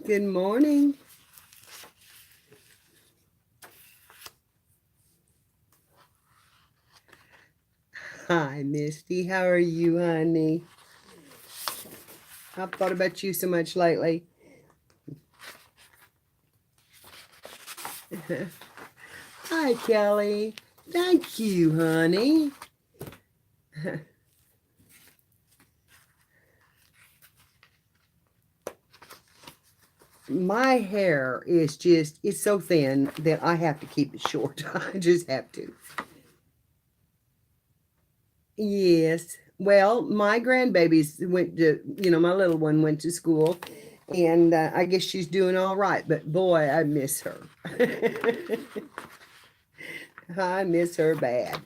Good morning. Hi, Misty. How are you, honey? I've thought about you so much lately. Hi, Kelly. Thank you, honey. My hair is it's so thin that I have to keep it short. I just have to. Yes. Well, my grandbabies went to, my little one went to school, and I guess she's doing all right. But boy, I miss her. I miss her bad.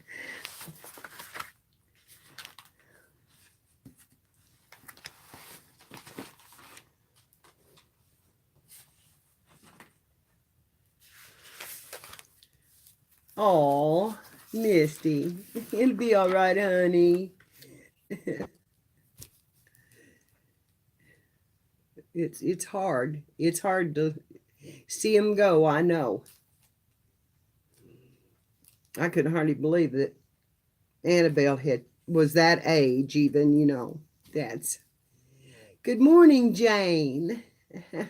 Oh, Misty. It'll be all right, honey. It's hard. It's hard to see him go, I know. I couldn't hardly believe that Annabelle had was that age even. That's Good morning, Jane.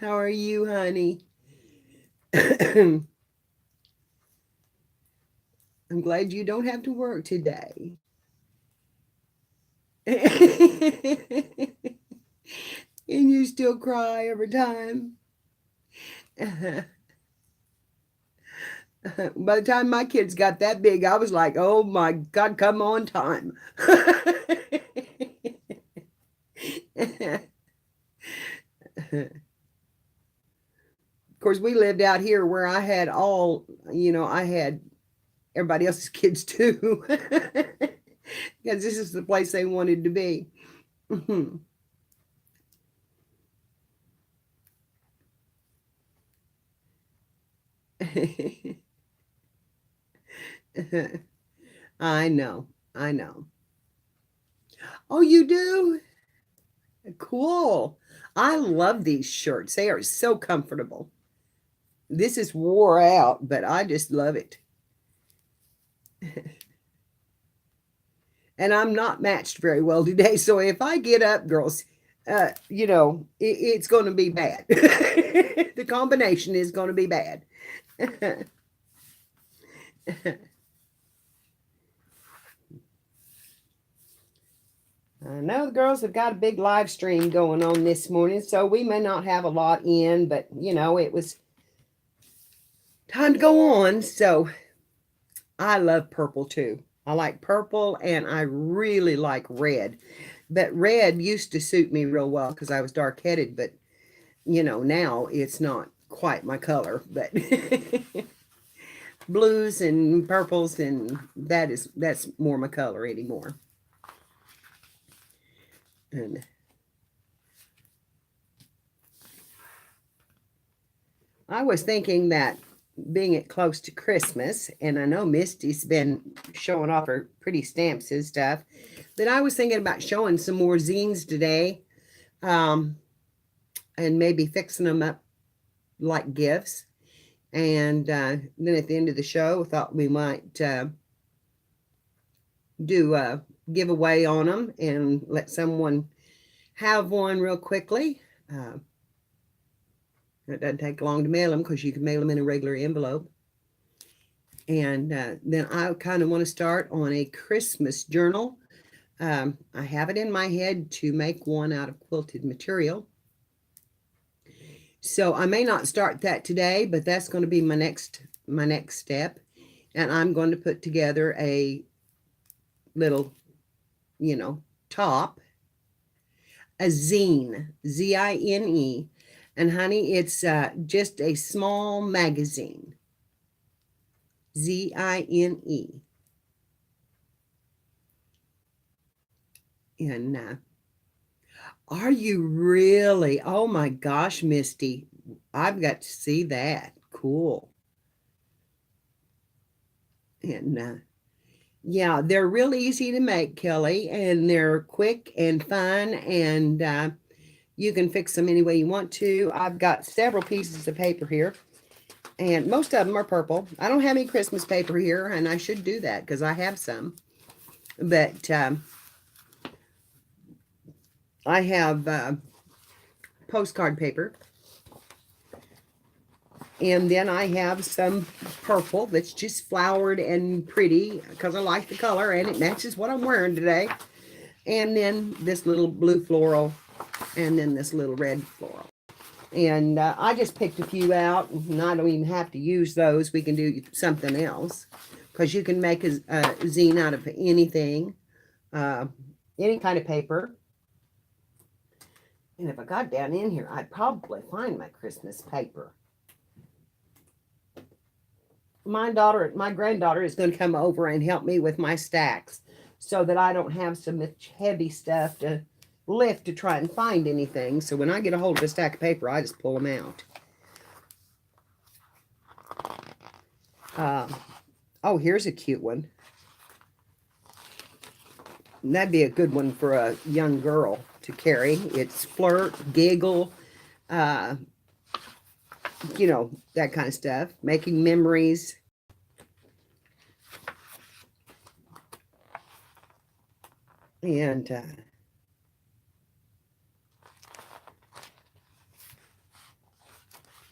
How are you, honey? I'm glad you don't have to work today. And you still cry every time. By the time my kids got that big, I was like, oh my God, come on time. Of course, we lived out here where I had I had everybody else's kids too. Because this is the place they wanted to be. I know. I know. Oh, you do? Cool. I love these shirts. They are so comfortable. This is wore out, but I just love it. And I'm not matched very well today. So if I get up, girls, it's going to be bad. The combination is going to be bad. I know the girls have got a big live stream going on this morning, so we may not have a lot in, but it was time to go on. So I love purple too. I like purple and I really like red. But red used to suit me real well because I was dark headed, but now it's not quite my color. But blues and purples and that's more my color anymore. And I was thinking that being it close to Christmas, and I know Misty's been showing off her pretty stamps and stuff, that I was thinking about showing some more zines today, um, and maybe fixing them up like gifts. And then at the end of the show, I thought we might do a giveaway on them and let someone have one real quickly. It doesn't take long to mail them because you can mail them in a regular envelope. And then I kind of want to start on a Christmas journal. I have it in my head to make one out of quilted material. So I may not start that today, but that's going to be my next step. And I'm going to put together a little, top, a zine, Zine. And honey, it's just a small magazine. Zine. And are you really? Oh my gosh, Misty. I've got to see that. Cool. And yeah, they're real easy to make, Kelly, and they're quick and fun. And You can fix them any way you want to. I've got several pieces of paper here, and most of them are purple. I don't have any Christmas paper here, and I should do that because I have some. But I have postcard paper. And then I have some purple that's just flowered and pretty because I like the color and it matches what I'm wearing today. And then this little blue floral and then this little red floral. And I just picked a few out, and I don't even have to use those. We can do something else because you can make a zine out of anything, any kind of paper. And if I got down in here, I'd probably find my Christmas paper. My granddaughter is going to come over and help me with my stacks so that I don't have so much heavy stuff to lift to try and find anything. So when I get a hold of a stack of paper, I just pull them out. Oh, here's a cute one. That'd be a good one for a young girl to carry. It's flirt, giggle, you know, that kind of stuff. Making memories. And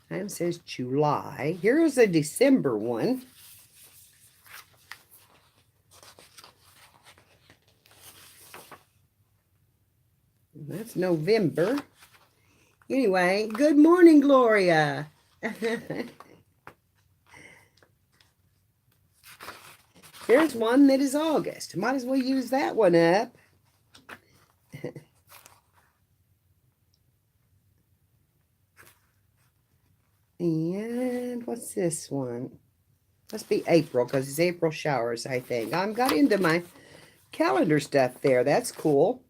it says July. Here's a December one. That's November. Anyway, good morning, Gloria. Here's one that is August. Might as well use that one up. And what's this one? Must be April because it's April showers, I think. I got into my calendar stuff there. That's cool.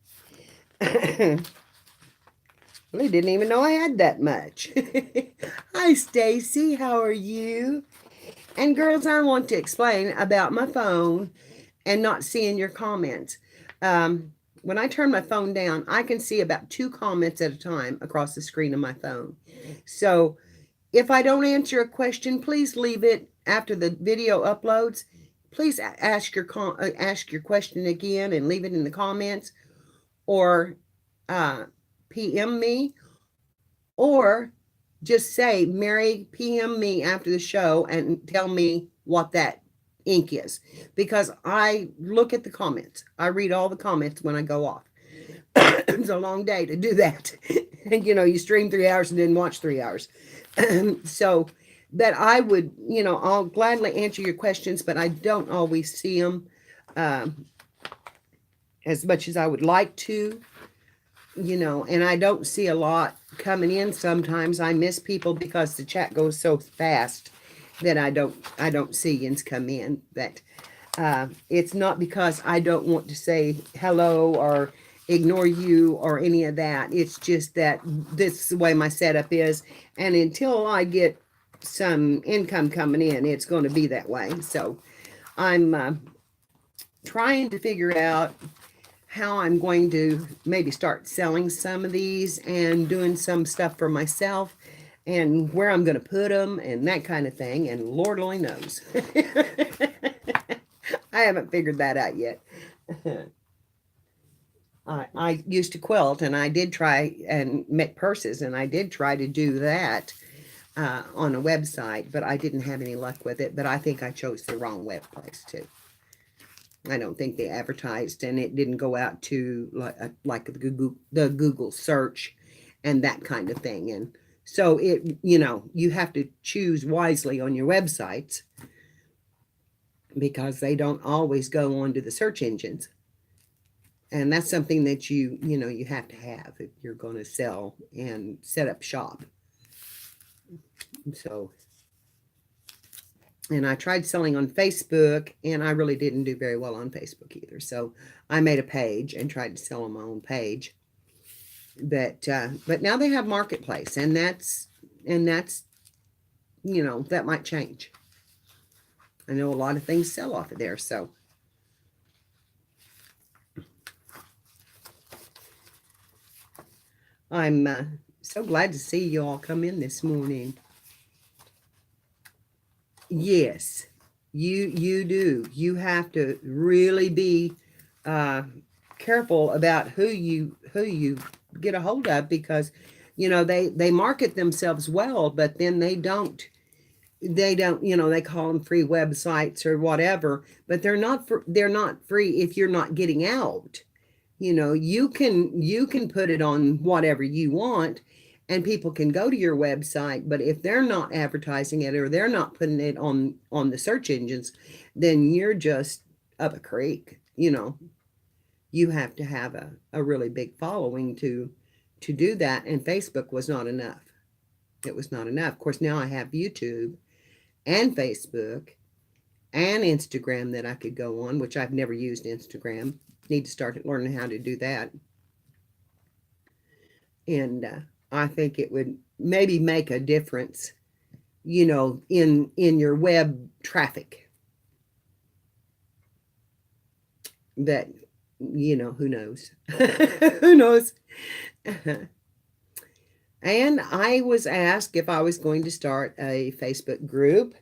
Really didn't even know I had that much. Hi, Stacy. How are you? And girls, I want to explain about my phone and not seeing your comments. When I turn my phone down, I can see about 2 comments at a time across the screen of my phone. So if I don't answer a question, please leave it after the video uploads. Please ask your question again and leave it in the comments, or PM me, or just say, Mary, PM me after the show and tell me what that ink is, because I look at the comments. I read all the comments when I go off. It's a long day to do that. And you know, you stream 3 hours and then watch 3 hours. So that I would, you know, I'll gladly answer your questions, but I don't always see them as much as I would like to, you know, and I don't see a lot coming in. Sometimes I miss people because the chat goes so fast that I don't see yins come in. But it's not because I don't want to say hello or ignore you or any of that. It's just that this is the way my setup is, and until I get some income coming in, it's going to be that way. So I'm trying to figure out how I'm going to maybe start selling some of these and doing some stuff for myself, and where I'm going to put them and that kind of thing. And Lord only knows. I haven't figured that out yet. I used to quilt, and I did try and make purses, and I did try to do that on a website, but I didn't have any luck with it. But I think I chose the wrong web place too. I don't think they advertised, and it didn't go out to like the Google search and that kind of thing. And so it, you know, you have to choose wisely on your websites, because they don't always go onto the search engines. And that's something that you know, you have to have if you're going to sell and set up shop. So, and I tried selling on Facebook, and I really didn't do very well on Facebook either. So I made a page and tried to sell on my own page. But now they have Marketplace, and that's, you know, that might change. I know a lot of things sell off of there, so. I'm so glad to see you all come in this morning. Yes, you do. You have to really be uh, careful about who you get a hold of, because they market themselves well, but then they don't, they call them free websites or whatever, but they're not free if you're not getting out. You can put it on whatever you want, and people can go to your website, but if they're not advertising it or they're not putting it on the search engines, then you're just up a creek. You have to have a really big following to do that, and Facebook was not enough. It was not enough. Of course, now I have YouTube and Facebook and Instagram that I could go on, which I've never used Instagram. Need to start learning how to do that. And I think it would maybe make a difference, in your web traffic. But who knows? Who knows? And I was asked if I was going to start a Facebook group,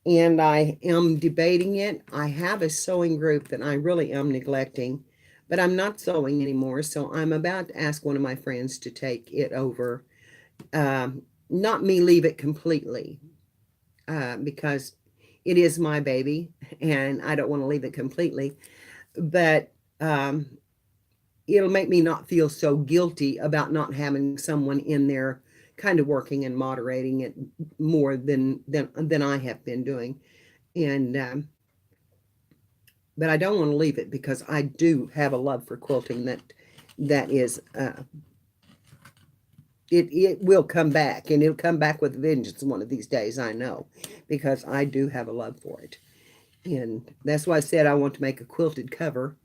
and I am debating it. I have a sewing group that I really am neglecting, but I'm not sewing anymore. So I'm about to ask one of my friends to take it over. Not me leave it completely, because it is my baby and I don't want to leave it completely. But it'll make me not feel so guilty about not having someone in there kind of working and moderating it more than I have been doing. And but I don't want to leave it, because I do have a love for quilting that is it will come back, and it'll come back with a vengeance one of these days, I know, because I do have a love for it. And that's why I said I want to make a quilted cover.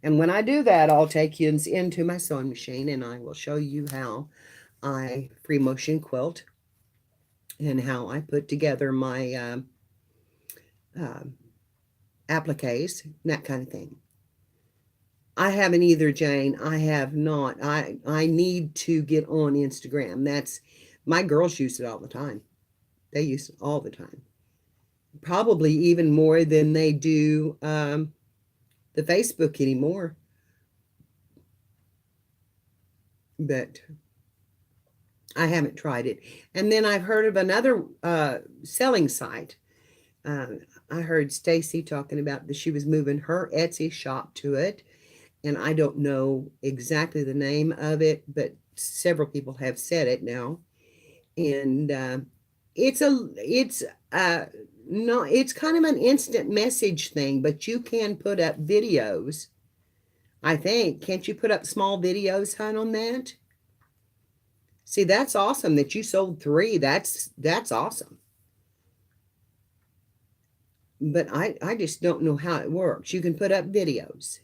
And when I do that, I'll take you into my sewing machine and I will show you how I free motion quilt and how I put together my appliques, that kind of thing. I haven't either, Jane. I have not. I need to get on Instagram. That's my girls use it all the time. They use it all the time. Probably even more than they do the Facebook anymore. But I haven't tried it. And then I've heard of another selling site. I heard Stacy talking about that she was moving her Etsy shop to it. And I don't know exactly the name of it, but several people have said it now. And it's no, it's kind of an instant message thing, but you can put up videos. I think, can't you put up small videos, hon, on that? See, that's awesome that you sold 3. That's awesome. But I just don't know how it works. You can put up videos.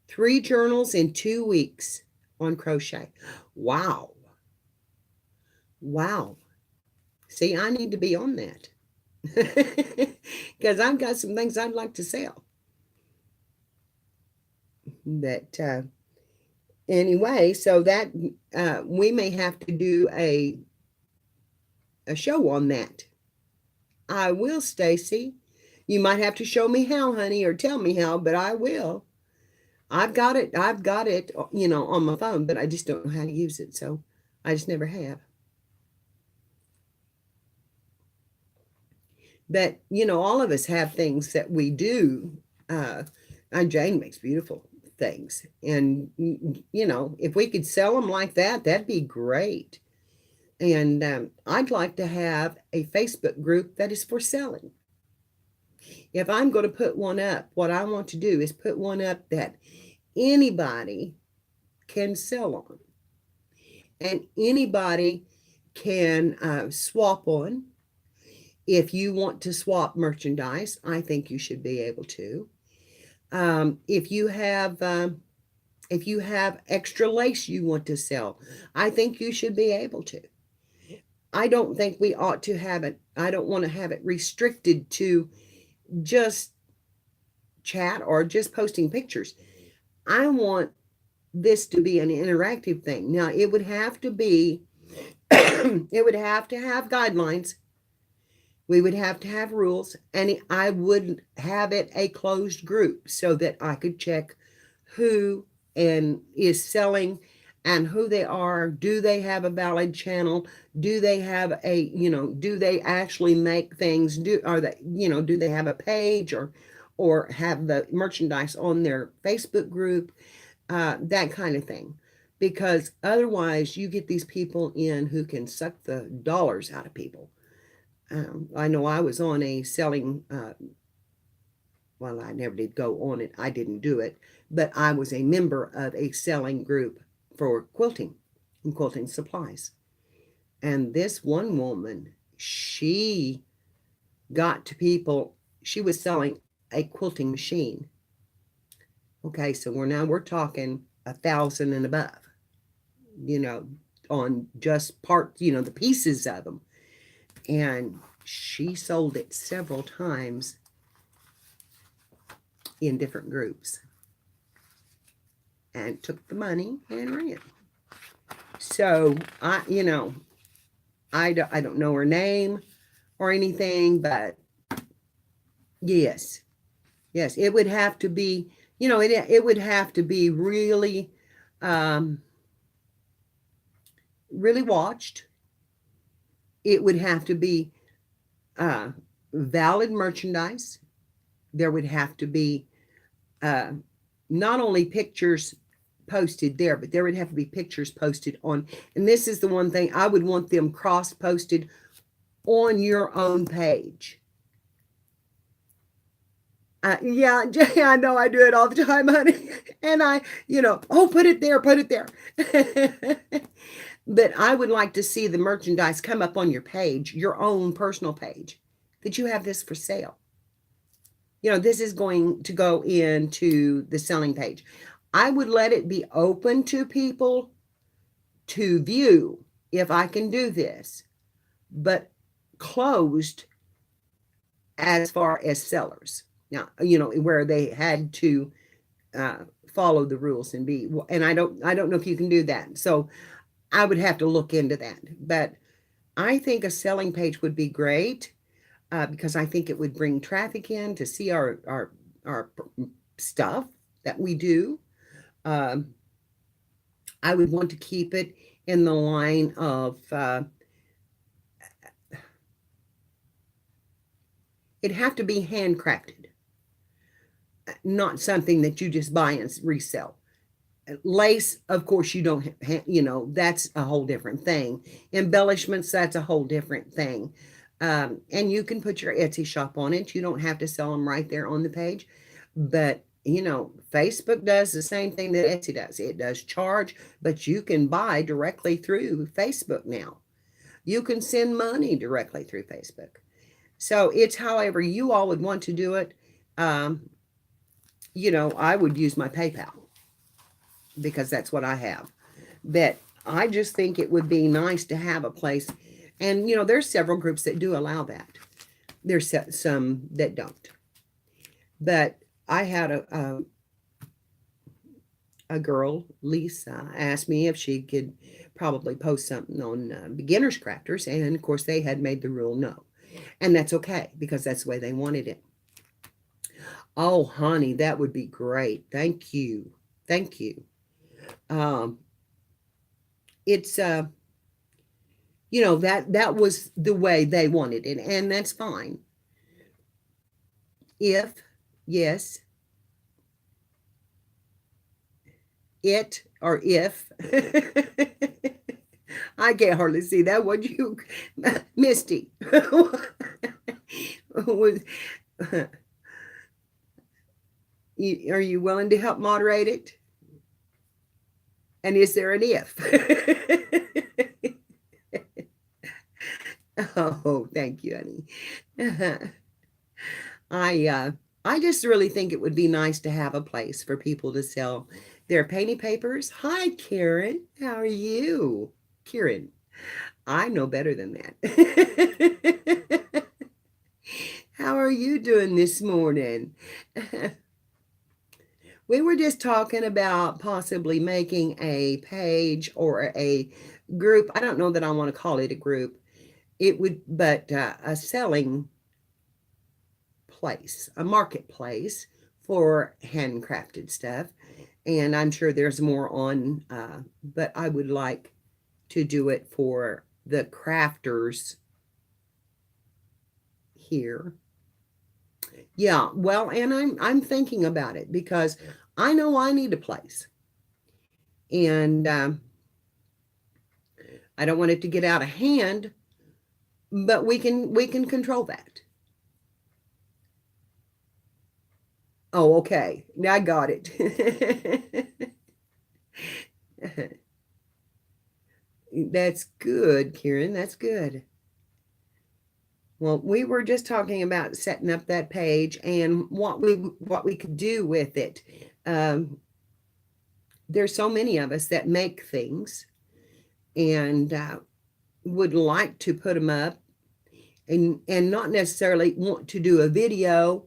3 journals in 2 weeks on crochet. Wow. Wow. See, I need to be on that. Because I've got some things I'd like to sell. But anyway, so that we may have to do a show on that. I will, Stacy. You might have to show me how, honey, or tell me how, but I will. I've got it, on my phone, but I just don't know how to use it, so I just never have. But, all of us have things that we do. And Jane makes beautiful things. And, if we could sell them like that, that'd be great. And I'd like to have a Facebook group that is for selling. If I'm going to put one up, what I want to do is put one up that anybody can sell on. And anybody can swap on. If you want to swap merchandise, I think you should be able to. If you have extra lace you want to sell, I think you should be able to. I don't think we ought to have it. I don't want to have it restricted to just chat or just posting pictures. I want this to be an interactive thing. Now, it would have to be, it would have to have guidelines. We would have to have rules, and I would have it a closed group so that I could check who and is selling and who they are. Do they have a valid channel? Do they have a, do they actually make things? Are they, do they have a page or have the merchandise on their Facebook group? That kind of thing. Because otherwise you get these people in who can suck the dollars out of people. I know I was on a selling, well, I never did go on it. I didn't do it, but I was a member of a selling group for quilting and quilting supplies. And this one woman, she got to people, she was selling a quilting machine. Okay, so we're talking 1,000 and above, on just part, the pieces of them. And she sold it several times in different groups and took the money and ran. So I don't know her name or anything, but yes, it would have to be, it would have to be really, really watched. It would have to be valid merchandise. There would have to be not only pictures posted there, but there would have to be pictures posted on, and this is the one thing I would want them cross-posted on your own page. Yeah, I know I do it all the time, honey. And put it there. But I would like to see the merchandise come up on your page, your own personal page, that you have this for sale. This is going to go into the selling page. I would let it be open to people to view if I can do this, but closed as far as sellers. Now, where they had to follow the rules and I don't know if you can do that. So I would have to look into that. But I think a selling page would be great because I think it would bring traffic in to see our stuff that we do. I would want to keep it in the line of it'd have to be handcrafted, not something that you just buy and resell. Lace, of course, you don't that's a whole different thing. Embellishments, that's a whole different thing. And you can put your Etsy shop on it. You don't have to sell them right there on the page. But, Facebook does the same thing that Etsy does. It does charge, but you can buy directly through Facebook now. You can send money directly through Facebook. So it's however you all would want to do it. I would use my PayPal because that's what I have. But I just think it would be nice to have a place. And, there's several groups that do allow that. There's some that don't. But I had a girl, Lisa, asked me if she could probably post something on Beginners Crafters. And, of course, they had made the rule no. And that's okay because that's the way they wanted it. Oh, honey, that would be great. Thank you. Thank you. It's that was the way they wanted it, and that's fine. If I can't hardly see that. What you, Misty? Are you willing to help moderate it? And is there an if? Oh, thank you, honey. I just really think it would be nice to have a place for people to sell their painting papers. Hi, Karen. How are you? Karen, I know better than that. How are you doing this morning? We were just talking about possibly making a page or a group. I don't know that I want to call it a group. It would, but a selling place, a marketplace for handcrafted stuff. And I'm sure there's more on, but I would like to do it for the crafters here. Yeah, well, and I'm thinking about it because I know I need a place, and I don't want it to get out of hand, but we can control that. Oh, okay. Now I got it. That's good, Kieran. That's good. Well, we were just talking about setting up that page and what we could do with it. Um, there's so many of us that make things and would like to put them up and not necessarily want to do a video,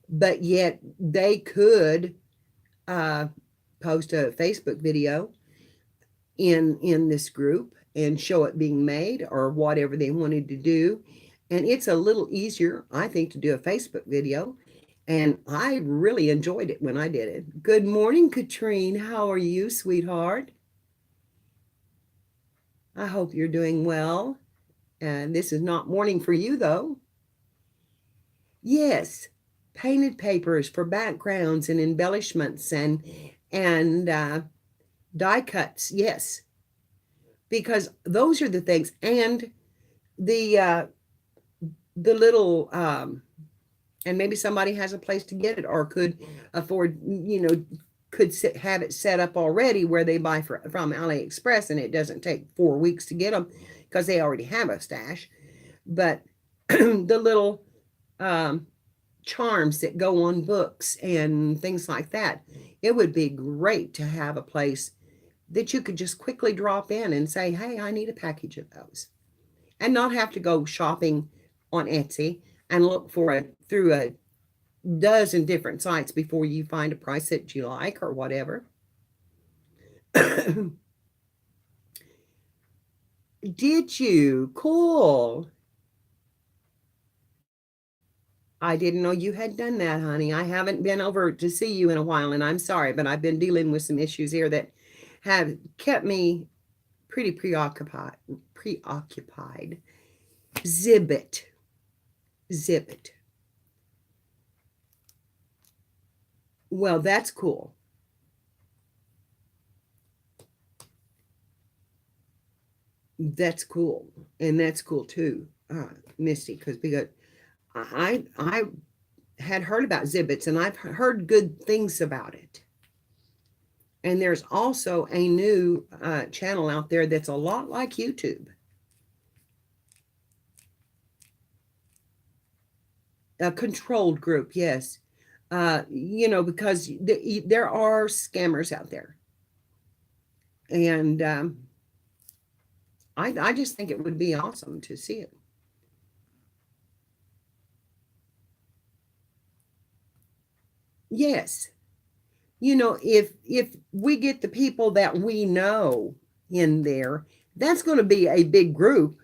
but yet they could uh, post a Facebook video in this group and show it being made or whatever they wanted to do. And it's a little easier, I think, to do a Facebook video. And I really enjoyed it when I did it. Good morning, Katrine. How are you, sweetheart? I hope you're doing well. And this is not morning for you, though. Yes, painted papers for backgrounds and embellishments and die cuts. Yes, because those are the things. And the little and maybe somebody has a place to get it or could afford, could have it set up already where they buy from AliExpress, and it doesn't take 4 weeks to get them because they already have a stash. But the little charms that go on books and things like that, it would be great to have a place that you could just quickly drop in and say, hey, I need a package of those, and not have to go shopping on Etsy and look for it through a dozen different sites before you find a price that you like or whatever. Did you? Cool. I didn't know you had done that, honey. I haven't been over to see you in a while, and I'm sorry, but I've been dealing with some issues here that have kept me pretty preoccupied. Preoccupied. Zibbit. Zibbit. Well, that's cool. That's cool. And that's cool too, Misty, because I had heard about Zibbits and I've heard good things about it. And there's also a new channel out there that's a lot like YouTube. A controlled group, yes. Because there are scammers out there. And I just think it would be awesome to see it. Yes. If we get the people that we know in there, that's going to be a big group,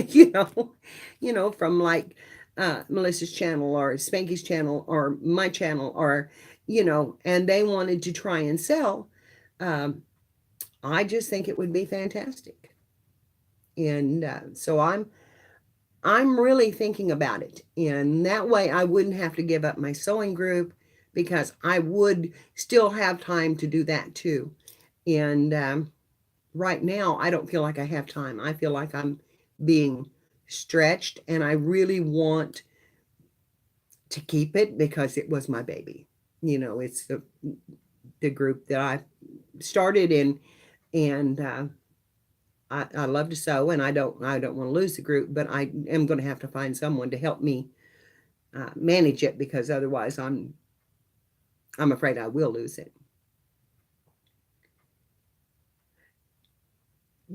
you from like Melissa's channel or Spanky's channel or my channel or, and they wanted to try and sell. I just think it would be fantastic. And so I'm really thinking about it. And that way I wouldn't have to give up my sewing group because I would still have time to do that too. And right now, I don't feel like I have time. I feel like I'm being stretched, and I really want to keep it because it was my baby. It's the group that I started in, and I love to sew, and I don't want to lose the group, but I am going to have to find someone to help me manage it because otherwise I'm afraid I will lose it.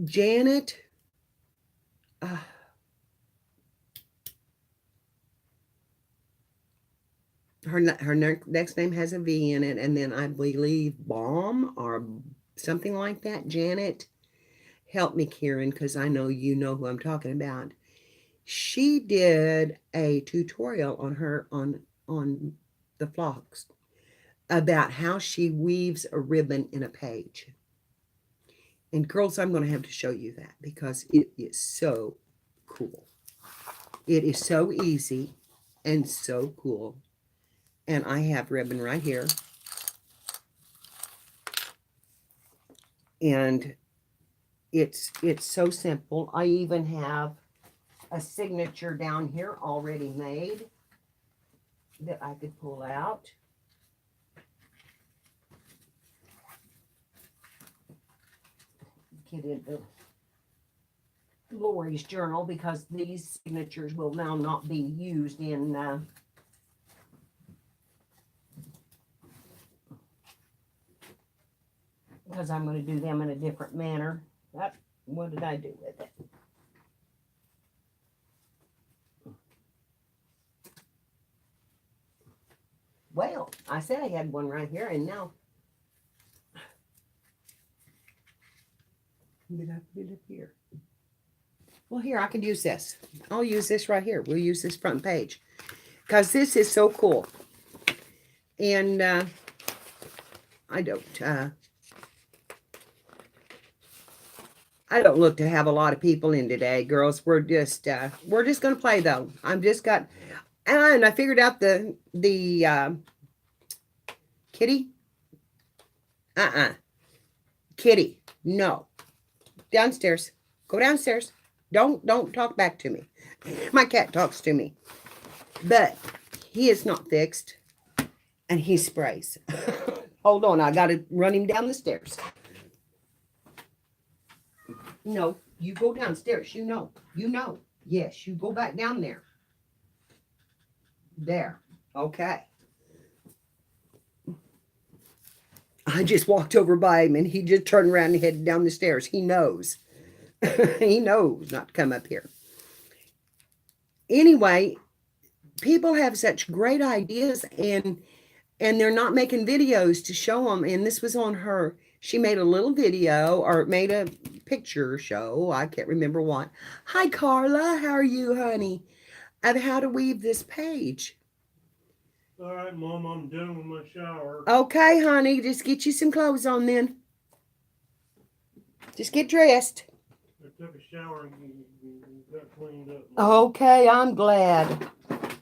Janet, Next name has a V in it, and then I believe Baum or something like that. Janet, help me, Karen, because I know you know who I'm talking about. She did a tutorial on the flocks about how she weaves a ribbon in a page. And girls, I'm going to have to show you that because it is so cool. It is so easy and so cool. And I have ribbon right here. And it's so simple. I even have a signature down here already made that I could pull out. Get into Lori's journal because these signatures will now not be used in because I'm going to do them in a different manner. What did I do with it? Well, I said I had one right here, and now did I put it up here? Well, here, I could use this. I'll use this right here. We'll use this front page because this is so cool. And I don't look to have a lot of people in today, girls. We're just going to play, though. And I figured out the kitty. Kitty, no. Downstairs. Go downstairs. Don't talk back to me. My cat talks to me. But he is not fixed. And he sprays. Hold on, I got to run him down the stairs. No, you go downstairs. You know. Yes, you go back down there. There. Okay. I just walked over by him and he just turned around and headed down the stairs. He knows. He knows not to come up here. Anyway, people have such great ideas and they're not making videos to show them. And this was on her. She made a little video or made a picture show. I can't remember what. Hi, Carla. How are you, honey? Of how to weave this page. All right, Mom, I'm done with my shower. Okay, honey. Just get you some clothes on then. Just get dressed. I took a shower and got cleaned up. Okay, I'm glad.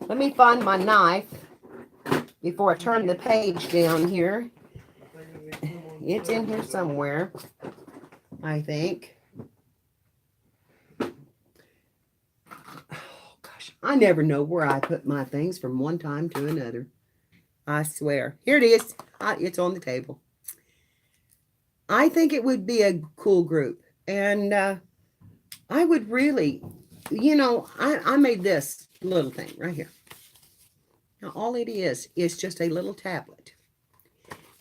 Let me find my knife before I turn the page down here. It's in here somewhere, I think. Oh, gosh. I never know where I put my things from one time to another. I swear. Here it is. It's on the table. I think it would be a cool group. And I would really, I made this little thing right here. Now, all it is just a little tablet.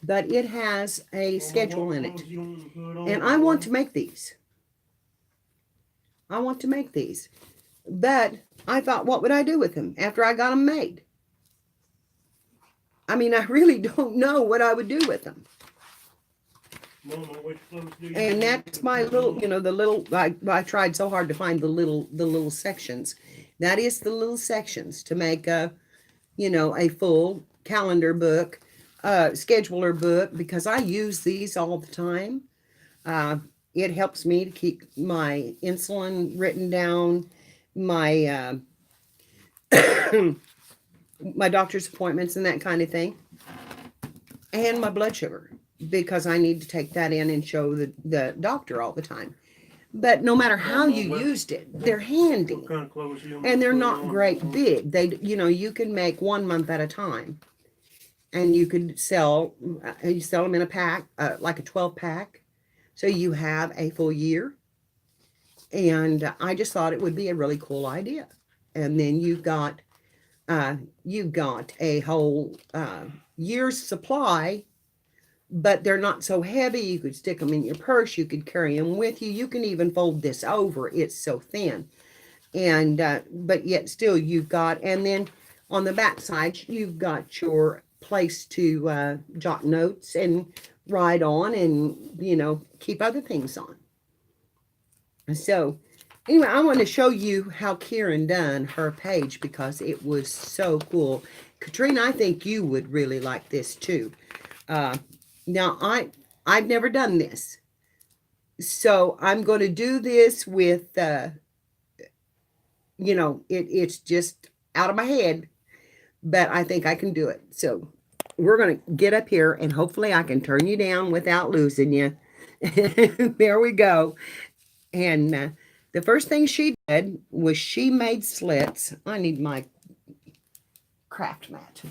But it has a schedule in it. And I want to make these. But I thought, what would I do with them after I got them made? I mean, I really don't know what I would do with them. Mama, which clothes do you And that's my little, I tried so hard to find the little sections. That is the little sections to make a full calendar book, scheduler book, because I use these all the time. It helps me to keep my insulin written down, my my doctor's appointments and that kind of thing, and my blood sugar, because I need to take that in and show the doctor all the time. But no matter how you used it, they're handy. What kind of clothes you And they're put not on? great big. You can make 1 month at a time. And you could sell them in a pack, like a 12 pack. So you have a full year. And I just thought it would be a really cool idea. And then you've got a whole year's supply, but they're not so heavy. You could stick them in your purse. You could carry them with you. You can even fold this over. It's so thin. And, but yet still you've got, and then on the back side, you've got your place to jot notes and write on and, keep other things on. So anyway, I want to show you how Karen done her page because it was so cool. Katrina, I think you would really like this too. Now, I've never done this. So I'm going to do this with, it's just out of my head, but I think I can do it. So we're going to get up here and hopefully I can turn you down without losing you. There we go. And the first thing she did was she made slits. I need my craft mat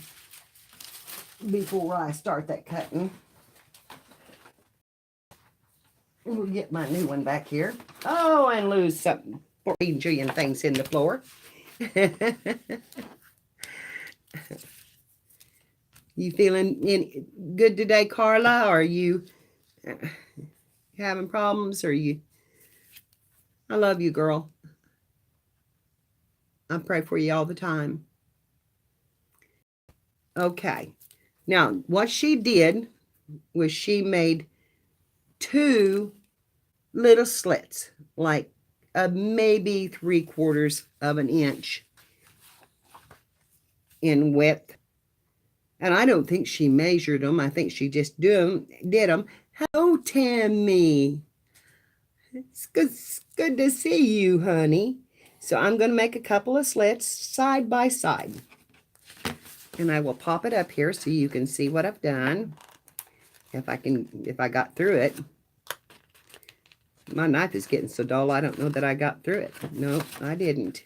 before I start that cutting. We'll get my new one back here. Oh, and lose something. 14 trillion things in the floor. You feeling good today, Carla? Are you having problems? Are you? I love you, girl. I pray for you all the time. Okay. Now, what she did was she made 2 little slits, like maybe 3/4 of an inch in width. And I don't think she measured them. I think she just did them. Hello, Tammy. It's good to see you, honey. So I'm going to make a couple of slits side by side. And I will pop it up here so you can see what I've done. If I got through it. My knife is getting so dull, I don't know that I got through it. No, I didn't.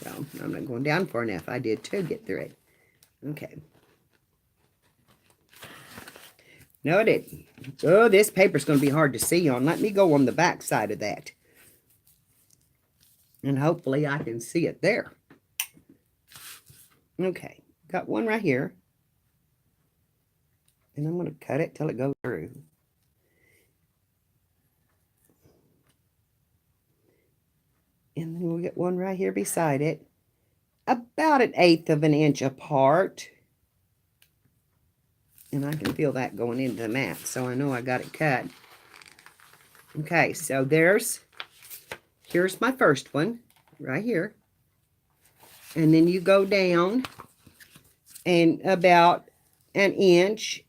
Well, I'm not going down far enough. I did too get through it. Okay. No, I didn't. Oh, this paper's going to be hard to see on. Let me go on the back side of that. And hopefully I can see it there. Okay. Got one right here. And I'm going to cut it till it goes through. And then we'll get one right here beside it. About 1/8 of an inch apart. And I can feel that going into the mat, so I know I got it cut. Okay, so here's my first one, right here. And then you go down and about 1 inch,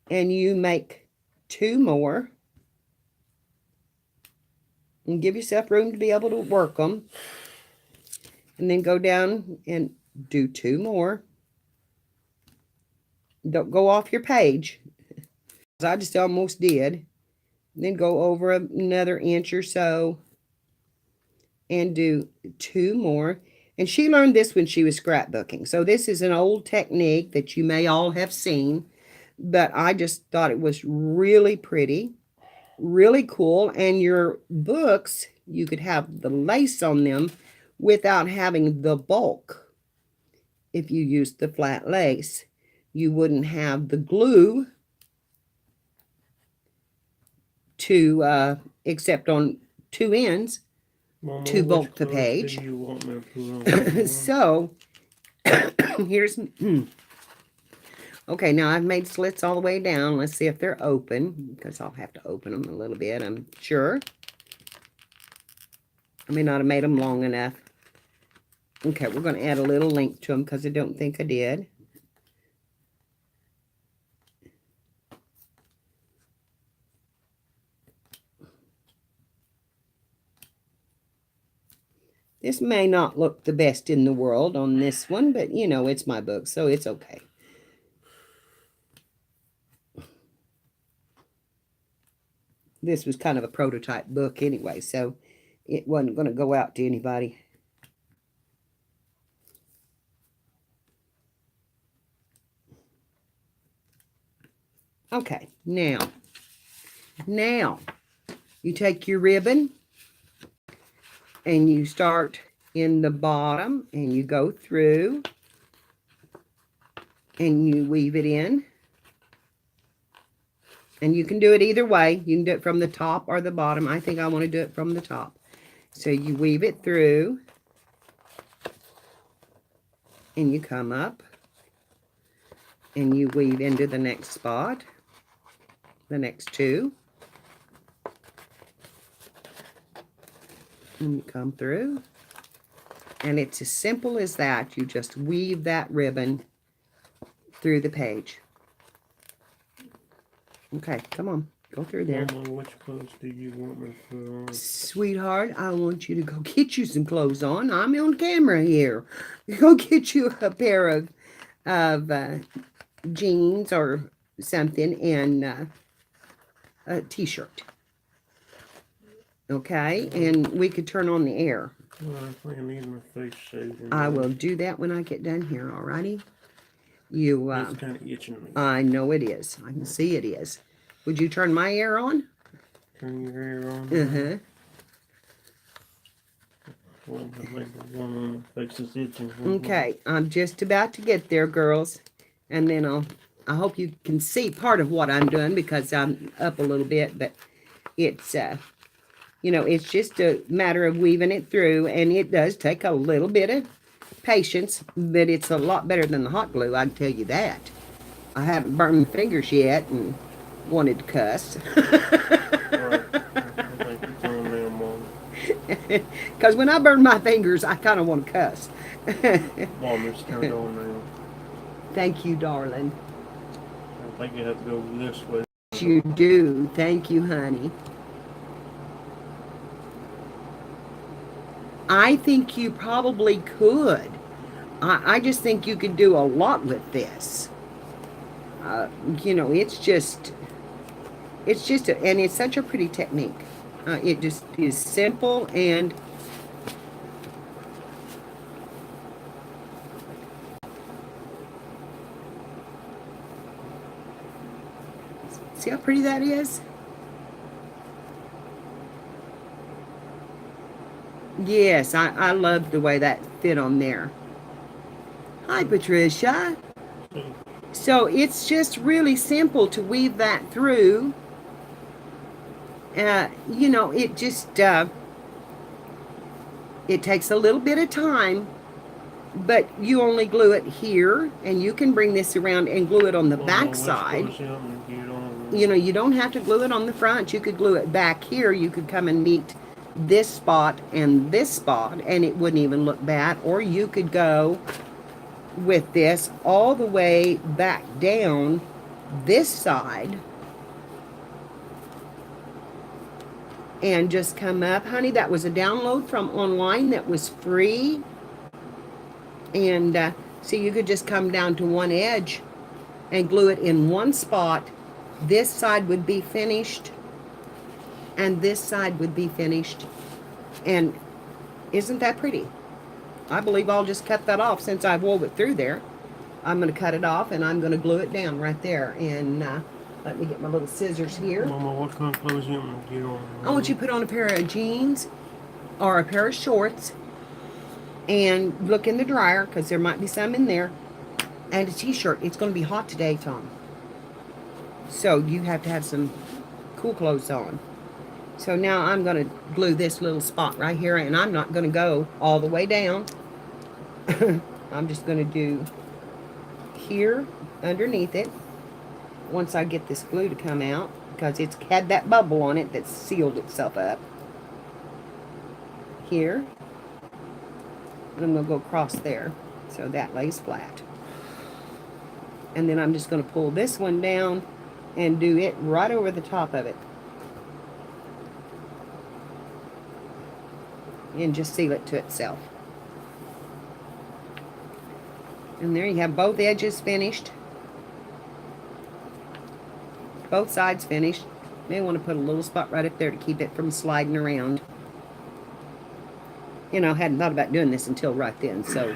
and you make 2 more. And give yourself room to be able to work them. And then go down and do 2 more. Don't go off your page. I just almost did. Then go over another inch or so. And do 2 more. And she learned this when she was scrapbooking. So this is an old technique that you may all have seen. But I just thought it was really pretty. Really cool. And your books, you could have the lace on them without having the bulk. If you used the flat lace, you wouldn't have the glue to except on 2 ends. Mama, to bulk which the color page. do you want me to put on? So here's okay, now I've made slits all the way down. Let's see if they're open, because I'll have to open them a little bit, I'm sure. I may not have made them long enough. Okay, we're going to add a little length to them because I don't think I did. This may not look the best in the world on this one, but you know, it's my book, so it's okay. This was kind of a prototype book anyway, so it wasn't going to go out to anybody. Okay, now you take your ribbon and you start in the bottom and you go through and you weave it in. And you can do it either way. You can do it from the top or the bottom. I think I want to do it from the top. So you weave it through. and you come up and you weave into the next spot, the next two, and you come through, and it's as simple as that. You just weave that ribbon through the page. Okay, come on, go through there. Mama, which clothes do you want me to put on? Sweetheart, I want you to go get you some clothes on. I'm on camera here. Go get you a pair of jeans or something and a t-shirt. Okay, and we could turn on the air. Well, I think I need my face shaved. I will do that when I get done here, alrighty? You, It's kind of itching me. I know it is. I can see it is. Would you turn my air on? Turn your hair on. Uh-huh. Well, I think the one on my face is itching. Okay, I'm just about to get there, girls. And then I hope you can see part of what I'm doing because I'm up a little bit, but it's, you know, it's just a matter of weaving it through, and it does take a little bit of patience, but it's a lot better than the hot glue, I can tell you that. I haven't burned my fingers yet and wanted to cuss. Right. I think it's on now, Mom. Because when I burn my fingers, I kind of want to cuss. Mom, it's turned on now. Thank you, darling. I think you have to go this way. You do. Thank you, honey. I think you probably could. I just think you could do a lot with this. You know, it's just, and it's such a pretty technique. It just is simple and see how pretty that is? Yes, I love the way that fit on there. Hi, Patricia. So it's just really simple to weave that through. You know, it just, it takes a little bit of time, but you only glue it here, and you can bring this around and glue it on the back side. You know, you don't have to glue it on the front. You could glue it back here. You could come and meet this spot and this spot, and it wouldn't even look bad. Or you could go with this all the way back down this side and just come up. Honey, that was a download from online that was free. And so you could just come down to one edge and glue it in one spot. This side would be finished, and this side would be finished. And isn't that pretty? I believe I'll just cut that off since I wove it through there. I'm going to cut it off, and I'm going to glue it down right there. And let me get my little scissors here. Mama, what kind of clothes you want me to get on? I want you to put on a pair of jeans or a pair of shorts and look in the dryer because there might be some in there, and a t-shirt. It's going to be hot today, Tom. So you have to have some cool clothes on. So now I'm going to glue this little spot right here, and I'm not going to go all the way down. I'm just going to do here underneath it once I get this glue to come out, because it's had that bubble on it that's sealed itself up. Here. And I'm going to go across there so that lays flat. And then I'm just going to pull this one down and do it right over the top of it. And just seal it to itself. And there you have both edges finished. Both sides finished. May want to put a little spot right up there to keep it from sliding around. You know, I hadn't thought about doing this until right then, so.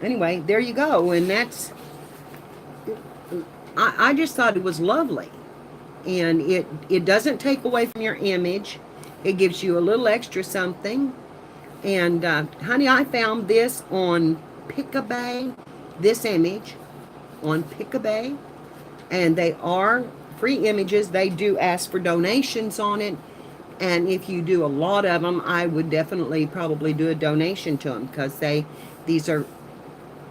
Anyway, there you go. And that's, I just thought it was lovely. And it doesn't take away from your image. It gives you a little extra something. And, honey, I found this on Picabay, this image on Picabay. And they are free images. They do ask for donations on it. And if you do a lot of them, I would definitely probably do a donation to them, because these are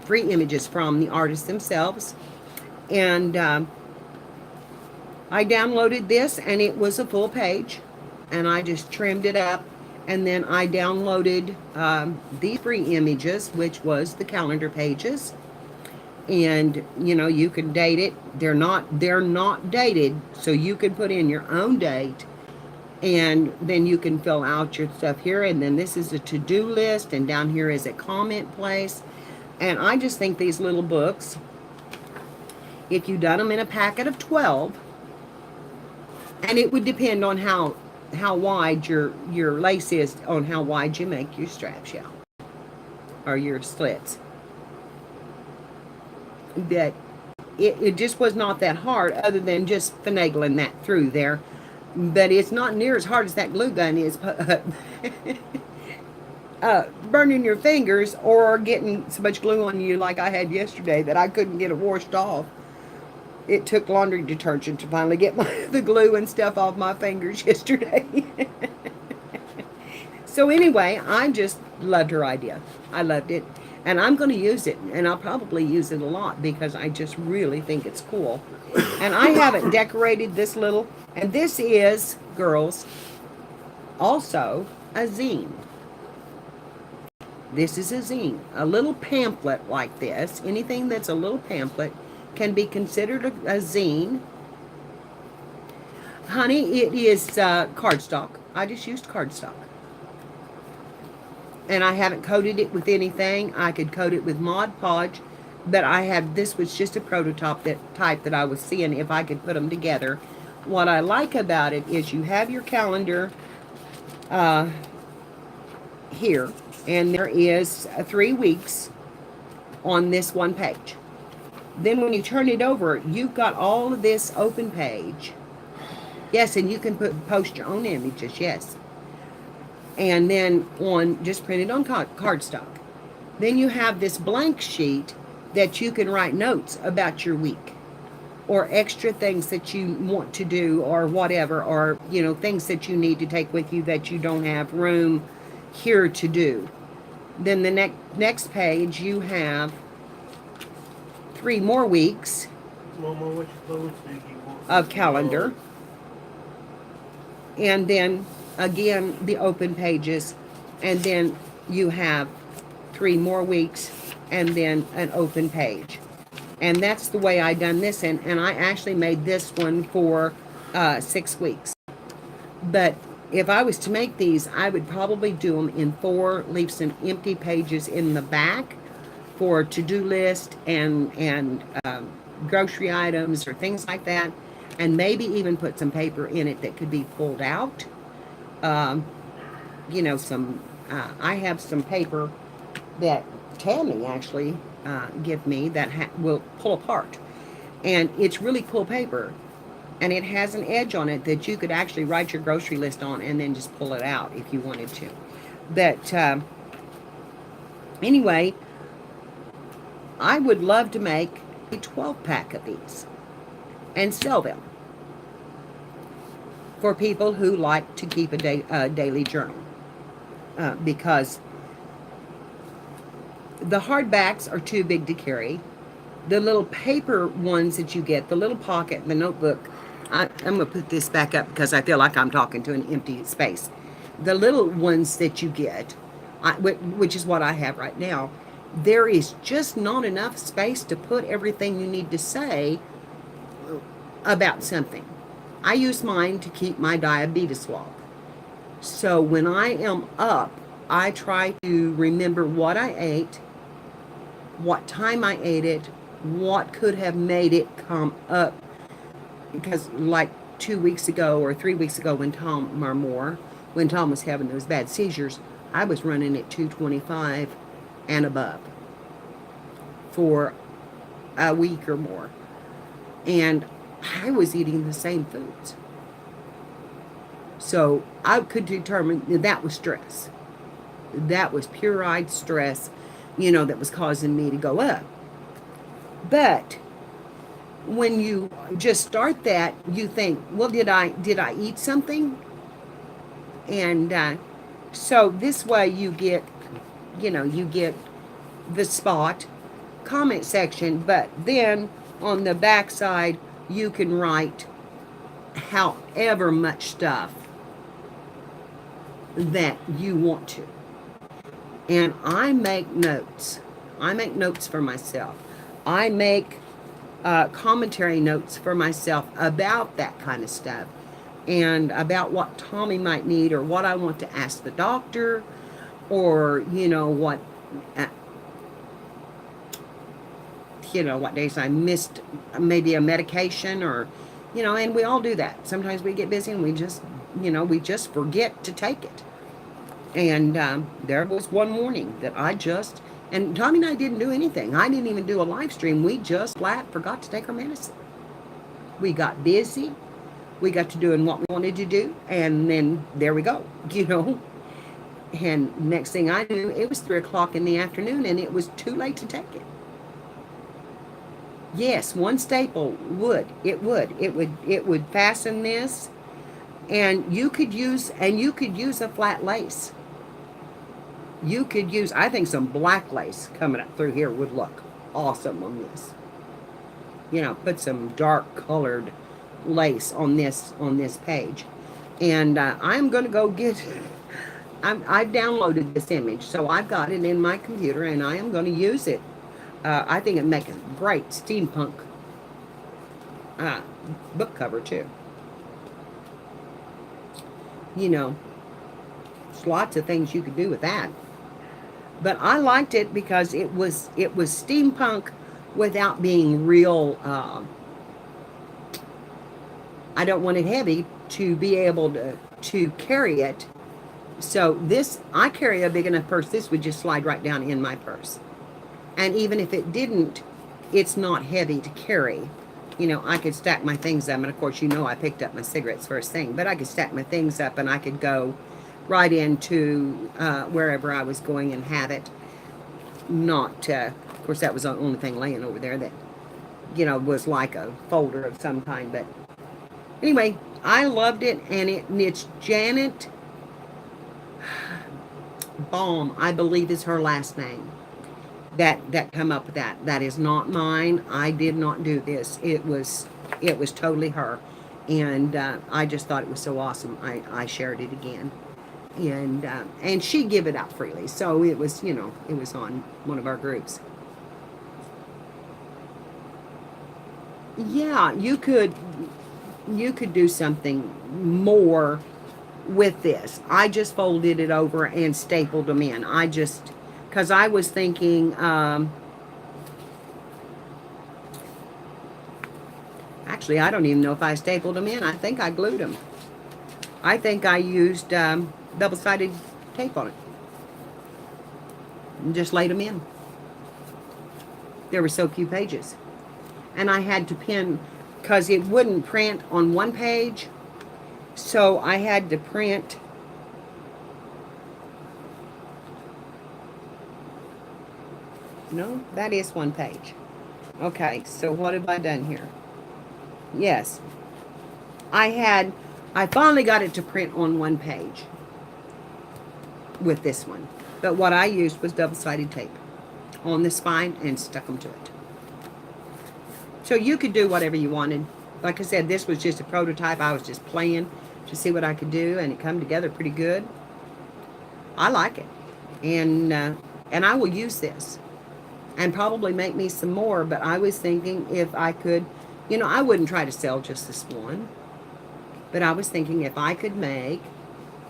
free images from the artists themselves. And I downloaded this, and it was a full page, and I just trimmed it up. And then I downloaded the free images, which was the calendar pages. And you can date it. They're not dated, so you can put in your own date, and then you can fill out your stuff here. And then this is a to-do list, and down here is a comment place. And I just think these little books, if you done them in a packet of 12, and it would depend on how wide your lace is, on how wide you make your straps, yeah, or your slits. That it just was not that hard, other than just finagling that through there. But it's not near as hard as that glue gun is. Burning your fingers, or getting so much glue on you like I had yesterday that I couldn't get it washed off. It took laundry detergent to finally get the glue and stuff off my fingers yesterday. So anyway, I just loved her idea. I loved it. And I'm going to use it. And I'll probably use it a lot, because I just really think it's cool. And I haven't decorated this little. And this is, girls, also a zine. This is a zine. A little pamphlet like this. Anything that's a little pamphlet can be considered a zine. Honey, it is cardstock. I just used cardstock. And I haven't coated it with anything. I could coat it with Mod Podge, but this was just a prototype that I was seeing if I could put them together. What I like about it is you have your calendar here, and there is 3 weeks on this one page. Then when you turn it over, you've got all of this open page. Yes, and you can post your own images, yes. And then just printed on cardstock. Then you have this blank sheet that you can write notes about your week, or extra things that you want to do, or whatever, or things that you need to take with you that you don't have room here to do. Then the next page, you have 3 more weeks Mama, which clothes do you want? of calendar. And then again, the open pages. And then you have 3 more weeks, and then an open page. And that's the way I done this. And I actually made this one for 6 weeks. But if I was to make these, I would probably do them in 4, leave some empty pages in the back for to-do list and grocery items or things like that, and maybe even put some paper in it that could be pulled out. I have some paper that Tammy actually give me that will pull apart, and it's really cool paper, and it has an edge on it that you could actually write your grocery list on and then just pull it out if you wanted to. But anyway, I would love to make a 12-pack of these and sell them for people who like to keep a daily journal, because the hardbacks are too big to carry. The little paper ones that you get, the little pocket, the notebook, I'm going to put this back up because I feel like I'm talking to an empty space. The little ones that you get, which is what I have right now, there is just not enough space to put everything you need to say about something. I use mine to keep my diabetes log. So when I am up, I try to remember what I ate, what time I ate it, what could have made it come up. Because like 2 weeks ago or 3 weeks ago when Tom was having those bad seizures, I was running at 225 and above for a week or more. And I was eating the same foods. So I could determine that was stress. That was pure-eyed stress, that was causing me to go up. But when you just start that, you think, well, did I eat something? And so this way you get, you get the spot comment section, but then on the back side you can write however much stuff that you want to. And I make notes. I make notes for myself. I make commentary notes for myself about that kind of stuff, and about what Tommy might need, or what I want to ask the doctor, or what what days I missed maybe a medication, or and we all do that. Sometimes we get busy and we just forget to take it. And there was one morning that and Tommy and I didn't do anything. I didn't even do a live stream. We just flat forgot to take our medicine. We got busy. We got to doing what we wanted to do. And then there we go, And next thing I knew, it was 3 o'clock in the afternoon and it was too late to take it. Yes, one staple would fasten this, and you could use a flat lace. You could use, I think, some black lace coming up through here would look awesome on this. Put some dark colored lace on this page. And I'm going to go get, I've downloaded this image, so I've got it in my computer, and I am going to use it. I think it makes a great steampunk book cover too. There's lots of things you could do with that. But I liked it because it was steampunk without being real. I don't want it heavy to be able to carry it. So I carry a big enough purse. This would just slide right down in my purse. And even if it didn't, it's not heavy to carry. I could stack my things up. And of course, I picked up my cigarettes first thing. But I could stack my things up and I could go right into wherever I was going and have it. Not, of course, that was the only thing laying over there that, was like a folder of some kind. But anyway, I loved it. And it's Janet Baum, I believe is her last name. That come up with that. That is not mine. I did not do this. It was totally her. And I just thought it was so awesome. I shared it again. And she give it out freely. So it was, it was on one of our groups. Yeah, you could do something more with this. I just folded it over and stapled them in. Because I was thinking, actually, I don't even know if I stapled them in. I think I glued them. I think I used double-sided tape on it. And just laid them in. There were so few pages. And I had to pin, because it wouldn't print on one page. So I had to print. No, that is one page. Okay, so what have I done here? Yes. I finally got it to print on one page with this one. But what I used was double-sided tape on the spine and stuck them to it. So you could do whatever you wanted. Like I said, this was just a prototype. I was just playing to see what I could do, and it come together pretty good. I like it. And I will use this. And probably make me some more, but I was thinking if I could, I wouldn't try to sell just this one, but I was thinking if I could make,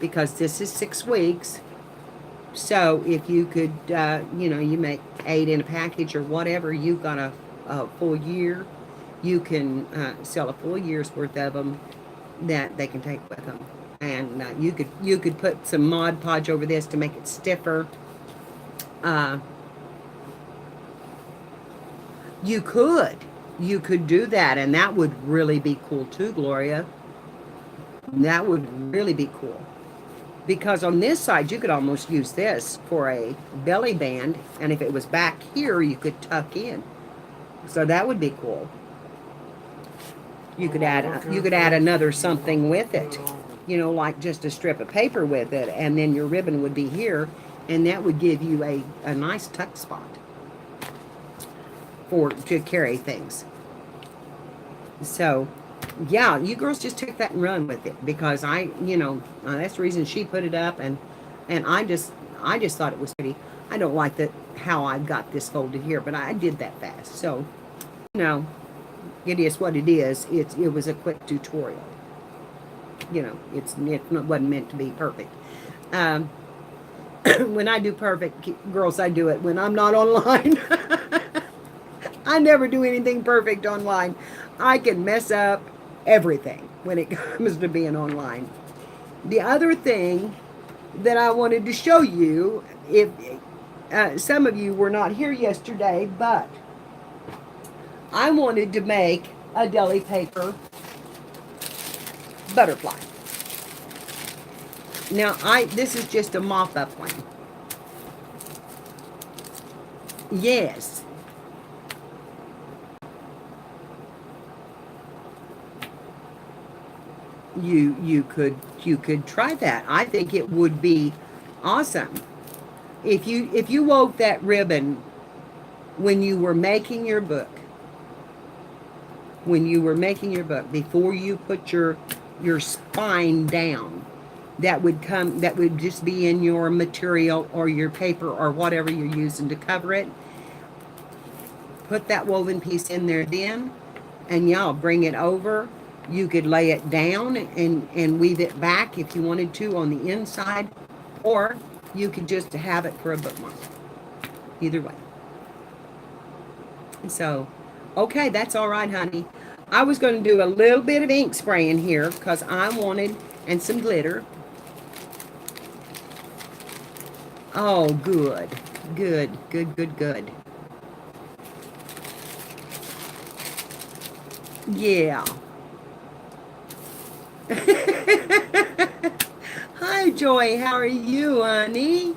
because this is 6 weeks, so if you could, you make 8 in a package or whatever, you've got a full year, you can sell a full year's worth of them that they can take with them. And you could put some Mod Podge over this to make it stiffer. You could do that, and that would really be cool too, Gloria. That would really be cool. Because on this side, you could almost use this for a belly band, and if it was back here, you could tuck in. So that would be cool. You could add another something with it. you know, like just a strip of paper with it, and then your ribbon would be here, and that would give you a nice tuck spot to carry things. So, yeah, you girls just take that and run with it, because you know, that's the reason she put it up, and I just thought it was pretty. I don't like how I got this folded here, but I did that fast. So, you know, it is what it is. It was a quick tutorial. You know, it wasn't meant to be perfect. When I do perfect, girls, I do it when I'm not online. I never do anything perfect online. I can mess up everything when it comes to being online. The other thing that I wanted to show you, if some of you were not here yesterday, but I wanted to make a deli paper butterfly. Now, this is just a mop-up one. Yes. You could try that. I think it would be awesome. If you wove that ribbon when you were making your book, before you put your spine down, that would just be in your material or your paper or whatever you're using to cover it. Put that woven piece in there then, and y'all bring it over. You could lay it down and weave it back if you wanted to on the inside, or you could just have it for a bookmark. Either way. So, okay, that's all right, honey. I was going to do a little bit of ink spray in here because I wanted, and some glitter. Oh, good. Good. Yeah. Hi, Joy. How are you, honey?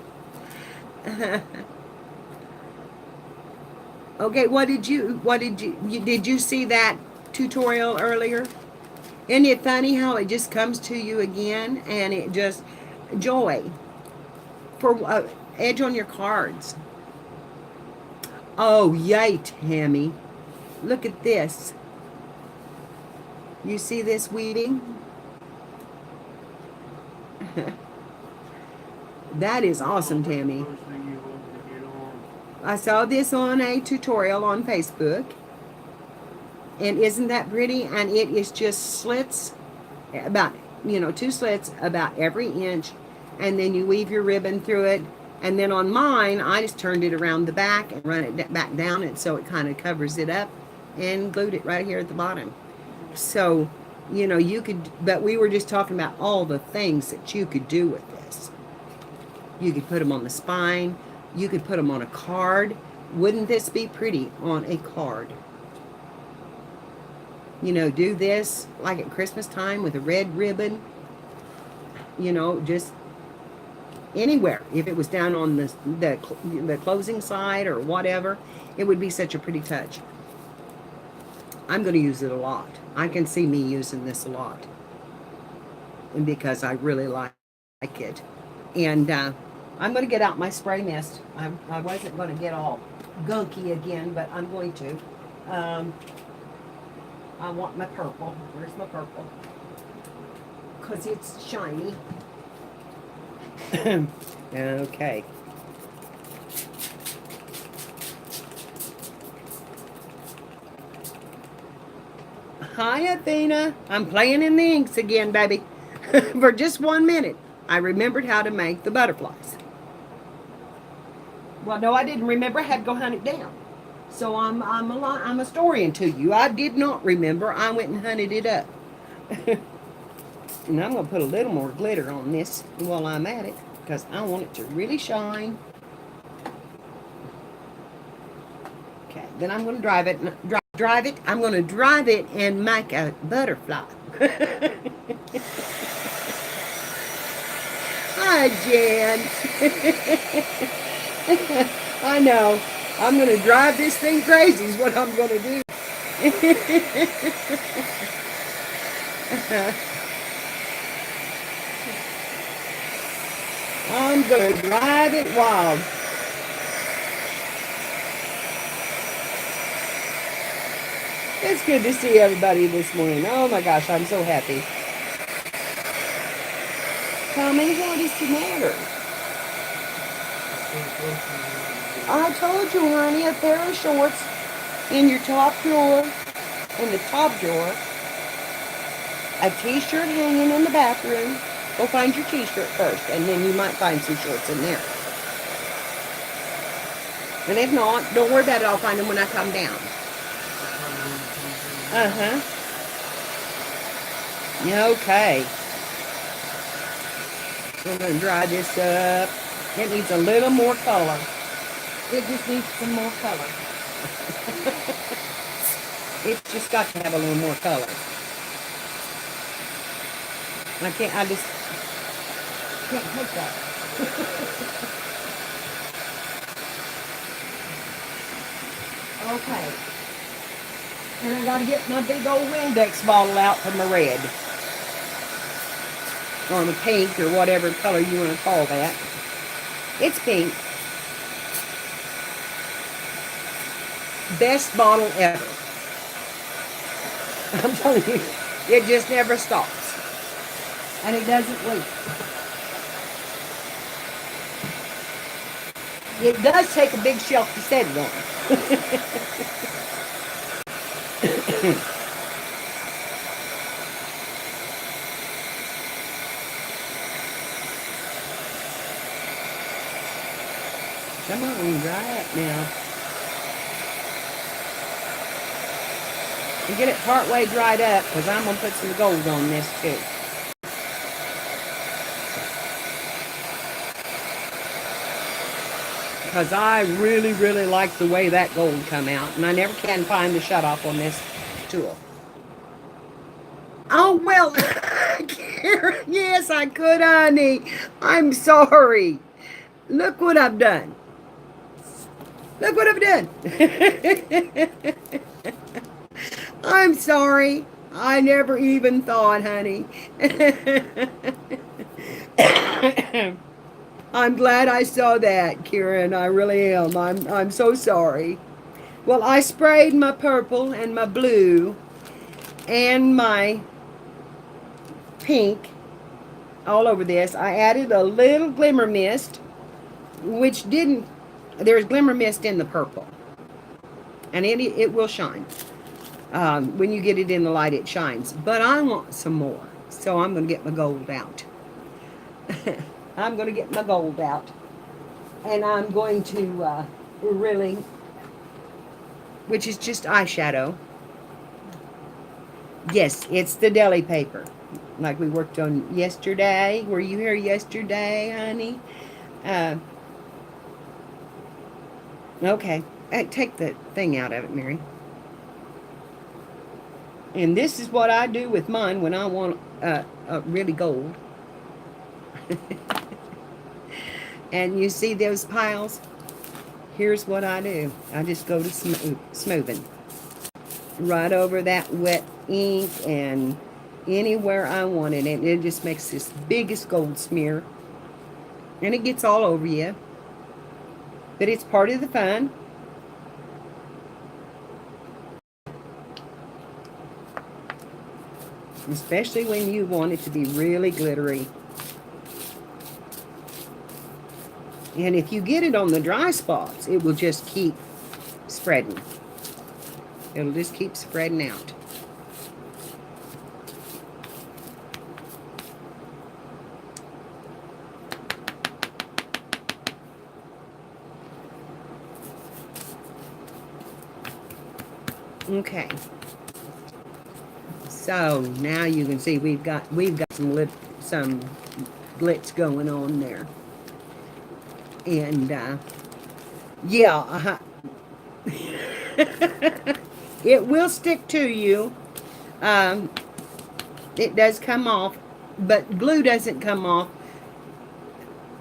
Okay, did you see that tutorial earlier? Isn't it funny how it just comes to you again, and it just, Joy, for edge on your cards. Oh, yay, Tammy. Look at this. You see this weaving? That is awesome, Tammy. I saw this on a tutorial on Facebook. And isn't that pretty? And it is just slits, about, 2 slits about every inch. And then you weave your ribbon through it. And then on mine, I just turned it around the back and run it back down, and so it kind of covers it up, and glued it right here at the bottom. So, you could, but we were just talking about all the things that you could do with this. You could put them on the spine. You could put them on a card. Wouldn't this be pretty on a card? Do this like at Christmas time with a red ribbon. Just anywhere. If it was down on the closing side or whatever, it would be such a pretty touch. I'm going to use it a lot. I can see me using this a lot, and because I really like it. And I'm going to get out my spray mist. I wasn't going to get all gunky again, but I'm going to. I want my purple. Where's my purple? Because it's shiny. Okay. Hi, Athena. I'm playing in the inks again, baby. For just 1 minute, I remembered how to make the butterflies. Well, no, I didn't remember. I had to go hunt it down. So I'm a historian to you. I did not remember. I went and hunted it up. And I'm going to put a little more glitter on this while I'm at it, because I want it to really shine. Okay, then I'm going to drive it. I'm going to drive it and make a butterfly. Hi, Jan. I know. I'm going to drive this thing crazy is what I'm going to do. I'm gonna drive it wild. It's good to see everybody this morning. Oh my gosh, I'm so happy. Tommy, what is the matter? I told you, honey, a pair of shorts in your top drawer, in the top drawer, a t-shirt hanging in the bathroom. Go find your t-shirt first, and then you might find some shorts in there. And if not, don't worry about it. I'll find them when I come down. Uh-huh. Okay. I'm going to dry this up. It needs a little more color. It just needs some more color. It's just got to have a little more color. I just can't take that. Okay. And I gotta get my big old Windex bottle out for my red. Or my pink, or whatever color you want to call that. It's pink. Best bottle ever. I'm telling you, it just never stops. And it doesn't leak. It does take a big shelf to set it on. Come on, dry it now. And get it partway dried up, because I'm going to put some gold on this too. Because I really, really like the way that gold come out. And I never can find the shutoff on this tool. Oh, well, yes, I could, honey. I'm sorry. Look what I've done. Look what I've done. I'm sorry. I never even thought, honey. I'm glad I saw that, Kieran. I really am. I'm so sorry. Well, I sprayed my purple and my blue and my pink all over this. I added a little glimmer mist, which didn't, there's glimmer mist in the purple. And it will shine. When you get it in the light, it shines. But I want some more. So I'm going to get my gold out. I'm going to get my gold out. And I'm going to really, which is just eyeshadow. Yes, it's the deli paper. Like we worked on yesterday. Were you here yesterday, honey? Okay. Take the thing out of it, Mary. And this is what I do with mine when I want really gold. And you see those piles? Here's what I do. I just go to smoothing. Right over that wet ink and anywhere I want it. And it just makes this biggest gold smear. And it gets all over you. But it's part of the fun. Especially when you want it to be really glittery. And if you get it on the dry spots, it will just keep spreading. It'll just keep spreading out. Okay. So now you can see we've got some glitz going on there. And yeah, it will stick to you. It does come off, but glue doesn't come off.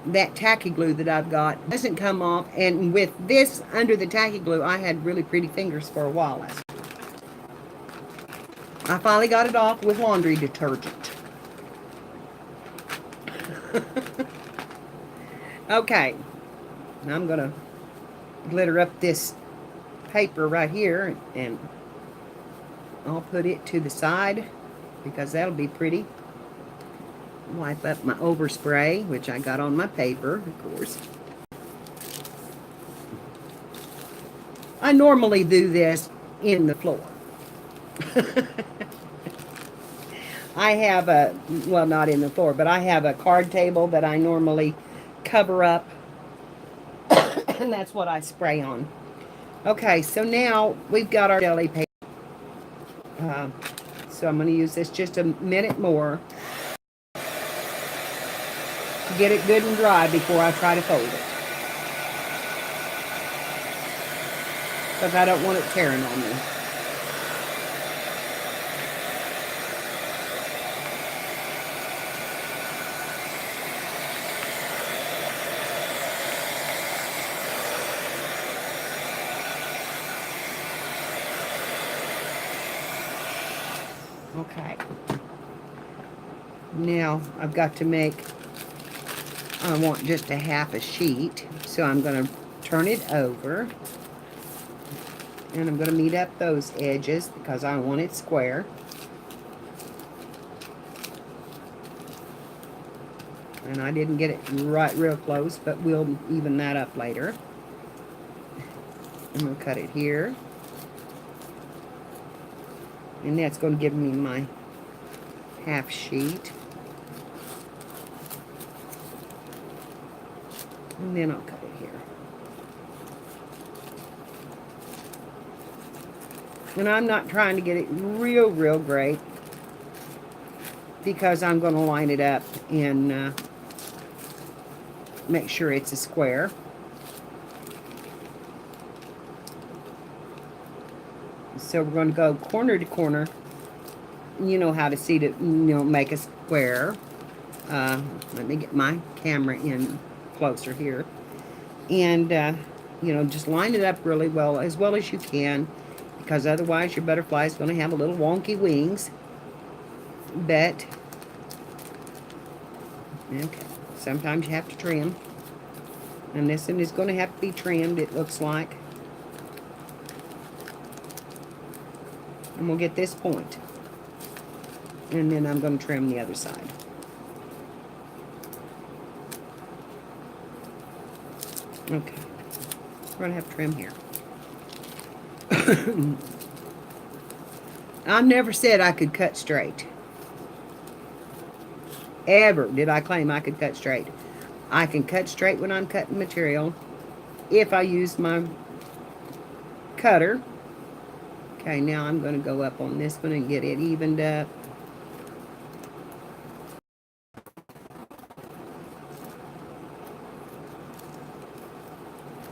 That tacky glue that I've got doesn't come off. And with this under the tacky glue, I had really pretty fingers for a while. I finally got it off with laundry detergent. Okay, now I'm gonna glitter up this paper right here, and I'll put it to the side because that'll be pretty. Wipe up my overspray, which I got on my paper, of course. I normally do this in the floor. I have a, well, not in the floor, but I have a card table that I normally cover up, and that's what I spray on. Okay, so now we've got our deli paper. So I'm going to use this just a minute more to get it good and dry before I try to fold it. Because I don't want it tearing on me. Okay. Now I've got to make, I want just a half a sheet. So I'm going to turn it over. And I'm going to meet up those edges because I want it square. And I didn't get it right real close, but we'll even that up later. I'm going to cut it here. And that's going to give me my half sheet. And then I'll cut it here. And I'm not trying to get it real great because I'm going to line it up and make sure it's a square. So we're going to go corner to corner. You know how to see it, make a square. Let me get my camera in closer here. And, just line it up really well as you can, because otherwise your butterfly is going to have a little wonky wings. But, okay, sometimes you have to trim. And this one is going to have to be trimmed, it looks like. And we'll get this point. And then I'm going to trim the other side. Okay. We're going to have trim here. I've never said I could cut straight. Ever did I claim I could cut straight. I can cut straight when I'm cutting material if I use my cutter. Okay, now I'm going to go up on this one and get it evened up.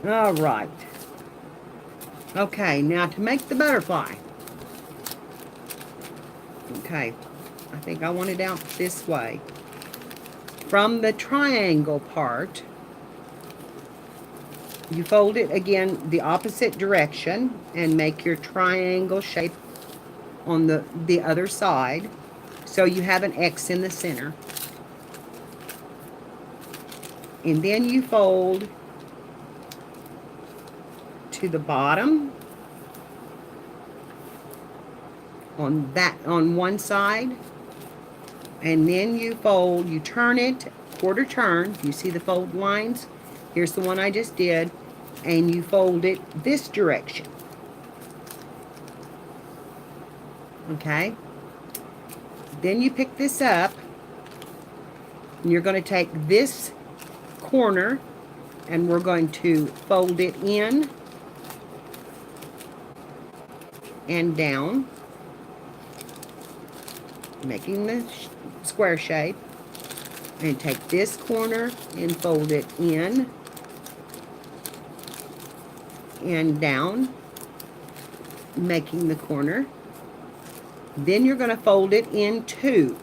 All right. Okay, now to make the butterfly. Okay, I think I want it out this way. From the triangle part, you fold it again the opposite direction and make your triangle shape on the other side. So you have an X in the center. And then you fold to the bottom on one side, and then you fold, you turn it quarter turn. You see the fold lines? Here's the one I just did, and you fold it this direction. Okay? Then you pick this up, and you're going to take this corner and we're going to fold it in and down, making the square shape, and take this corner and fold it in and down, making the corner. Then you're going to fold it in two,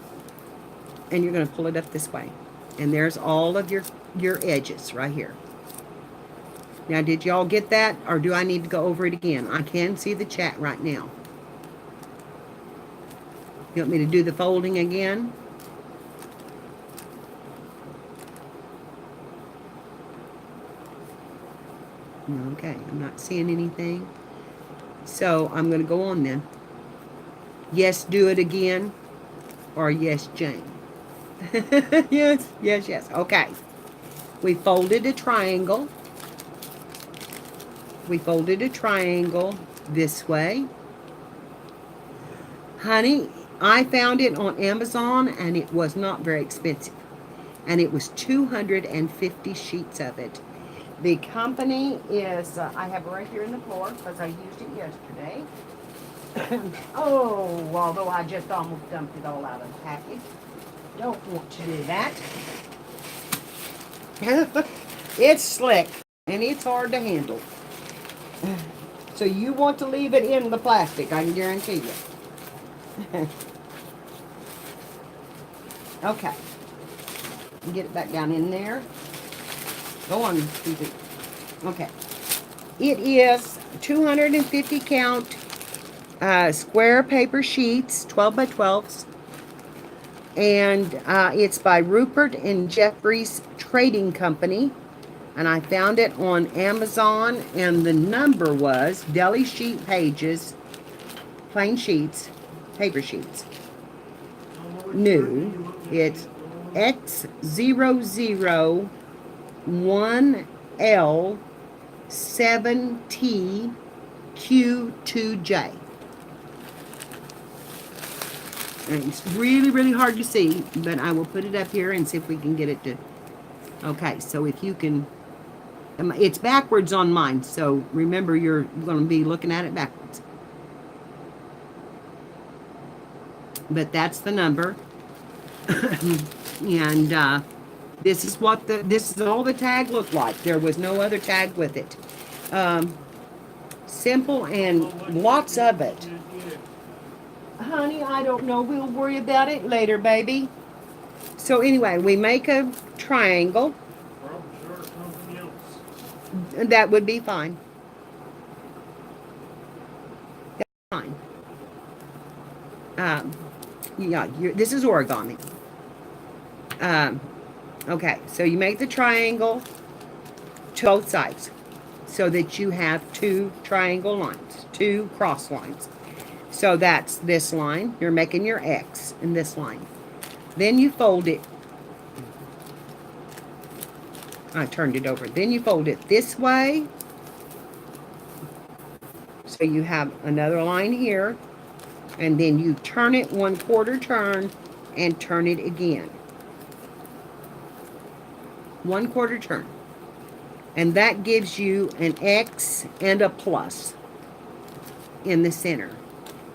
and you're going to pull it up this way, and there's all of your edges right here. Now, did y'all get that, or do I need to go over it again? I can see the chat right now. You want me to do the folding again? Okay, I'm not seeing anything. So I'm going to go on then. Yes, do it again. Or yes, Jane. Yes, yes, yes. Okay. We folded a triangle. We folded a triangle this way. Honey, I found it on Amazon and it was not very expensive. And it was 250 sheets of it. The company is, I have it right here in the floor because I used it yesterday. Oh, although I just almost dumped it all out of the package. Don't want to do that. It's slick and it's hard to handle. So you want to leave it in the plastic, I can guarantee you. Okay. Get it back down in there. Go on, Susie. Okay. It is 250 count square paper sheets, 12 by 12s. And it's by Rupert and Jeffries Trading Company. And I found it on Amazon. And the number was deli sheet pages, plain sheets, paper sheets. New. It's X001L7TQ2J. And it's really, really hard to see, but I will put it up here and see if we can get it to... Okay, so if you can... It's backwards on mine, so remember you're going to be looking at it backwards. But that's the number. And this is what this is all the tag looked like. There was no other tag with it. Simple and lots of it. Honey, I don't know. We'll worry about it later, baby. So anyway, we make a triangle. And that would be fine. That's fine. Yeah, this is origami. Okay, so you make the triangle to both sides so that you have two triangle lines, two cross lines. So that's this line. You're making your X in this line. Then you fold it. I turned it over. Then you fold it this way. So you have another line here. And then you turn it 1/4 turn and turn it again. 1/4 turn. And that gives you an X and a plus in the center.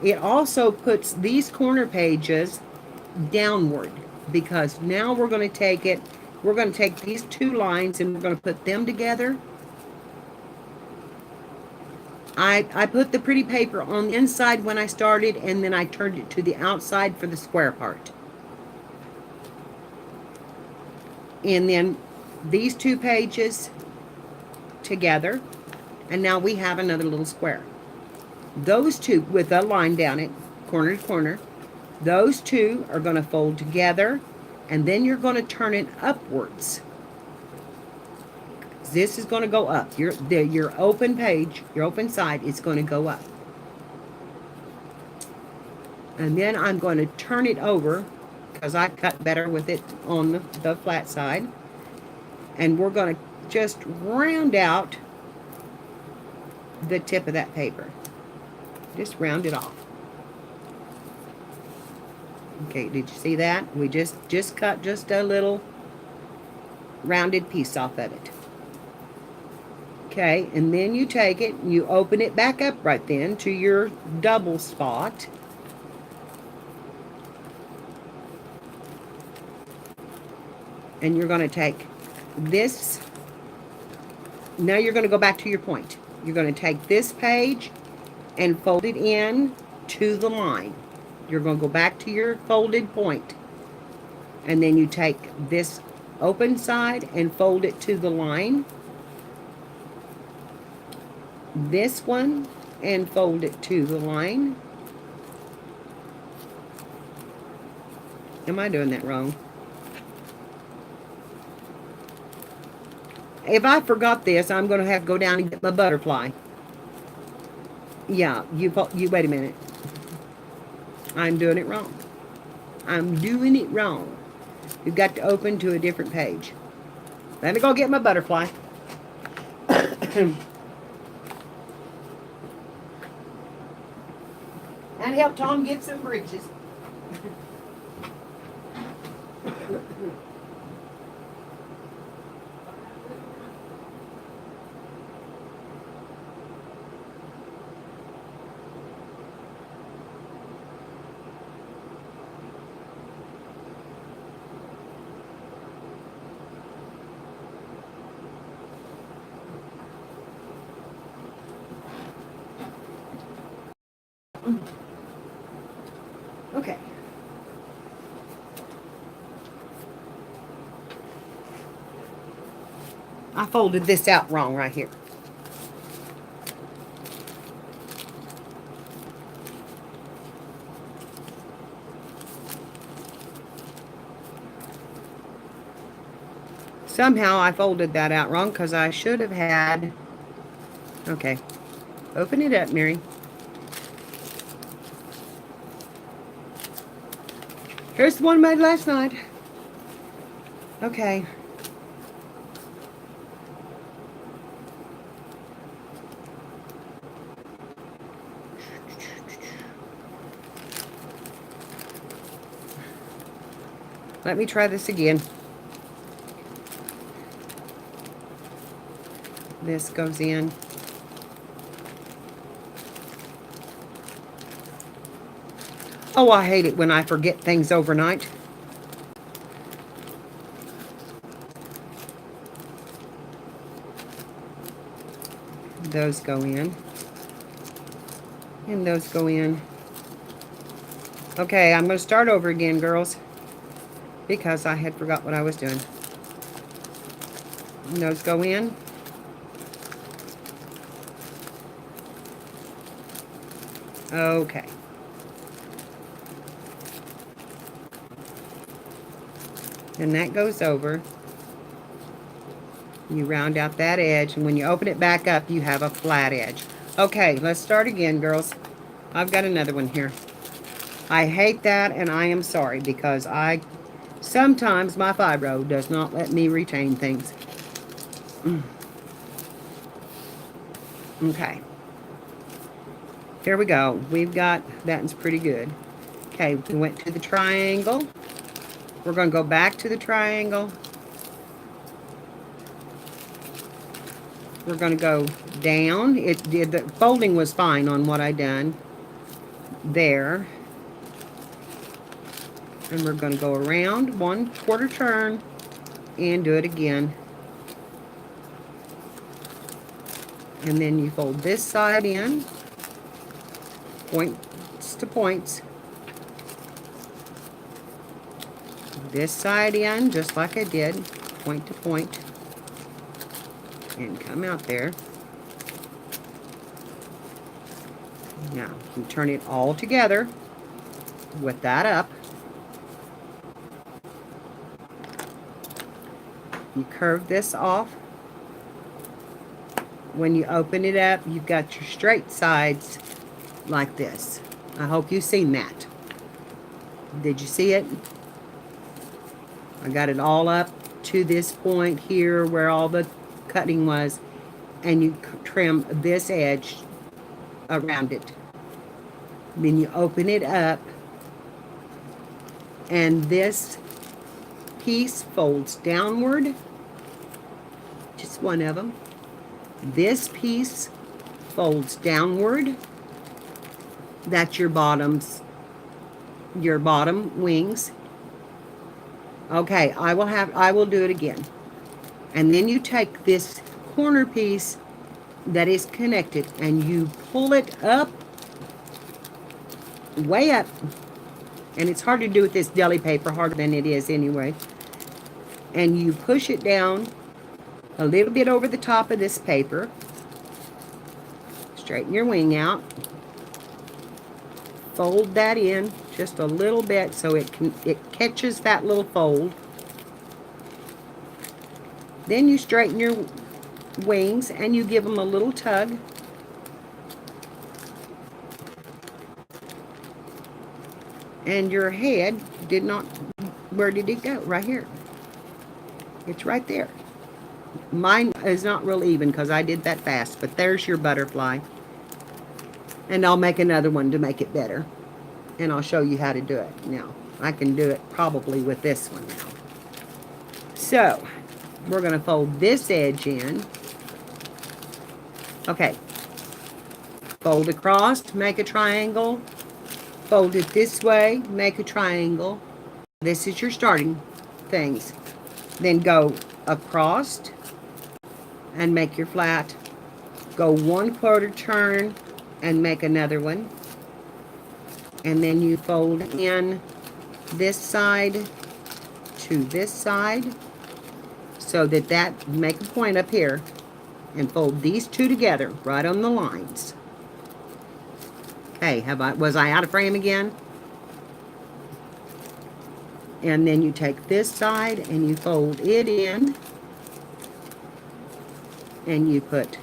It also puts these corner pages downward because now we're going to take it, we're going to take these two lines and we're going to put them together. I put the pretty paper on the inside when I started, and then I turned it to the outside for the square part. And then these two pages together, and now we have another little square. Those two, with a line down it, corner to corner, those two are going to fold together, and then you're going to turn it upwards. This is going to go up. Your open page, your open side is going to go up. And then I'm going to turn it over because I cut better with it on the flat side. And we're going to just round out the tip of that paper. Just round it off. Okay, did you see that? We just cut just a little rounded piece off of it. Okay, and then you take it and you open it back up right then to your double spot. And you're going to take this. Now you're going to go back to your point. You're going to take this page and fold it in to the line. You're going to go back to your folded point. And then you take this open side and fold it to the line. This one and fold it to the line. Am I doing that wrong? If I forgot this, I'm going to have to go down and get my butterfly. Yeah, you wait a minute. I'm doing it wrong. I'm doing it wrong. You've got to open to a different page. Let me go get my butterfly. And help Tom get some bridges. Okay. I folded this out wrong right here. Somehow I folded that out wrong because I should have had... Okay. Open it up, Mary. Here's the one I made last night. Okay. Let me try this again. This goes in. Oh, I hate it when I forget things overnight. Those go in. And those go in. Okay, I'm going to start over again, girls. Because I had forgot what I was doing. And those go in. Okay. And that goes over. You round out that edge, and when you open it back up, you have a flat edge. Okay, let's start again, girls. I've got another one here. I hate that, and I am sorry, because sometimes my fibro does not let me retain things. Okay. Here we go. We've got, that's pretty good. Okay, we went to the triangle. We're going to go back to the triangle. We're going to go down. The folding was fine on what I done there. And we're going to go around 1/4 turn and do it again. And then you fold this side in, points to points. This side in, just like I did, point to point. And come out there. Now, you turn it all together with that up. You curve this off. When you open it up, you've got your straight sides like this. I hope you've seen that. Did you see it? I got it all up to this point here where all the cutting was, and you trim this edge around it. Then you open it up, and this piece folds downward. Just one of them. This piece folds downward. That's your bottom wings. Okay, I will do it again. And then you take this corner piece that is connected and you pull it up, way up. And it's hard to do with this deli paper, harder than it is anyway. And you push it down a little bit over the top of this paper. Straighten your wing out. Fold that in just a little bit so it catches that little fold. Then you straighten your wings and you give them a little tug. And your head did not, where did it go? Right here. It's right there. Mine is not real even because I did that fast, but there's your butterfly. And I'll make another one to make it better. And I'll show you how to do it. Now, I can do it probably with this one now. So, we're going to fold this edge in. Okay. Fold across, make a triangle. Fold it this way, make a triangle. This is your starting things. Then go across and make your flat. Go 1/4 turn and make another one. And then you fold in this side to this side so that make a point up here and fold these two together right on the lines. Okay, was I out of frame again? And then you take this side and you fold it in and you put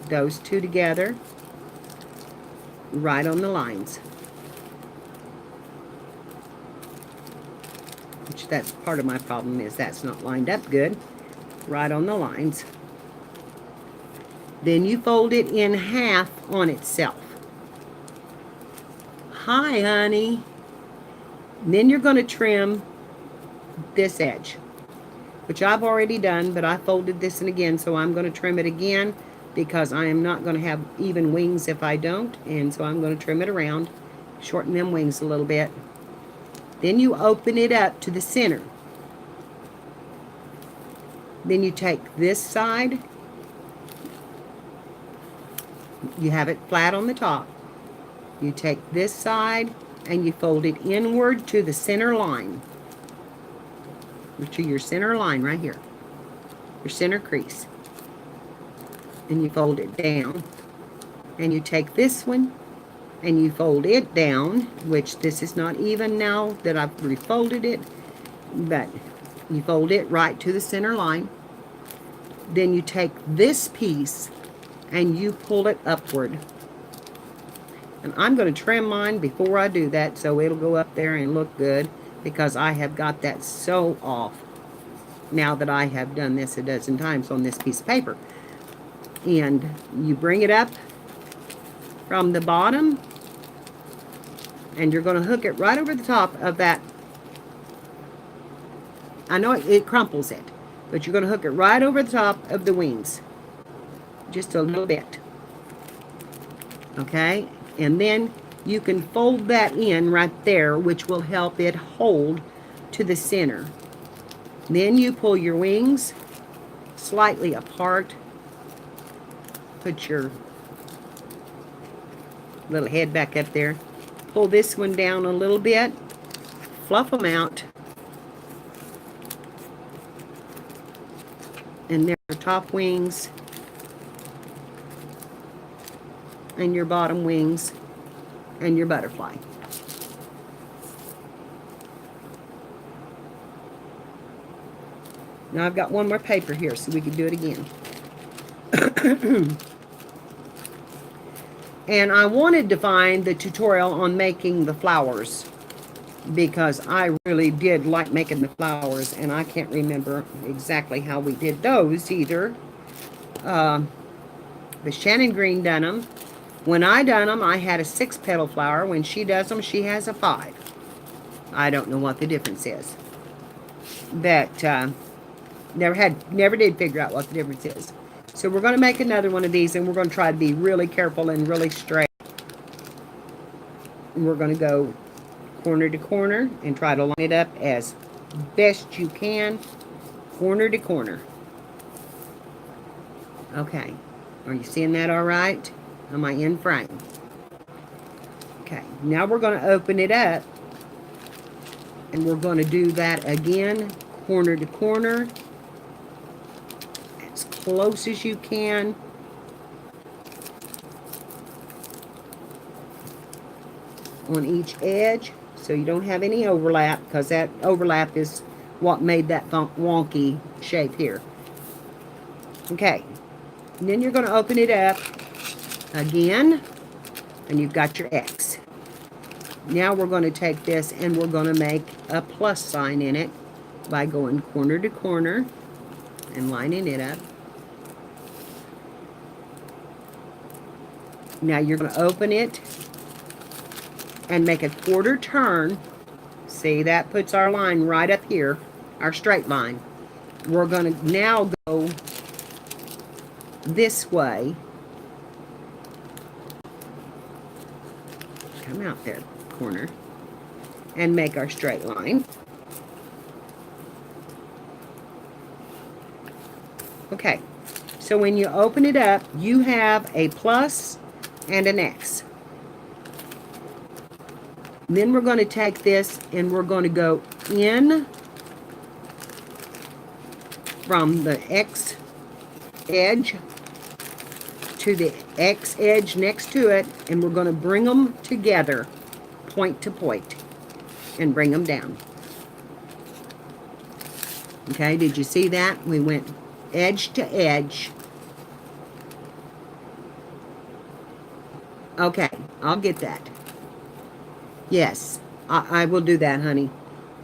those two together right on the lines. Which that's part of my problem is that's not lined up good. Right on the lines. Then you fold it in half on itself. Hi, honey. And then you're going to trim this edge, which I've already done, but I folded this in again, so I'm going to trim it again because I am not going to have even wings if I don't, and so I'm going to trim it around, shorten them wings a little bit. Then you open it up to the center. Then you take this side, you have it flat on the top. You take this side and you fold it inward to the center line. To your center line right here. Your center crease. And you fold it down. And you take this one and you fold it down, which this is not even now that I've refolded it, but you fold it right to the center line. Then you take this piece and you pull it upward. And I'm going to trim mine before I do that so it'll go up there and look good because I have got that so off now that I have done this a dozen times on this piece of paper. And you bring it up from the bottom and you're going to hook it right over the top of that. I know it crumples it, but you're going to hook it right over the top of the wings. Just a little bit. Okay? And then you can fold that in right there, which will help it hold to the center. Then you pull your wings slightly apart. Put your little head back up there. Pull this one down a little bit. Fluff them out. And there are top wings. And your bottom wings and your butterfly. Now I've got one more paper here so we can do it again. And I wanted to find the tutorial on making the flowers because I really did like making the flowers and I can't remember exactly how we did those either. But Shannon Green done them. When I done them, I had a 6-petal flower. When she does them, she has a 5. I don't know what the difference is. But never did figure out what the difference is. So we're going to make another one of these, and we're going to try to be really careful and really straight. And we're going to go corner to corner and try to line it up as best you can, corner to corner. Okay, are you seeing that all right? Am I in frame? Okay, now we're going to open it up and we're going to do that again, corner to corner, as close as you can. On each edge so you don't have any overlap, because that overlap is what made that wonky shape here. Okay. And then you're going to open it up again, and you've got your X. Now we're going to take this and we're going to make a plus sign in it by going corner to corner and lining it up. Now you're going to open it and make a quarter turn. See, that puts our line right up here, our straight line. We're going to now go this way. Come out there, corner, and make our straight line. Okay, so when you open it up, you have a plus and an X. Then we're going to take this and we're going to go in from the X edge to the X edge next to it, and we're going to bring them together, point to point, and bring them down. Okay, did you see that? We went edge to edge. Okay, I'll get that. Yes, I will do that, honey.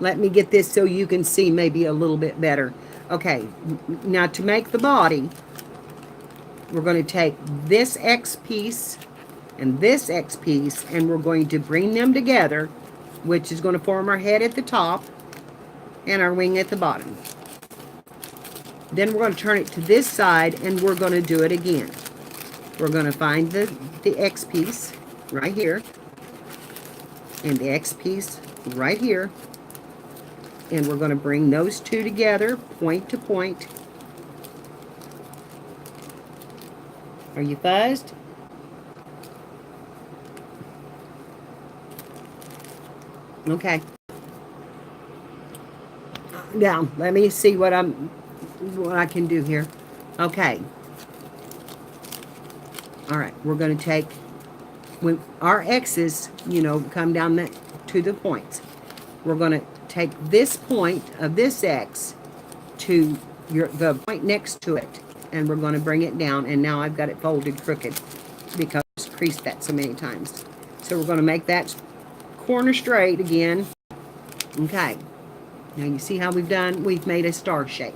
Let me get this so you can see maybe a little bit better. Okay, now to make the body, we're going to take this X piece and this X piece, and we're going to bring them together, which is going to form our head at the top and our wing at the bottom. Then we're going to turn it to this side, and we're going to do it again. We're going to find the X piece right here, and the X piece right here, and we're going to bring those two together, point to point. Are you fuzzed? Okay. Now, let me see what I can do here. Okay. All right, we're going to take, when our X's, come down to the points, we're going to take this point of this X to the point next to it, and we're going to bring it down, and now I've got it folded crooked because I've creased that so many times. So we're going to make that corner straight again. Okay. Now you see how we've made a star shape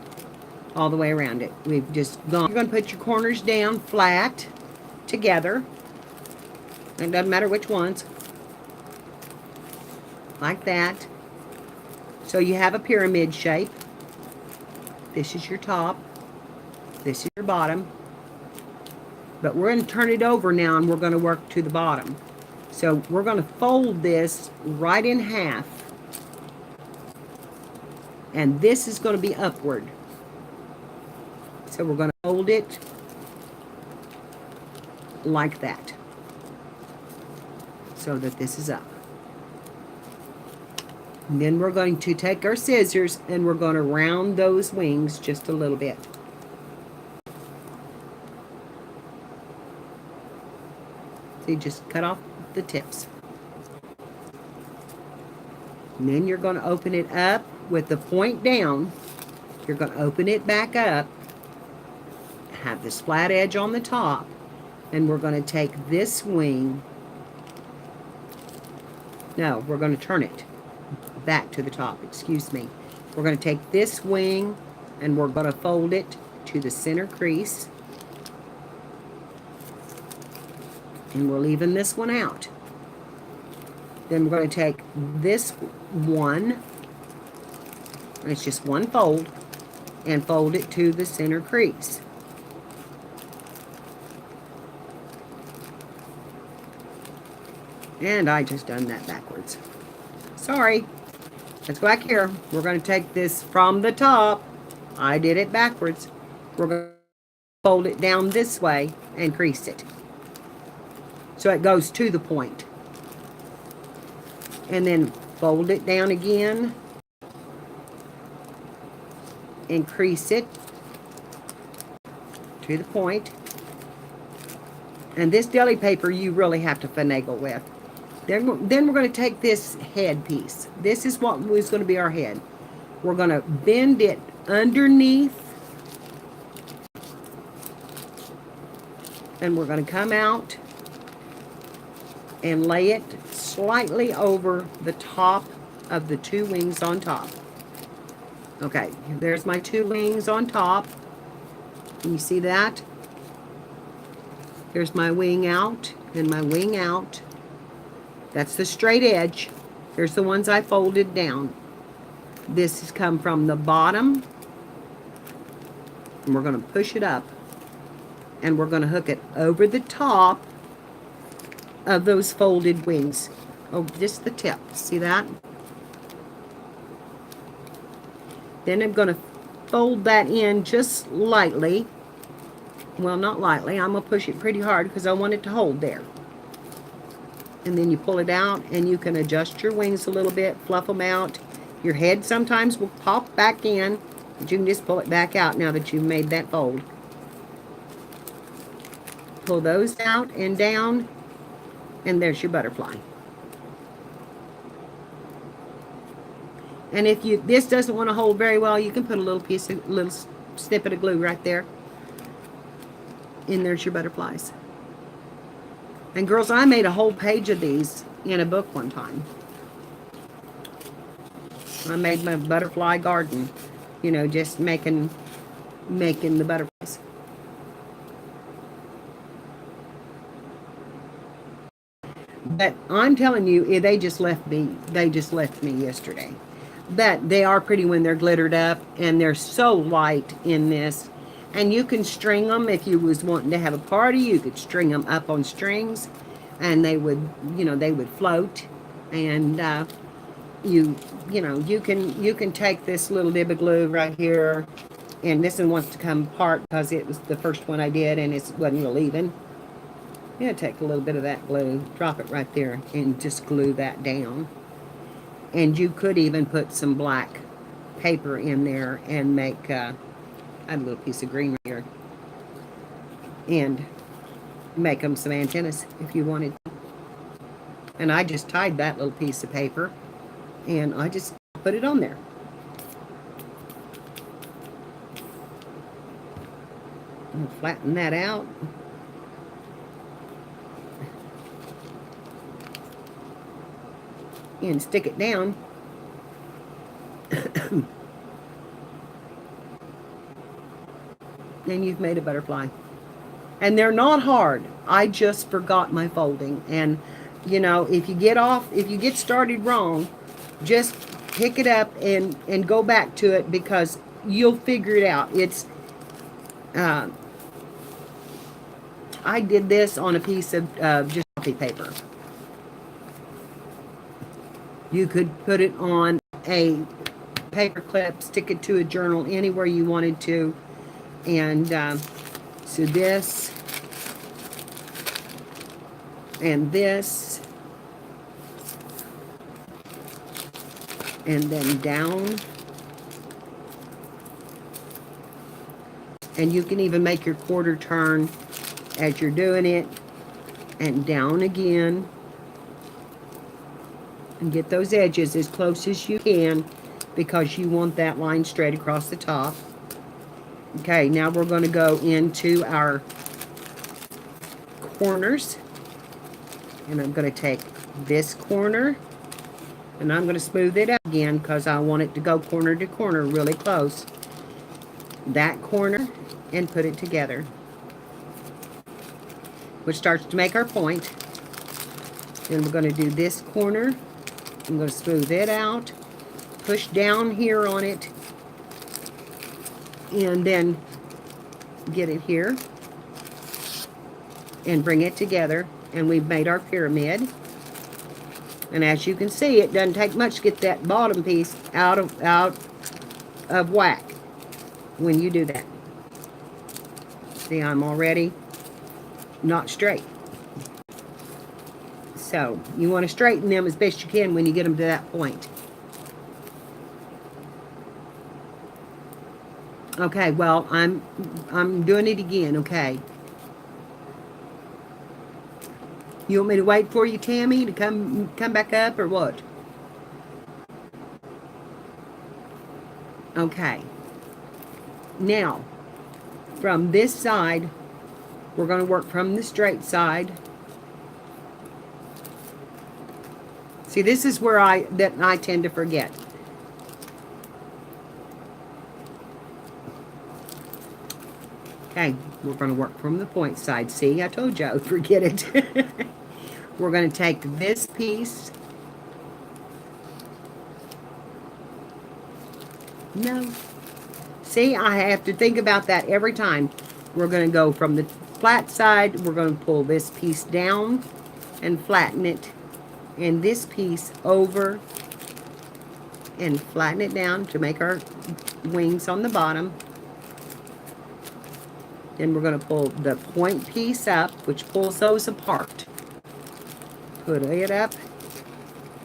all the way around it. We've just gone. You're going to put your corners down flat together. It doesn't matter which ones. Like that. So you have a pyramid shape. This is your top. This is your bottom. But we're going to turn it over now, and we're going to work to the bottom. So we're going to fold this right in half. And this is going to be upward. So we're going to fold it like that, so that this is up. And then we're going to take our scissors and we're going to round those wings just a little bit. So you just cut off the tips. And then you're going to open it up with the point down. You're going to open it back up, have this flat edge on the top, and we're going to take this wing. No, we're going to turn it back to the top, excuse me. We're going to take this wing and we're going to fold it to the center crease. And we're leaving this one out. Then we're going to take this one, and it's just one fold, and fold it to the center crease. And I just done that backwards. Sorry. Let's go back here. We're going to take this from the top. I did it backwards. We're going to fold it down this way and crease it, so it goes to the point. And then fold it down again and crease it to the point. And this deli paper you really have to finagle with. Then we're going to take this head piece. This is what was going to be our head. We're going to bend it underneath And we're going to come out and lay it slightly over the top of the 2 wings on top. Okay, there's my 2 wings on top. Can you see that? Here's my wing out and my wing out. That's the straight edge. Here's the ones I folded down. This has come from the bottom, and we're going to push it up, and we're going to hook it over the top of those folded wings. Oh, just the tip. See that? Then I'm going to fold that in just lightly. Well, not lightly. I'm going to push it pretty hard because I want it to hold there. And then you pull it out, and you can adjust your wings a little bit, fluff them out. Your head sometimes will pop back in, but you can just pull it back out now that you've made that fold. Pull those out and down, and there's your butterfly. And if this doesn't want to hold very well, you can put a little snippet of glue right there. And there's your butterflies. And girls, I made a whole page of these in a book one time. I made my butterfly garden, you know, just making the butterflies. But I'm telling you, they just left me yesterday. But they are pretty when they're glittered up, and they're so light in this. And you can string them if you was wanting to have a party. You could string them up on strings, and they would, you know, they would float. And you can take this little dib of glue right here, and this one wants to come apart because it was the first one I did, and it wasn't real even. Yeah, take a little bit of that glue, drop it right there, and just glue that down. And you could even put some black paper in there and make I have a little piece of green here, and make them some antennas if you wanted. And I just tied that little piece of paper, and I just put it on there. And flatten that out. And stick it down. And you've made a butterfly. And they're not hard. I just forgot my folding. And, you know, if you get started wrong, just pick it up and go back to it, because you'll figure it out. It's, I did this on a piece of just coffee paper. You could put it on a paper clip, stick it to a journal, anywhere you wanted to. And so this and this, and then down. And you can even make your quarter turn as you're doing it, and down again. And get those edges as close as you can, because you want that line straight across the top. Okay, now we're going to go into our corners. And I'm going to take this corner, and I'm going to smooth it out again because I want it to go corner to corner really close. That corner, and put it together, which starts to make our point. Then we're going to do this corner. I'm going to smooth it out, push down here on it, and then get it here and bring it together. And we've made our pyramid. And as you can see, it doesn't take much to get that bottom piece out of whack when you do that. See, I'm already not straight. So you want to straighten them as best you can when you get them to that point. Okay, well, I'm doing it again, okay. You want me to wait for you, Tammy, to come back up, or what? Okay. Now, from this side, We're going to work from the straight side. See, this is where I tend to forget. Okay, we're going to work from the point side. See, I told you I would forget it. We're going to take this piece. No. See, I have to think about that every time. We're going to go from the flat side. We're going to pull this piece down and flatten it. And this piece over and flatten it down to make our wings on the bottom. Then we're going to pull the point piece up, which pulls those apart. Put it up.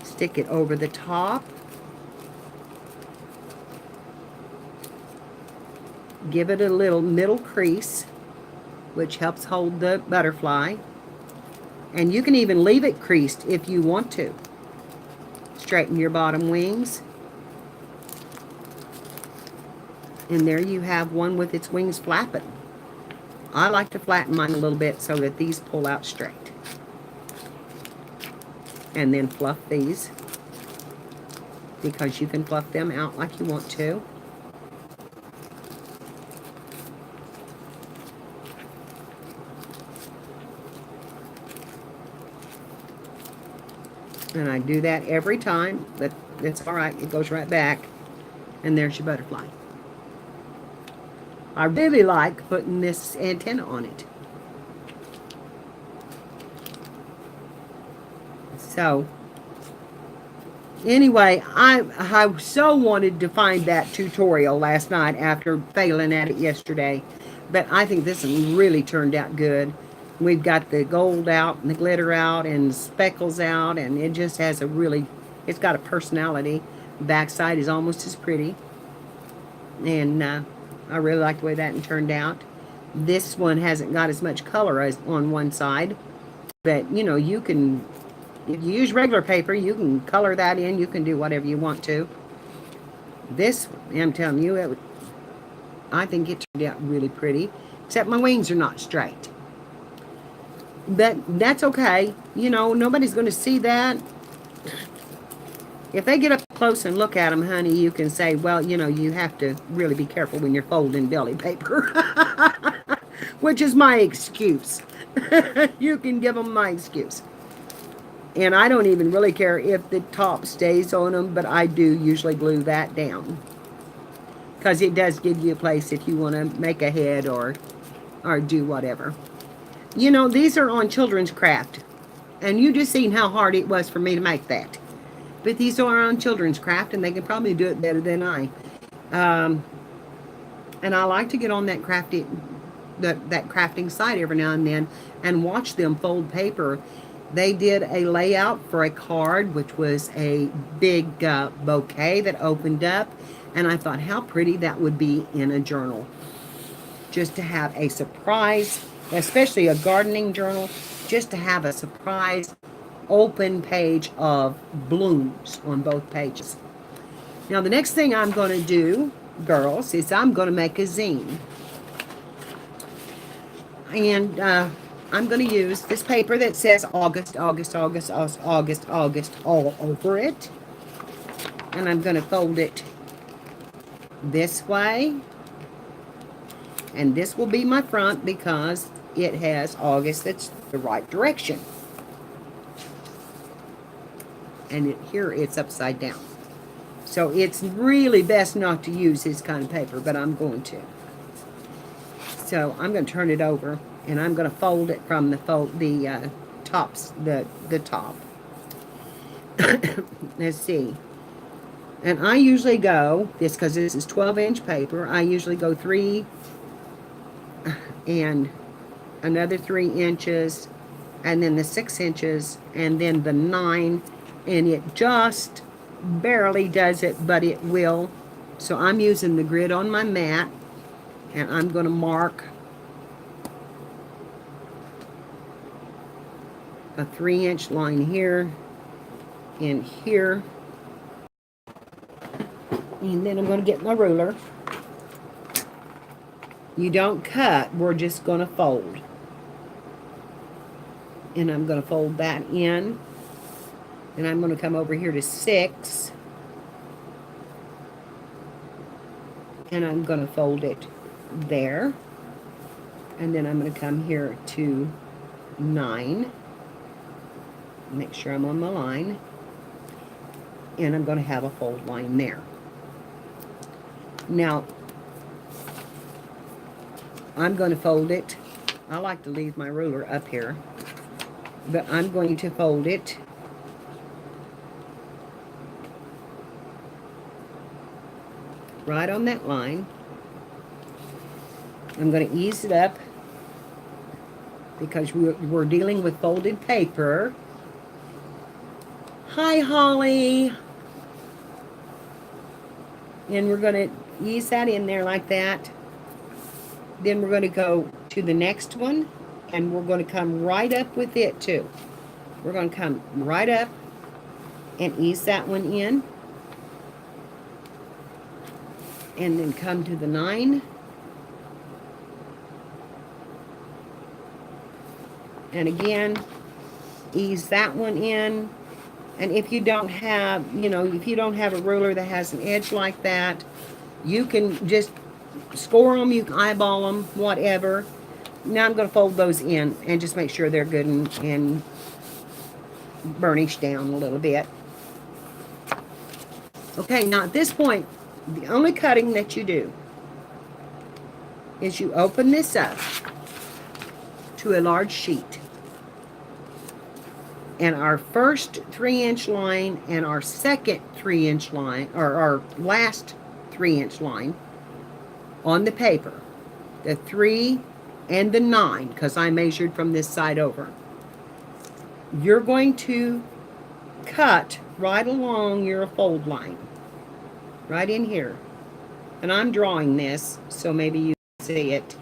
Stick it over the top. Give it a little middle crease, which helps hold the butterfly. And you can even leave it creased if you want to. Straighten your bottom wings. And there you have one with its wings flapping. I like to flatten mine a little bit so that these pull out straight. And then fluff these, because you can fluff them out like you want to. And I do that every time, but it's all right. It goes right back. And there's your butterfly. I really like putting this antenna on it. So, anyway, I so wanted to find that tutorial last night after failing at it yesterday. But I think this has really turned out good. We've got the gold out and the glitter out and speckles out, and it just has it's got a personality. The backside is almost as pretty. And I really like the way that turned out. This one hasn't got as much color as on one side. But, you know, you can, if you use regular paper, you can color that in. You can do whatever you want to. This, I'm telling you, I think it turned out really pretty. Except my wings are not straight. But that's okay. You know, nobody's going to see that. If they get up close and look at them, honey, you can say, well, you know, you have to really be careful when you're folding belly paper. Which is my excuse. You can give them my excuse. And I don't even really care if the top stays on them, but I do usually glue that down. Because it does give you a place if you want to make a head or do whatever. You know, these are on Children's Craft. And you just seen how hard it was for me to make that. But these are on Children's Craft, and they can probably do it better than I. And I like to get on that crafting site every now and then and watch them fold paper. They did a layout for a card, which was a big bouquet that opened up. And I thought how pretty that would be in a journal. Just to have a surprise, especially a gardening journal, just to have a surprise open page of blooms on both pages. Now the next thing I'm going to do, girls, is I'm going to make a zine. And I'm going to use this paper that says August, August, August, August, August all over it. And I'm going to fold it this way. And this will be my front because it has August that's the right direction. And here it's upside down. So it's really best not to use this kind of paper, but I'm going to. So I'm going to turn it over, and I'm going to fold it from the top. Let's see. And I usually go, because this is 12-inch paper, I usually go 3 and another 3 inches, and then the 6 inches, and then the 9, and it just barely does it, but it will. So I'm using the grid on my mat, and I'm going to mark a 3-inch line here and here, and then I'm going to get my ruler. You don't cut, we're just going to fold. And I'm going to fold that in. And I'm going to come over here to 6. And I'm going to fold it there. And then I'm going to come here to 9. Make sure I'm on my line. And I'm going to have a fold line there. Now, I'm going to fold it. I like to leave my ruler up here. But I'm going to fold it right on that line. I'm going to ease it up because we're dealing with folded paper. Hi, Holly. And we're going to ease that in there like that. Then we're going to go to the next one, and we're going to come right up with it too. We're going to come right up and ease that one in. And then come to the 9. And again, ease that one in. And if you don't have, if you don't have a ruler that has an edge like that, you can just score them, you can eyeball them, whatever. Now I'm going to fold those in and just make sure they're good and burnished down a little bit. Okay, now at this point, the only cutting that you do is you open this up to a large sheet. And our first 3-inch line and our second 3-inch line, or our last 3-inch line on the paper, the 3 and the 9, because I measured from this side over, you're going to cut right along your fold line, right in here. And I'm drawing this, so maybe you can see it.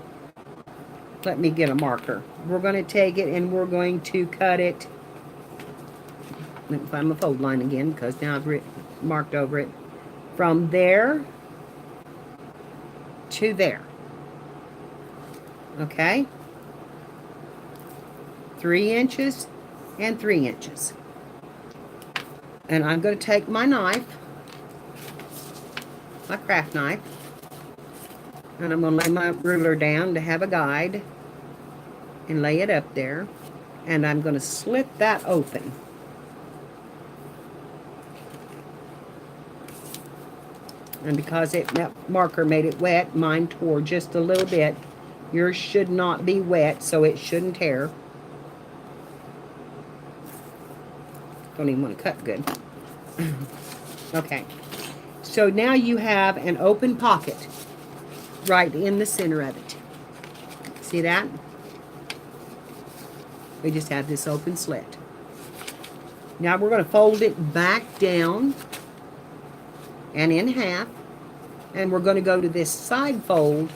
Let me get a marker. We're going to take it and we're going to cut it. Let me find my fold line again, because now I've marked over it. From there to there. Okay? 3 inches and 3 inches. And I'm going to take my knife, my craft knife, and I'm going to lay my ruler down to have a guide and lay it up there. And I'm going to slit that open. And because that marker made it wet, mine tore just a little bit. Yours should not be wet, so it shouldn't tear. Don't even want to cut good. Okay. So now you have an open pocket right in the center of it. See that? We just have this open slit. Now we're going to fold it back down and in half, and we're going to go to this side fold,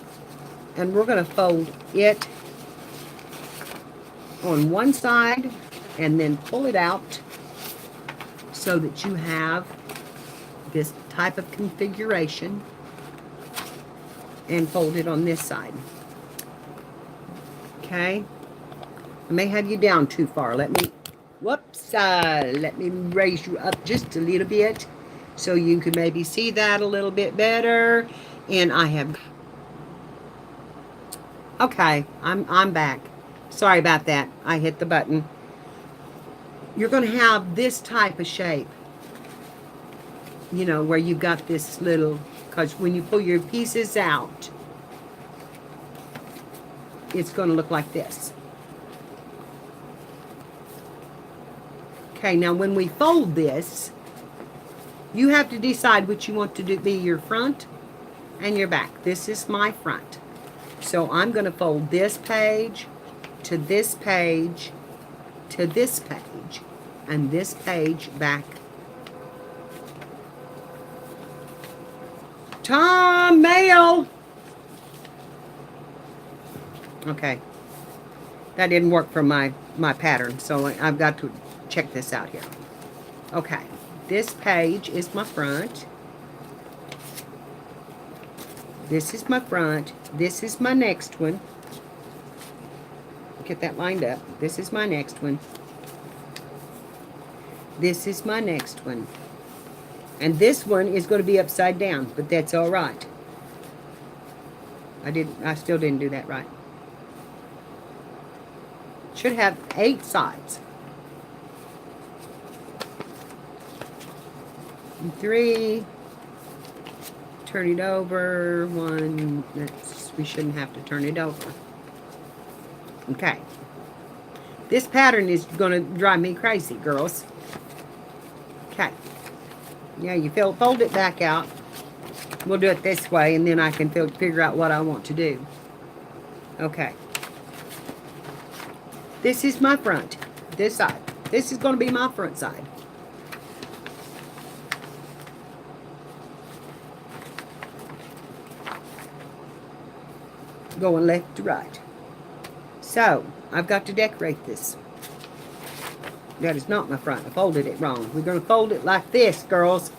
and we're going to fold it on one side and then pull it out so that you have this type of configuration, and fold it on this side. Okay, I may have you down too far. Let me raise you up just a little bit so you can maybe see that a little bit better. And I have, okay, I'm back. Sorry about that. I hit the button. You're going to have this type of shape, where you've got this little, because when you pull your pieces out, it's going to look like this. Okay, now when we fold this, you have to decide what you want to do, be your front and your back. This is my front. So I'm going to fold this page to this page to this page and this page back. Tom, mail! Okay. That didn't work for my pattern, so I've got to check this out here. Okay. This page is my front. This is my front. This is my next one. get that lined up. This is my next one. This is my next one. And this one is going to be upside down, but that's all right. I still didn't do that right. Should have 8 sides. 3. Turn it over. 1. We shouldn't have to turn it over. Okay. This pattern is going to drive me crazy, girls. Okay. Yeah, you fold it back out. We'll do it this way, and then I can figure out what I want to do. Okay. This is my front. This side. This is going to be my front side. Going left to right. So, I've got to decorate this. That is not my front. I folded it wrong. We're going to fold it like this, girls.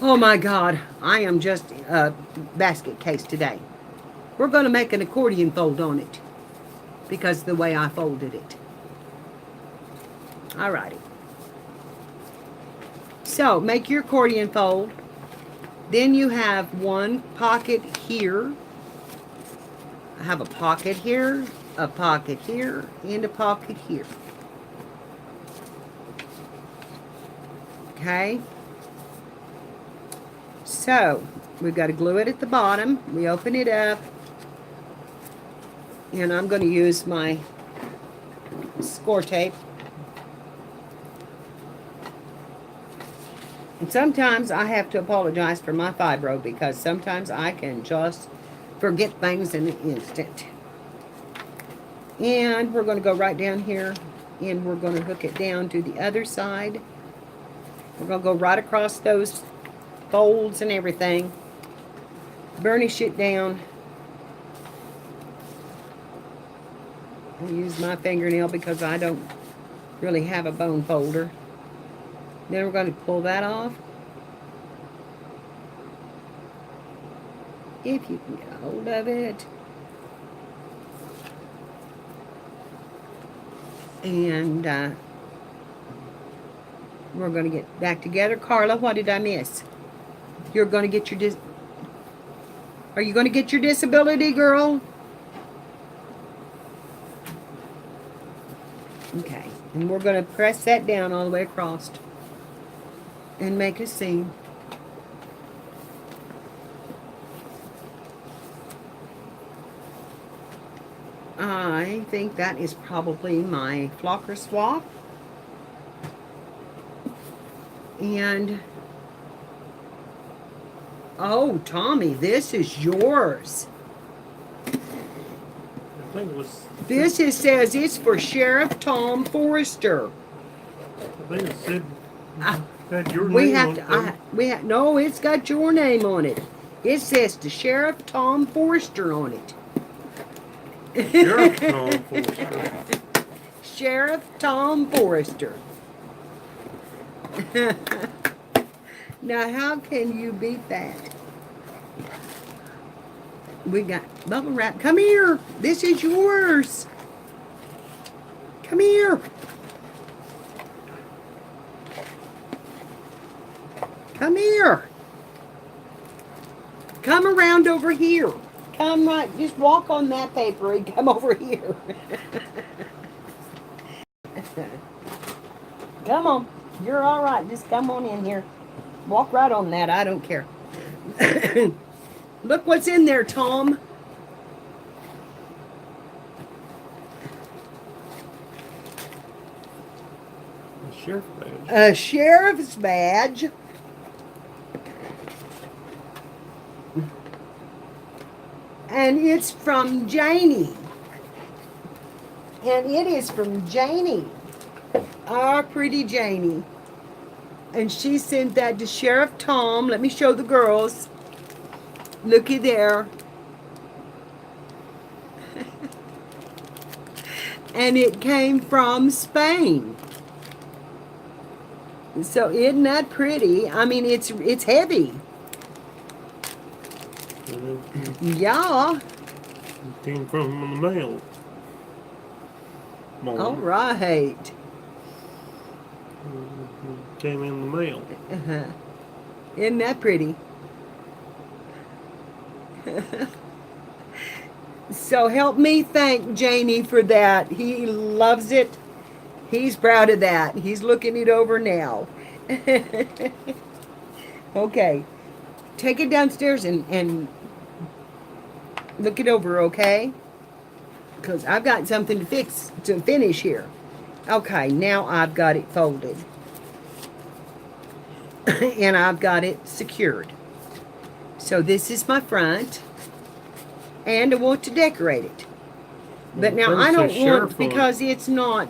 Oh my God. I am just a basket case today. We're going to make an accordion fold on it, because of the way I folded it. Alrighty. So, make your accordion fold. Then you have one pocket here. I have a pocket here, and a pocket here. Okay? So, we've got to glue it at the bottom. We open it up. And I'm going to use my score tape. And sometimes I have to apologize for my fibro, because sometimes I can just forget things in an instant. And we're going to go right down here, and we're going to hook it down to the other side. We're going to go right across those folds and everything. Burnish it down. I'll use my fingernail because I don't really have a bone folder. Then we're going to pull that off. If you can get a hold of it. And we're going to get back together. Carla, what did I miss? You're going to get your Are you going to get your disability, girl? Okay. And we're going to press that down all the way across and make a seam. I think that is probably my flocker swap. And, oh, Tommy, this is yours. I think it was. This says it's for Sheriff Tom Forrester. I think it said had your We name have on to. it. No, it's got your name on it. It says to Sheriff Tom Forrester on it. Sheriff Tom Forrester. Sheriff Tom Forrester. Now, how can you beat that? We got bubble wrap. Come here. This is yours. Come here. Come here. Come around over here. Come right. Just walk on that paper and come over here. Come on. You're all right. Just come on in here. Walk right on that. I don't care. Look what's in there, Tom. A sheriff badge. A sheriff's badge. And it's from Janie. And it is from Janie. Our pretty Janie. And she sent that to Sheriff Tom. Let me show the girls. Looky there. And it came from Spain. So isn't that pretty? I mean, it's heavy. And Yeah. it came from the mail. morning. All right. Came in the mail. Uh-huh. Isn't that pretty? So help me thank Janie for that. He loves it. He's proud of that. He's looking it over now. Okay. Take it downstairs and look it over, okay? Because I've got something to finish here. Okay, now I've got it folded. And I've got it secured. So this is my front. And I want to decorate it. But now I don't want, because it's not,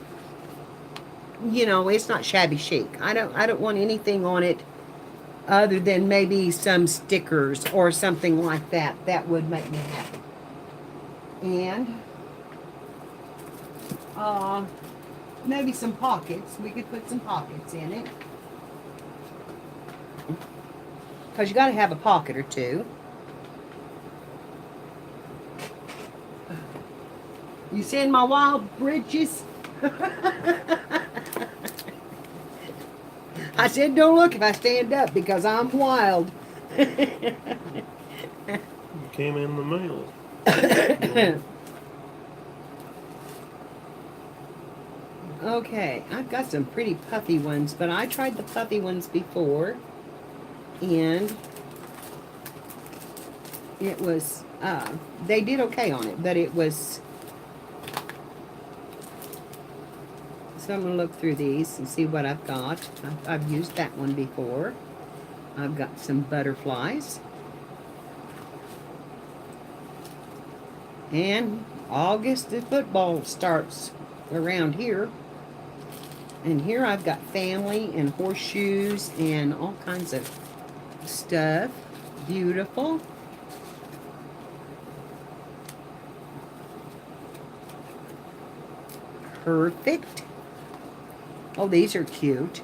you know, it's not shabby chic. I don't want anything on it other than maybe some stickers or something like that. That would make me happy. And maybe some pockets. We could put some pockets in it. Because you got to have a pocket or two. You seeing my wild britches? I said don't look if I stand up because I'm wild. Came in the mail. Okay, I've got some pretty puffy ones, but I tried the puffy ones before. And it was, they did okay on it, but it was, so I'm going to look through these and see what I've got. I've used that one before. I've got some butterflies. And August, the football starts around here. And here I've got family and horseshoes and all kinds of stuff. Beautiful. Perfect. Oh, these are cute.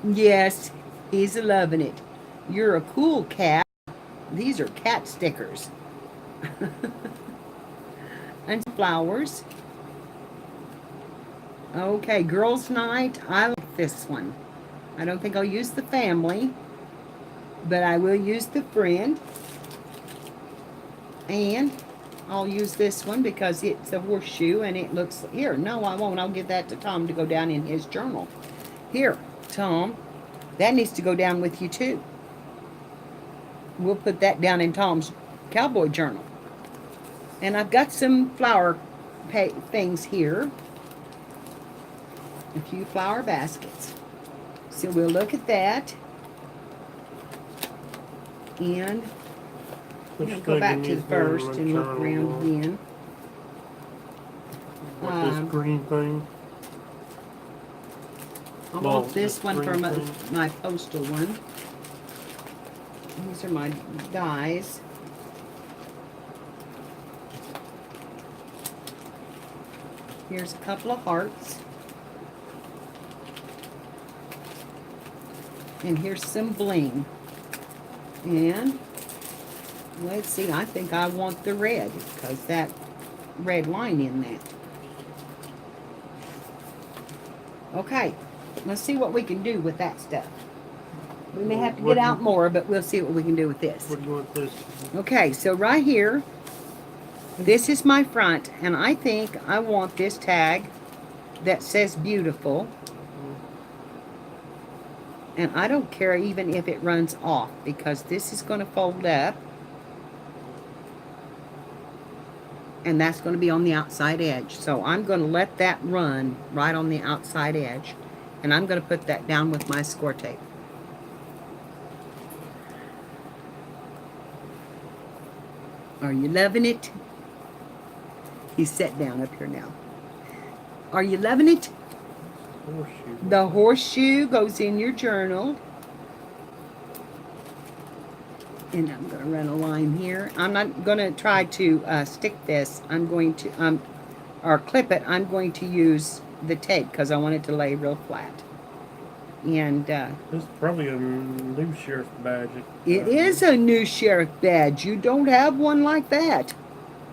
Yes, he's loving it. You're a cool cat. These are cat stickers. And flowers. Okay, girls' night. I like this one. I don't think I'll use the family, but I will use the friend. And I'll use this one because it's a horseshoe and it looks, here, no I won't. I'll give that to Tom to go down in his journal. Here, Tom, that needs to go down with you too. We'll put that down in Tom's cowboy journal. And I've got some flower things here. A few flower baskets. So we'll look at that. And I'm going to go back to the first and look around again. What, this green thing? I want this one for my postal one. These are my dies. Here's a couple of hearts. And here's some bling. And let's see, I think I want the red because that red line in that. Okay, let's see what we can do with that stuff. We may have to get out more, but we'll see what we can do with this. What do you want this? Okay, so right here, this is my front, and I think I want this tag that says beautiful. And I don't care even if it runs off, because this is going to fold up. And that's going to be on the outside edge. So I'm going to let that run right on the outside edge. And I'm going to put that down with my score tape. Are you loving it? He's set down up here now. Are you loving it? Horseshoe. The horseshoe goes in your journal. And I'm going to run a line here. I'm not going to try to stick this. I'm going to, or clip it. I'm going to use the tape because I want it to lay real flat. And this is probably a new sheriff badge. It is a new sheriff badge. You don't have one like that.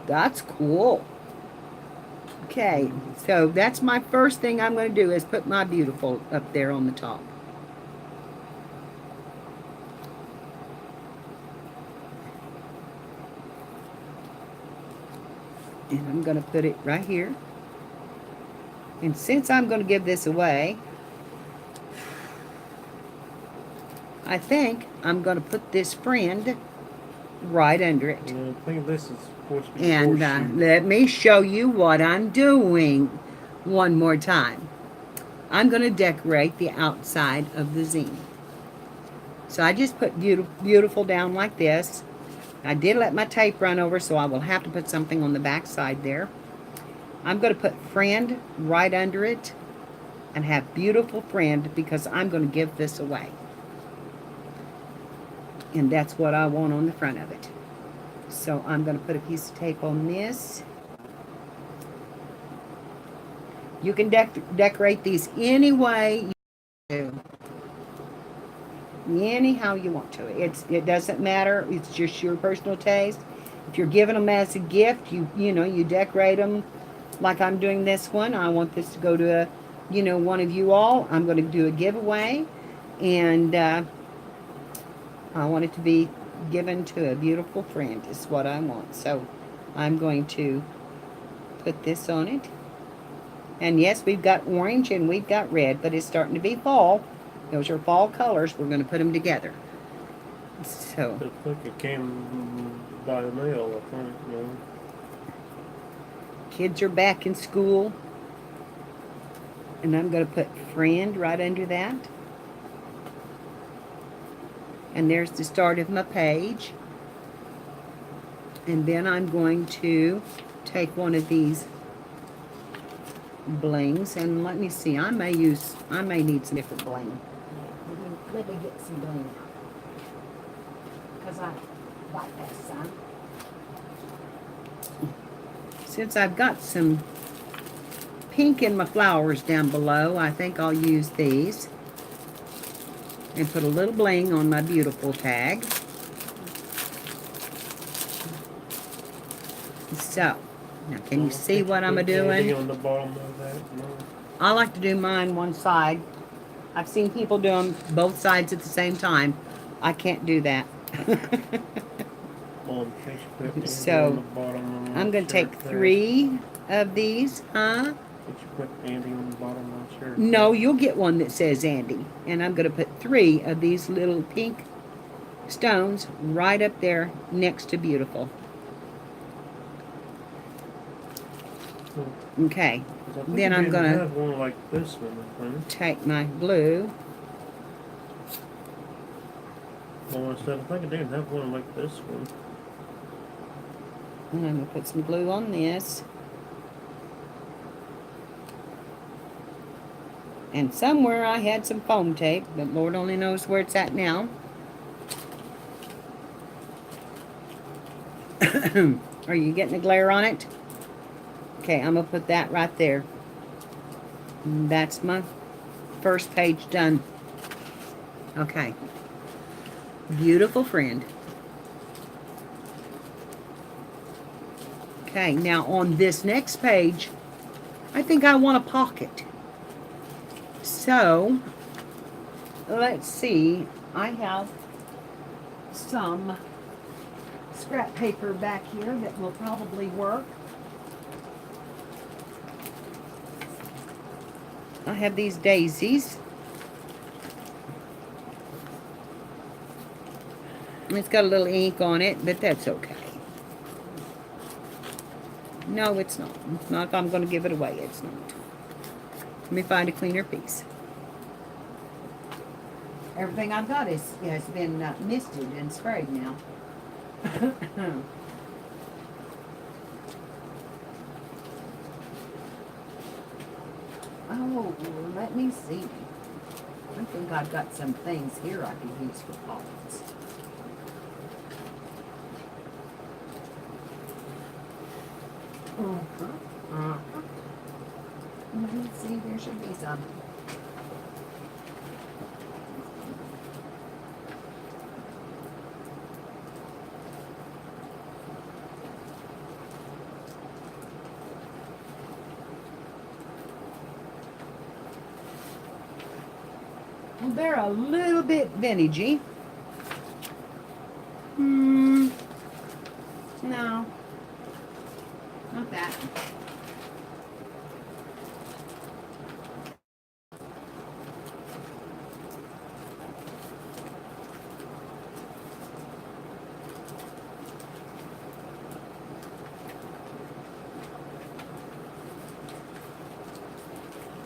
That's cool. Okay, so that's my first thing I'm going to do is put my beautiful up there on the top. And I'm going to put it right here. And since I'm going to give this away, I think I'm going to put this friend right under it. I think this is supposed to be And horseshoe. let me show you what I'm doing one more time. I'm going to decorate the outside of the zine. So I just put beautiful down like this. I did let my tape run over, so I will have to put something on the back side there. I'm going to put friend right under it and have beautiful friend because I'm going to give this away. And that's what I want on the front of it. So I'm going to put a piece of tape on this. You can decorate these any way you do. Anyhow you want to. It doesn't matter. It's just your personal taste. If you're giving them as a gift, you decorate them like I'm doing this one. I want this to go to one of you all. I'm going to do a giveaway, and I want it to be given to a beautiful friend is what I want. So I'm going to put this on it. And yes, we've got orange and we've got red, but it's starting to be fall. Those are fall colors. We're going to put them together. So I think it came by the mail, I think, you know. Kids are back in school. And I'm going to put friend right under that. And there's the start of my page. And then I'm going to take one of these blings and let me see. I may need some different bling. Let me get some bling out. Because I bypassed some. Since I've got some pink in my flowers down below, I think I'll use these. And put a little bling on my beautiful tag. So, now can you see what I'm doing? On the bottom of that? No. I like to do mine one side. I've seen people do them both sides at the same time. I can't do that. So, I'm going to take 3 of these, huh? Did you put Andy on the bottom of the shirt? No, you'll get one that says Andy. And I'm going to put 3 of these little pink stones right up there next to beautiful. Okay. Then I'm going to have one like this one, take my glue. Well, I think I didn't have one like this one. And I'm going to put some glue on this. And somewhere I had some foam tape, but Lord only knows where it's at now. Are you getting the glare on it? Okay, I'm going to put that right there. And that's my first page done. Okay. Beautiful friend. Okay, now on this next page, I think I want a pocket. So, let's see. I have some scrap paper back here that will probably work. I have these daisies. It's got a little ink on it, but that's okay. No, it's not. It's not if I'm going to give it away. It's not. Let me find a cleaner piece. Everything I've got has been misted and sprayed now. Oh, let me see. I think I've got some things here I could use for pockets. Let me see, there should be some. Well, they're a little bit vintagey. No, not that.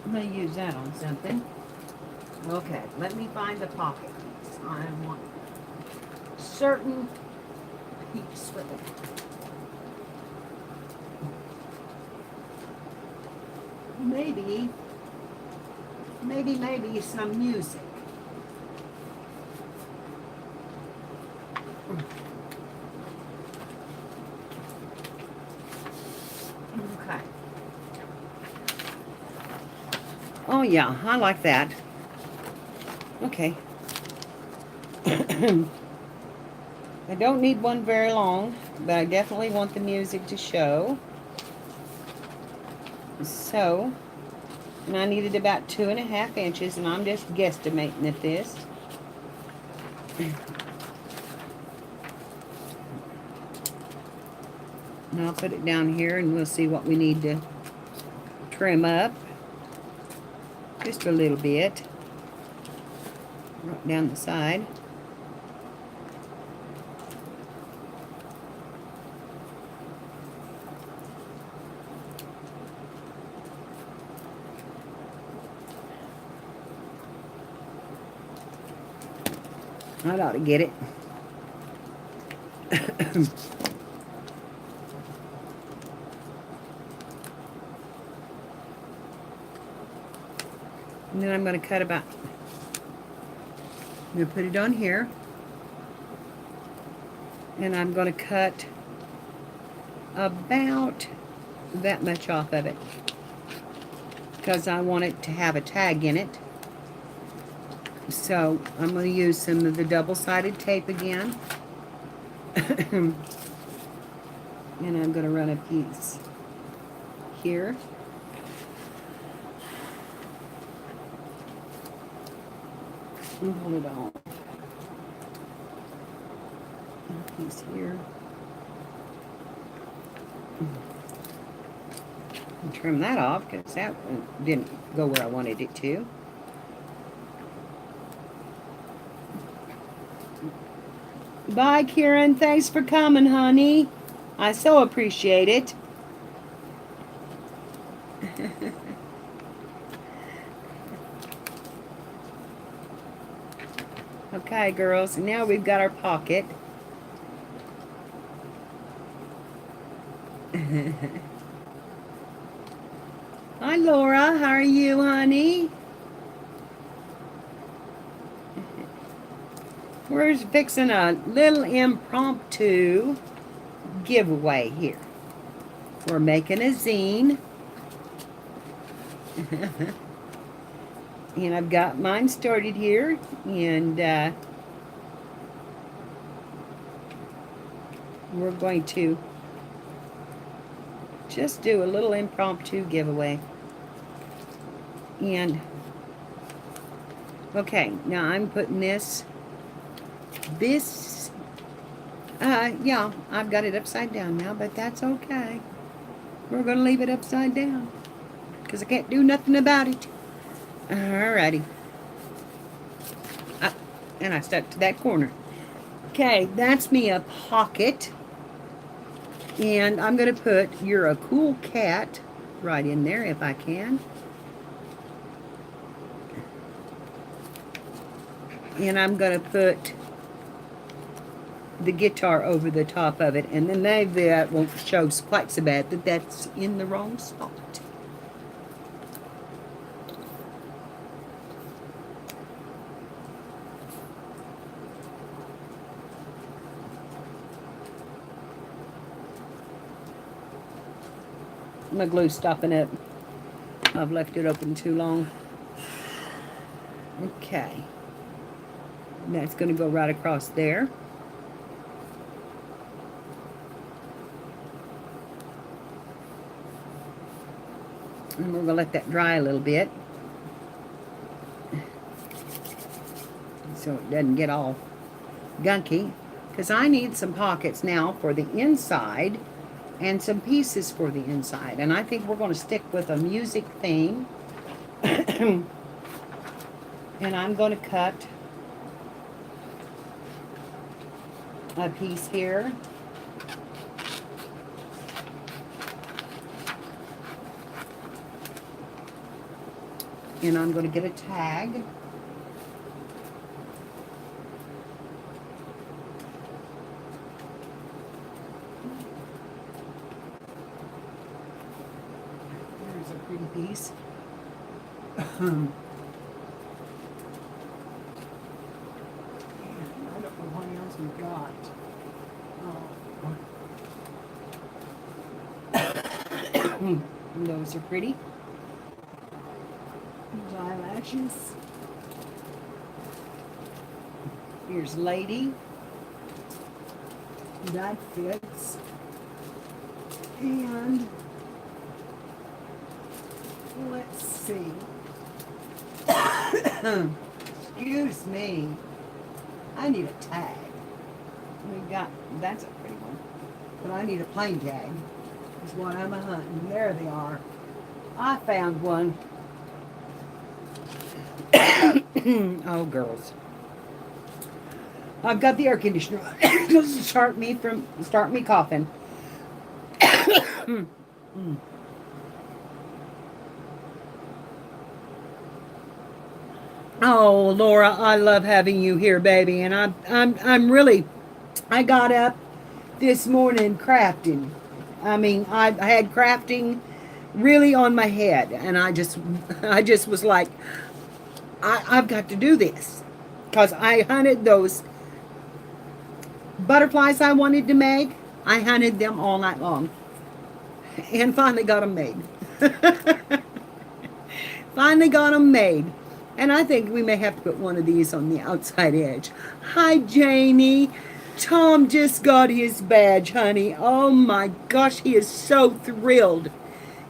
I'm going to use that on something. Okay, let me find the pocket piece. I want certain piece with it. Maybe some music. Okay. Oh yeah, I like that. Okay. I don't need one very long, but I definitely want the music to show. So, and I needed about 2.5 inches, and I'm just guesstimating at this. And I'll put it down here, and we'll see what we need to trim up. Just a little bit. Right down the side. I ought to get it. And then I'm going to cut about, I'm going to put it on here. And I'm going to cut about that much off of it, because I want it to have a tag in it. So I'm going to use some of the double-sided tape again. And I'm going to run a piece here. And hold it on. A piece here. And trim that off, because that one didn't go where I wanted it to. Bye, Kieran. Thanks for coming, honey. I so appreciate it. Okay, girls. Now we've got our pocket. Hi, Laura. How are you, honey? We're fixing a little impromptu giveaway here. We're making a zine. And I've got mine started here. And we're going to just do a little impromptu giveaway. And okay, now I'm putting this, yeah, I've got it upside down now, but that's okay. We're going to leave it upside down, because I can't do nothing about it. Alrighty. And I stuck to that corner. Okay, that's me a pocket. And I'm going to put "You're a Cool Cat" right in there if I can. And I'm going to put the guitar over the top of it. And then maybe that won't show quite so bad that that's in the wrong spot. My glue's stopping up. I've left it open too long. Okay. And that's going to go right across there. And we're going to let that dry a little bit. so it doesn't get all gunky. Because I need some pockets now for the inside and some pieces for the inside. And I think we're going to stick with a music theme. And I'm going to cut a piece here. And I'm going to get a tag. There's a pretty piece. I don't know what else we've got. Oh. Those are pretty. Those eyelashes. Here's Lady. That fits. And let's see. Excuse me. I need a tag. We got, that's a pretty one. But I need a plain tag. Is what I'm hunting. There they are. I found one. Oh, girls. I've got the air conditioner on. It'll start me coughing. Oh, Laura, I love having you here, baby. And I'm really, I got up this morning crafting. I mean, I had crafting really on my head, and I just was like, I've got to do this, because I hunted those butterflies I wanted to make. I hunted them all night long, and finally got them made. Finally got them made. And I think we may have to put one of these on the outside edge. Hi, Janie. Tom just got his badge, honey. Oh my gosh, he is so thrilled.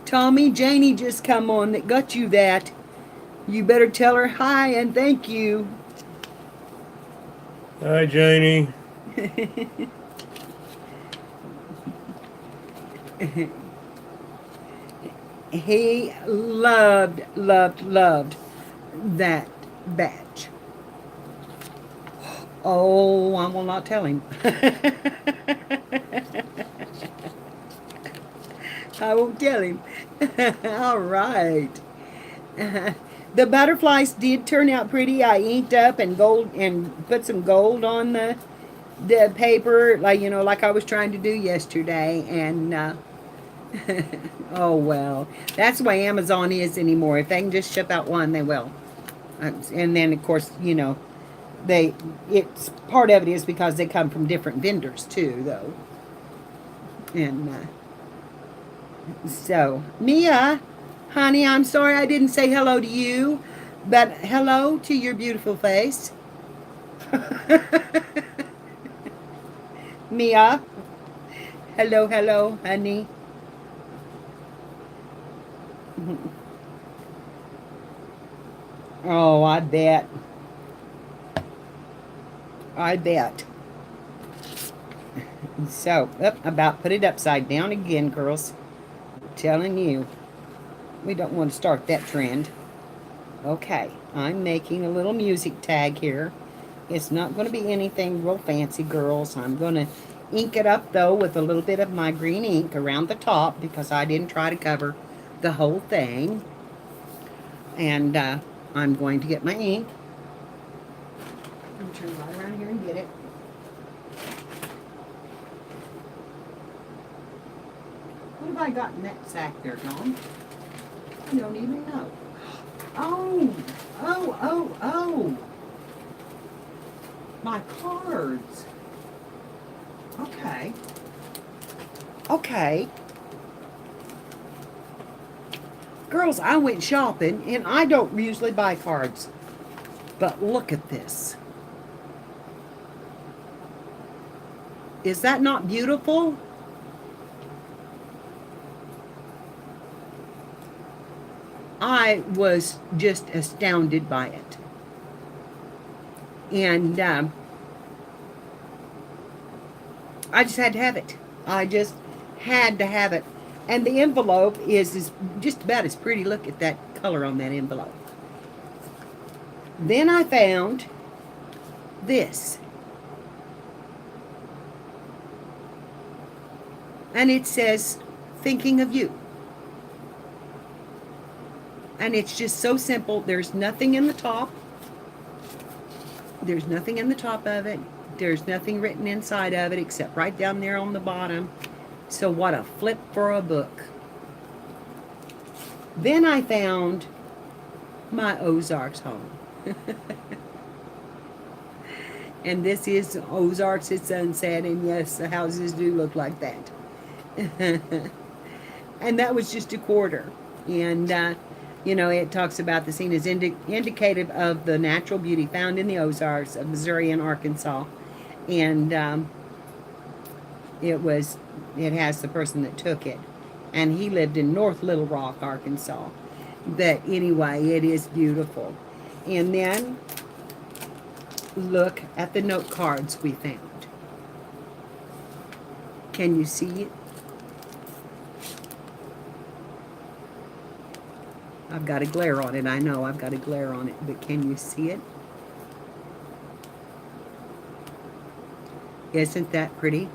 Tommy, Janie just come on that got you that. You better tell her hi and thank you. Hi, Janie. He loved that badge. Oh, I will not tell him. I won't tell him. All right. The butterflies did turn out pretty. I inked up and put some gold on the paper, like I was trying to do yesterday, and oh well, that's the way Amazon is anymore. If they can just ship out one, they will. And then of course, it's part of it is because they come from different vendors too, though. And so, Mia, honey, I'm sorry I didn't say hello to you, but hello to your beautiful face. Mia, hello, honey. Oh, I bet. So, about put it upside down again, girls. I'm telling you, we don't want to start that trend. Okay, I'm making a little music tag here. It's not going to be anything real fancy, girls. I'm going to ink it up, though, with a little bit of my green ink around the top, because I didn't try to cover the whole thing. And I'm going to get my ink. I'm going to turn right around here and get it. What have I got in that sack there, Dawn? I don't even know. Oh. My cards. Okay. Girls, I went shopping, and I don't usually buy cards. But look at this. Is that not beautiful? I was just astounded by it. And I just had to have it. I just had to have it. And the envelope is just about as pretty. Look at that color on that envelope. Then I found this. And it says, thinking of you. And it's just so simple. There's nothing in the top. There's nothing in the top of it. There's nothing written inside of it except right down there on the bottom. So what a flip for a book. Then I found my Ozarks home. And this is Ozarks at sunset, and yes, the houses do look like that. And that was just a quarter. And you know, it talks about the scene is indicative of the natural beauty found in the Ozarks of Missouri and Arkansas. And it has the person that took it. And he lived in North Little Rock, Arkansas. But anyway, it is beautiful. And then look at the note cards we found. Can you see it? I've got a glare on it. I know I've got a glare on it, but can you see it? Isn't that pretty?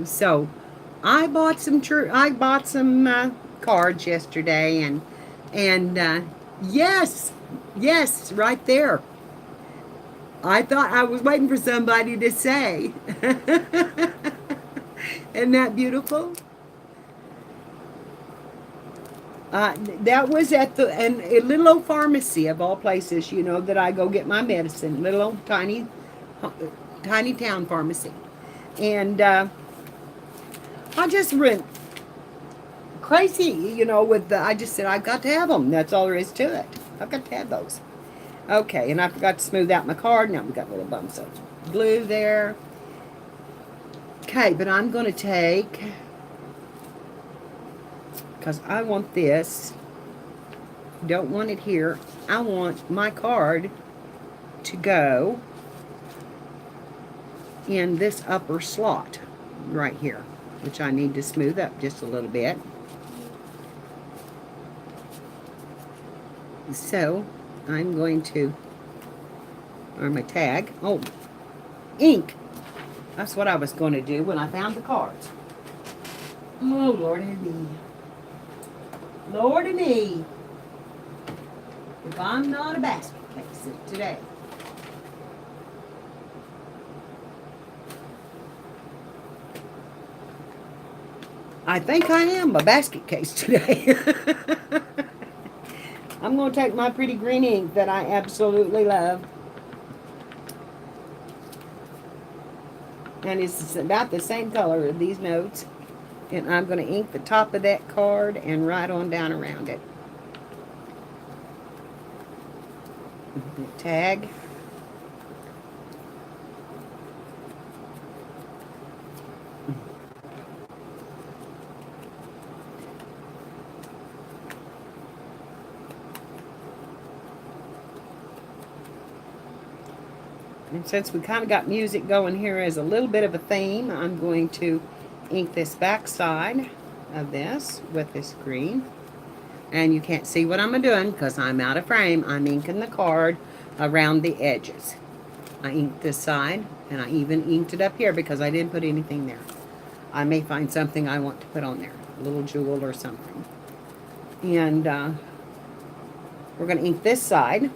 So, I bought some cards yesterday, and yes, right there. I thought I was waiting for somebody to say. Isn't that beautiful? That was at a little old pharmacy of all places, you know, that I go get my medicine. Little old tiny town pharmacy. And I just went crazy, you know, I just said, I've got to have them. That's all there is to it. I've got to have those. Okay, and I forgot to smooth out my card. Now we got little bumps of glue there. Okay, but I'm going to take, because I want this, don't want it here. I want my card to go in this upper slot right here, which I need to smooth up just a little bit. So I'm going to, or my tag, oh, ink. That's what I was going to do when I found the cards. Oh, Lordy me. Lordy me. If I'm not a basket case today. I think I am a basket case today. I'm going to take my pretty green ink that I absolutely love. And it's about the same color of these notes. And I'm going to ink the top of that card and write on down around it. The tag. And since we kind of got music going here as a little bit of a theme, I'm going to ink this back side of this with this green. And you can't see what I'm doing because I'm out of frame. I'm inking the card around the edges. I inked this side, and I even inked it up here because I didn't put anything there. I may find something I want to put on there, a little jewel or something. And we're going to ink this side.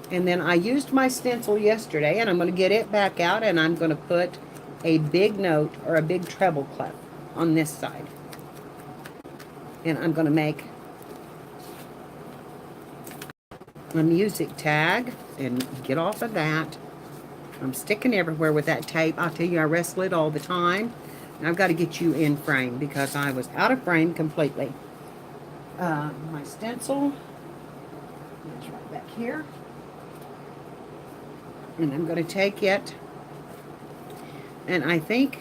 And then I used my stencil yesterday, and I'm going to get it back out, and I'm going to put a big note or a big treble clef on this side. And I'm going to make a music tag and get off of that. I'm sticking everywhere with that tape. I'll tell you, I wrestle it all the time. And I've got to get you in frame because I was out of frame completely. My stencil is right back here. And I'm going to take it, and I think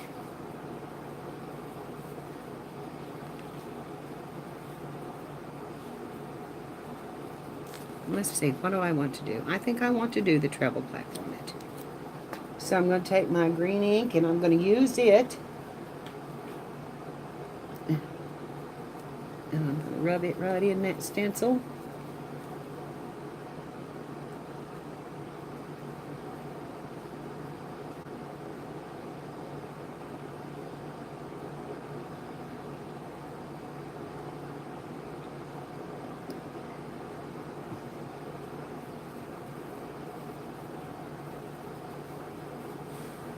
let's see, what do I want to do? I think I want to do the treble clef on it. So I'm going to take my green ink and I'm going to use it. And I'm going to rub it right in that stencil.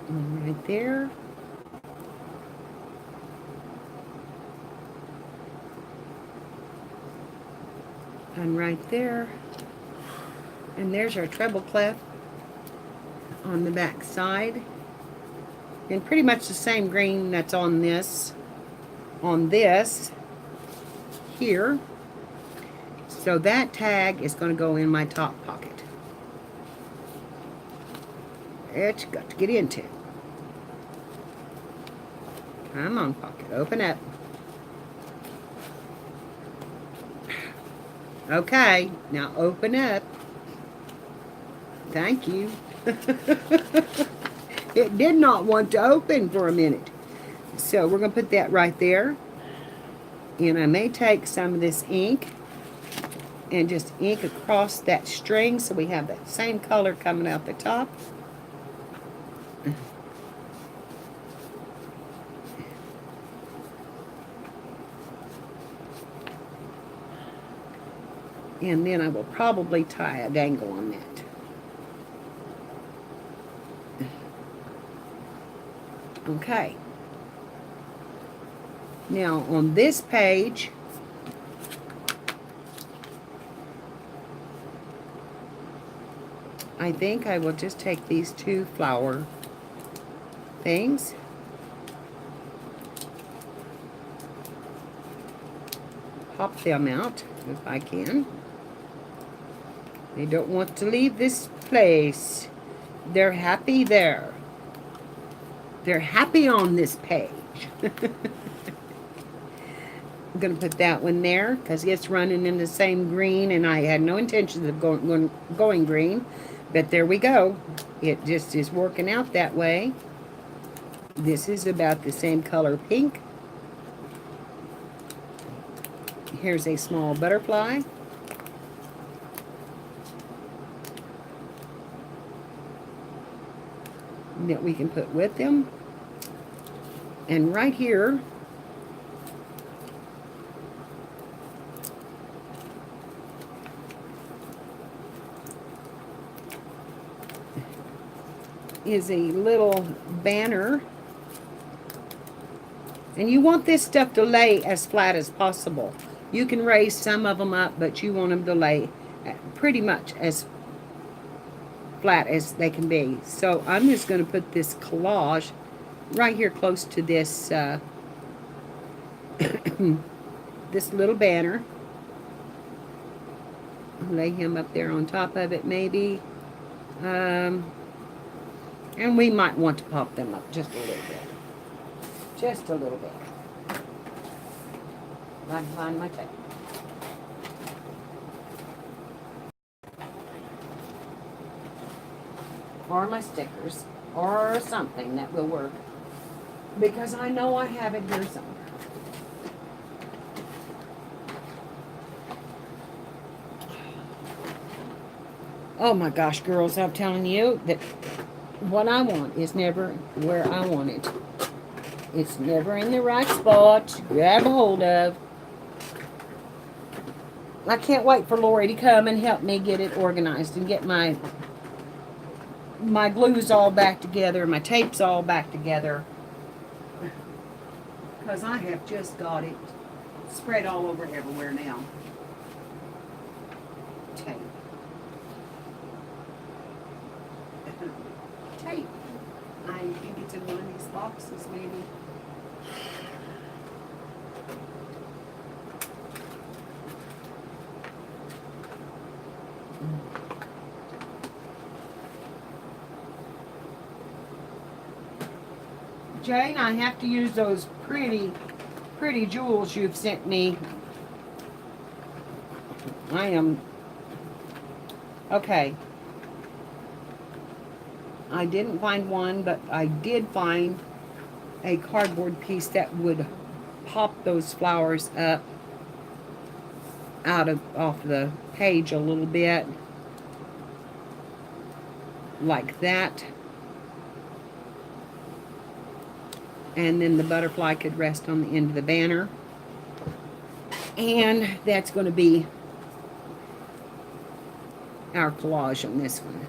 And right there. And right there. And there's our treble clef on the back side. And pretty much the same green that's on this here. So that tag is going to go in my top pocket. It's got to get into. Come on, pocket. Open up. Okay, now open up. Thank you. It did not want to open for a minute. So we're going to put that right there. And I may take some of this ink and just ink across that string so we have that same color coming out the top. And then I will probably tie a dangle on that. Okay. Now on this page, I think I will just take these two flower things. Pop them out if I can. They don't want to leave this place. They're happy there. They're happy on this page. I'm going to put that one there because it's running in the same green and I had no intentions of going green. But there we go. It just is working out that way. This is about the same color pink. Here's a small butterfly. That we can put with them. And right here is a little banner. And you want this stuff to lay as flat as possible. You can raise some of them up, but you want them to lay pretty much as flat as they can be. So I'm just going to put this collage right here close to this this little banner. Lay him up there on top of it maybe. And we might want to pop them up just a little bit. Just a little bit. I can find my tape. Or my stickers. Or something that will work. Because I know I have it here somewhere. Oh my gosh, girls, I'm telling you that what I want is never where I want it. It's never in the right spot to grab a hold of. I can't wait for Lori to come and help me get it organized and get my glues all back together, my tapes all back together. Because I have just got it spread all over everywhere now. Tape. Tape. I think it's in one of these boxes, maybe. Jane, I have to use those pretty jewels you've sent me. I am Okay. I didn't find one, but I did find a cardboard piece that would pop those flowers up off the page a little bit. Like that. And then the butterfly could rest on the end of the banner. And that's going to be our collage on this one.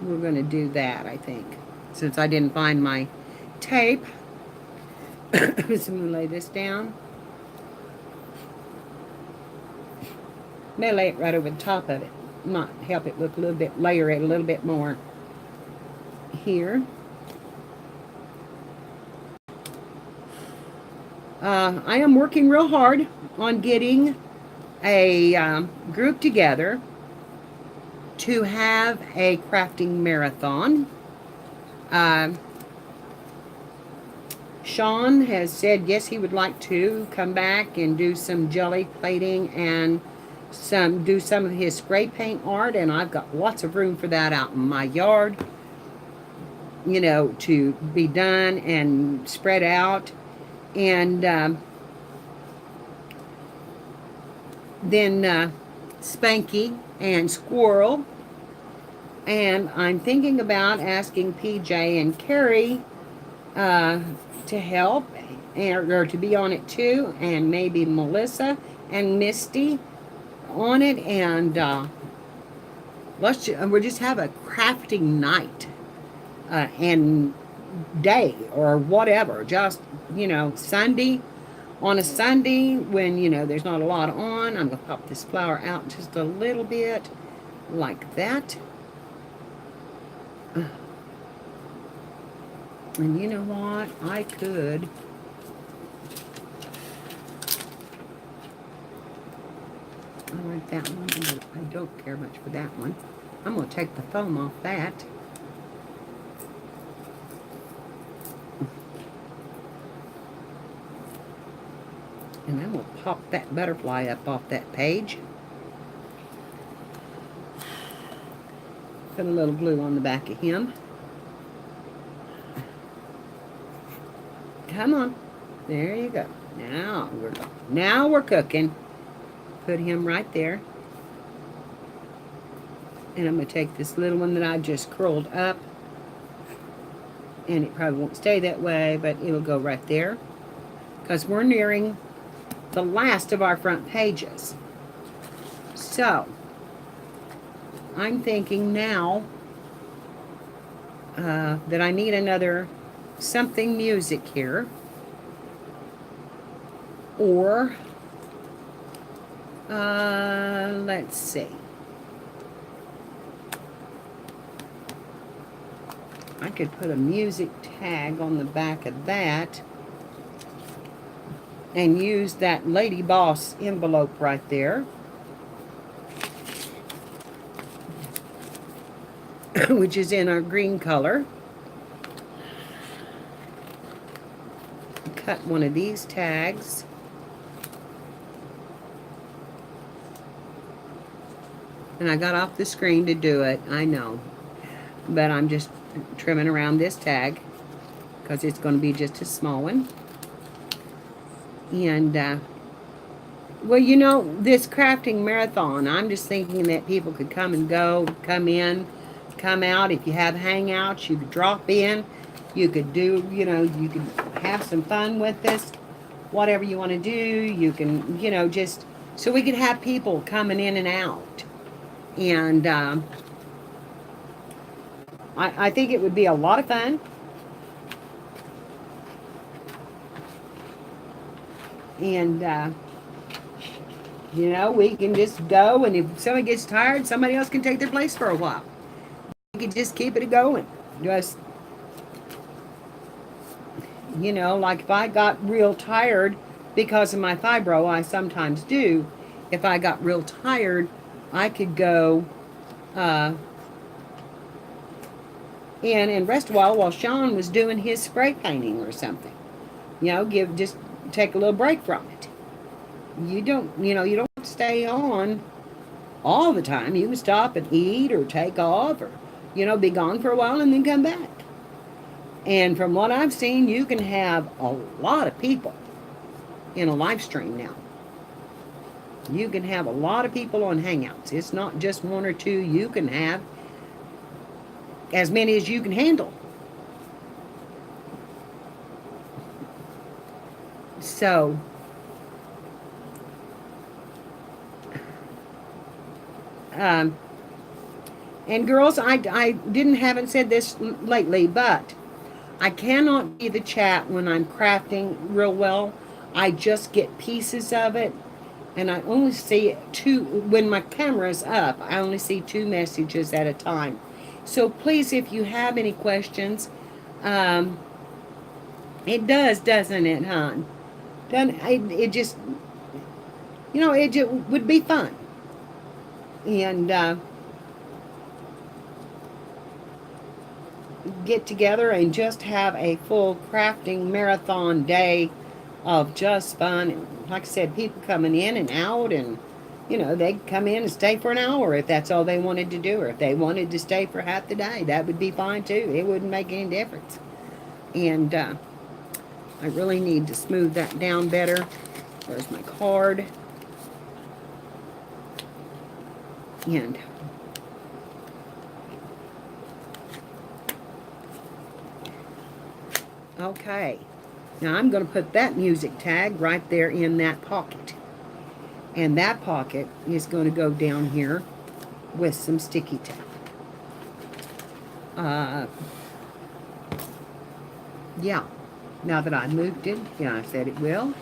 We're going to do that, I think. Since I didn't find my tape. So I'm going to lay this down. May lay it right over the top of it. Might help it look a little bit, layer it a little bit more here. I am working real hard on getting a group together to have a crafting marathon. Sean has said yes, he would like to come back and do some jelly plating and do some of his spray paint art, and I've got lots of room for that out in my yard, you know, to be done and spread out. And then Spanky and Squirrel. And I'm thinking about asking PJ and Carrie to help, or to be on it too, and maybe Melissa and Misty on it. And we'll just have a crafting night and day or whatever. Just, you know, Sunday. On a Sunday when, you know, there's not a lot on, I'm going to pop this flower out just a little bit like that. And you know what? I could I like that one. I don't care much for that one. I'm going to take the foam off that. And then we'll pop that butterfly up off that page. Put a little glue on the back of him. Come on. There you go. Now we're cooking. Put him right there. And I'm going to take this little one that I just curled up. And it probably won't stay that way, but it'll go right there. Because we're nearing the last of our front pages. So, I'm thinking now that I need another something music here. Or, let's see. I could put a music tag on the back of that and use that Lady Boss envelope right there. Which is in our green color. Cut one of these tags. And I got off the screen to do it, I know. But I'm just trimming around this tag because it's going to be just a small one. And, well, you know, this crafting marathon, I'm just thinking that people could come and go, come in, come out. If you have hangouts, you could drop in. You could do, you know, you could have some fun with this. Whatever you want to do, you can, you know, just, so we could have people coming in and out. And, I think it would be a lot of fun. And, you know, we can just go, and if somebody gets tired, somebody else can take their place for a while. We can just keep it going. Just, you know, like if I got real tired because of my fibro, I sometimes do. If I got real tired, I could go in and rest a while Sean was doing his spray painting or something. You know, just take a little break from it. You don't stay on all the time. You can stop and eat or take off or, be gone for a while and then come back. And from what I've seen, you can have a lot of people in a live stream now. You can have a lot of people on Hangouts. It's not just one or two. You can have as many as you can handle. So, and girls, I haven't said this lately, but I cannot see the chat when I'm crafting real well. I just get pieces of it, and I only see two, when my camera is up, I only see 2 messages at a time. So please, if you have any questions, it does, doesn't it, hon? It just, it just would be fun. And get together and just have a full crafting marathon day of just fun. And like I said, people coming in and out, and they come in and stay for an hour if that's all they wanted to do, or if they wanted to stay for half the day, that would be fine too. It wouldn't make any difference. And I really need to smooth that down better. Where's my card? And okay, now I'm going to put that music tag right there in that pocket. And that pocket is going to go down here with some sticky tape. Yeah, now that I moved it, I said it will.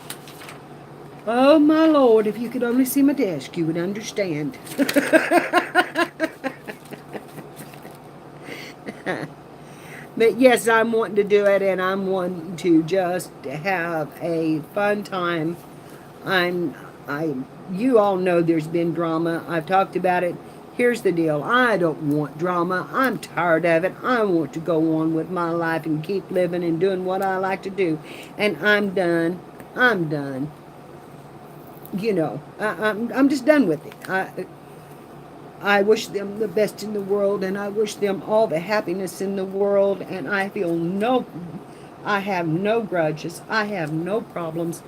Oh my Lord, if you could only see my desk, you would understand. But yes, I'm wanting to do it, and I'm wanting to just have a fun time. You all know there's been drama. I've talked about it. Here's the deal. I don't want drama. I'm tired of it. I want to go on with my life and keep living and doing what I like to do. And I'm done. I'm done. I'm just done with it. I wish them the best in the world, and I wish them all the happiness in the world, and I have no grudges. I have no problems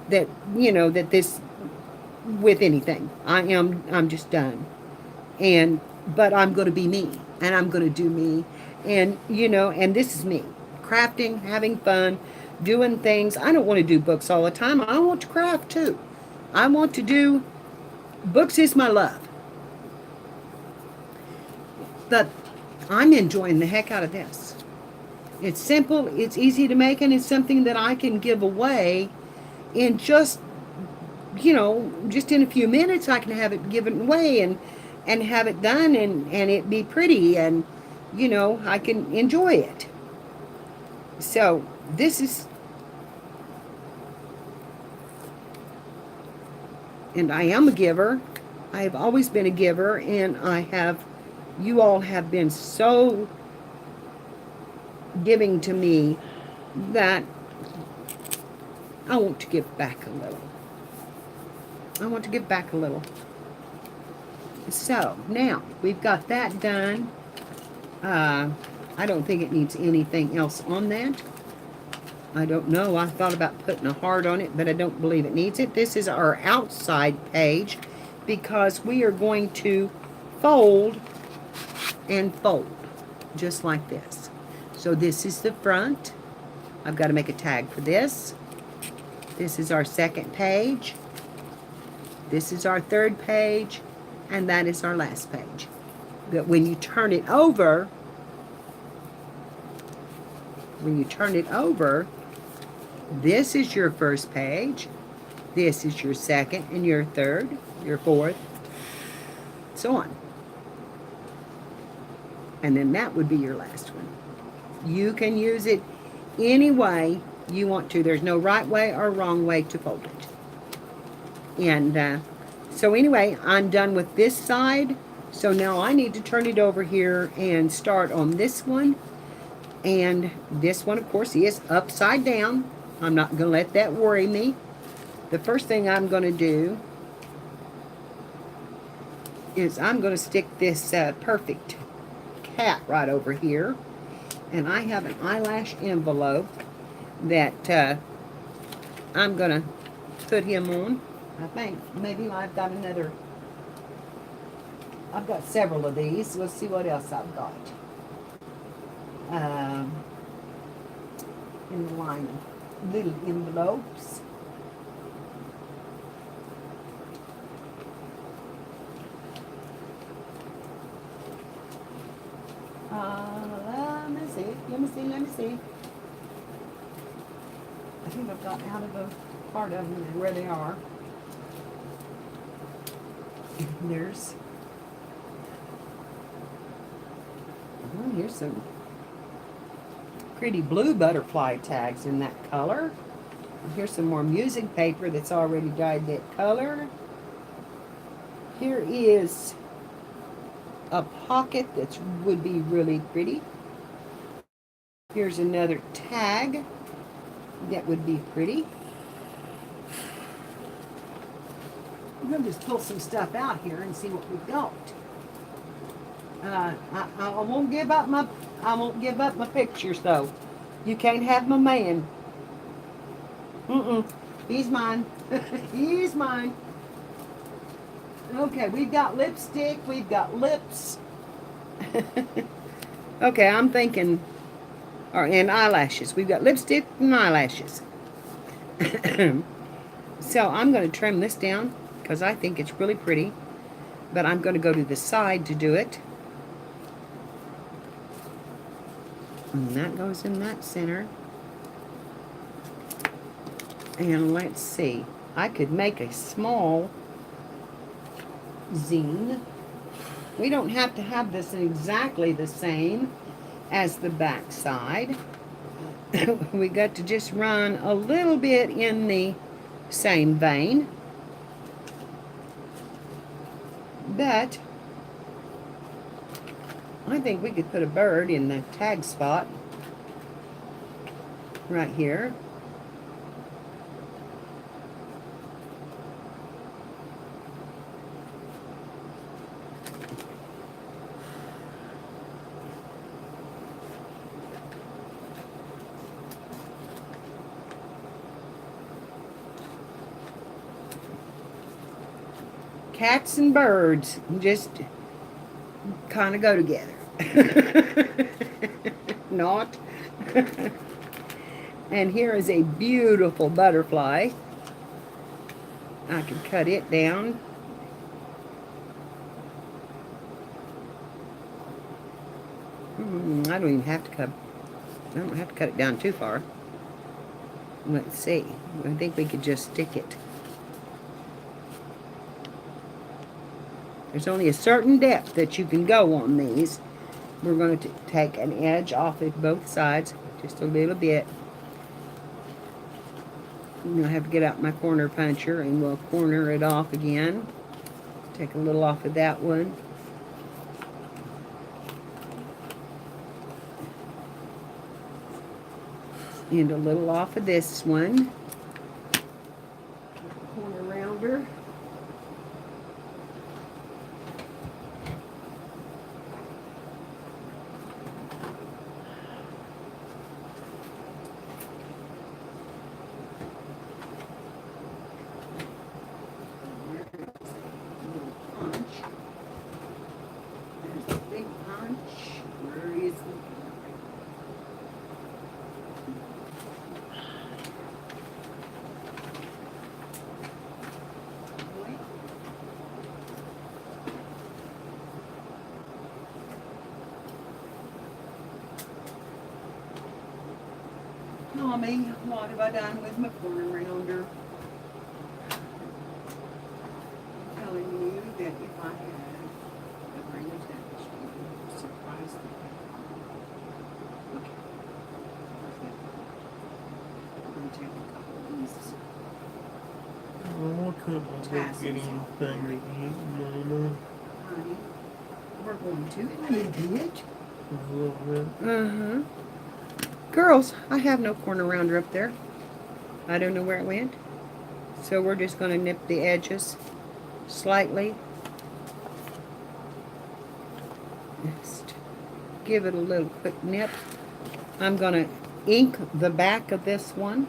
that this, with anything. I'm just done. But I'm going to be me, and I'm going to do me, and this is me. Crafting, having fun, doing things. I don't want to do books all the time. I want to craft too. I want to do, books is my love. But I'm enjoying the heck out of this. It's simple, it's easy to make, and it's something that I can give away in just in a few minutes. I can have it given away and have it done and it be pretty, and I can enjoy it. So this is, and I am a giver. I have always been a giver, and you all have been so giving to me that I want to give back a little. I want to give back a little. So now we've got that done. I don't think it needs anything else on that. I don't know. I thought about putting a heart on it, but I don't believe it needs it. This is our outside page, because we are going to fold and fold just like this. So this is the front. I've got to make a tag for this. This is our second page. This is our third page, and that is our last page. But when you turn it over, this is your first page, this is your second, and your third, your fourth, so on. And then that would be your last one. You can use it any way you want to. There's no right way or wrong way to fold it. And so anyway, I'm done with this side. So now I need to turn it over here and start on this one. And this one, of course, is upside down. I'm not going to let that worry me. The first thing I'm going to do is I'm going to stick this Perfect Cat right over here. And I have an eyelash envelope that I'm going to put him on. I think maybe I've got another. I've got several of these. Let's see what else I've got. In the line of little envelopes. Let me see. Let me see. I think I've got out of a part of them where they are. There's. Oh, here's some pretty blue butterfly tags in that color. Here's some more music paper that's already dyed that color. Here is a pocket that would be really pretty. Here's another tag that would be pretty. I'm going to just pull some stuff out here and see what we've got. I won't give up my pictures though. You can't have my man. He's mine. He's mine. Okay, we've got lipstick, we've got lips. Okay, I'm thinking, and eyelashes. We've got lipstick and eyelashes. So I'm going to trim this down because I think it's really pretty. But I'm going to go to the side to do it. And that goes in that center. And let's see. I could make a small zine. We don't have to have this exactly the same as the back side. We got to just run a little bit in the same vein. But I think we could put a bird in the tag spot right here. Cats and birds just kind of go together. Not. And here is a beautiful butterfly. I can cut it down. I don't even have to cut. I don't have to cut it down too far. Let's see. I think we could just stick it. There's only a certain depth that you can go on these. We're going to take an edge off of both sides, just a little bit. I'm going to have to get out my corner puncher and we'll corner it off again. Take a little off of that one. And a little off of this one. Corner rounder. Mommy, what have I done with my corner rounder? I'm telling you that if I had a brain attached, it would surprise me. Okay. I'm going to take a couple of these. What could I go get anything to eat, Mama? Honey, we're going to in a little bit. A little bit. Uh-huh. Girls, I have no corner rounder up there. I don't know where it went. So we're just going to nip the edges slightly. Just give it a little quick nip. I'm going to ink the back of this one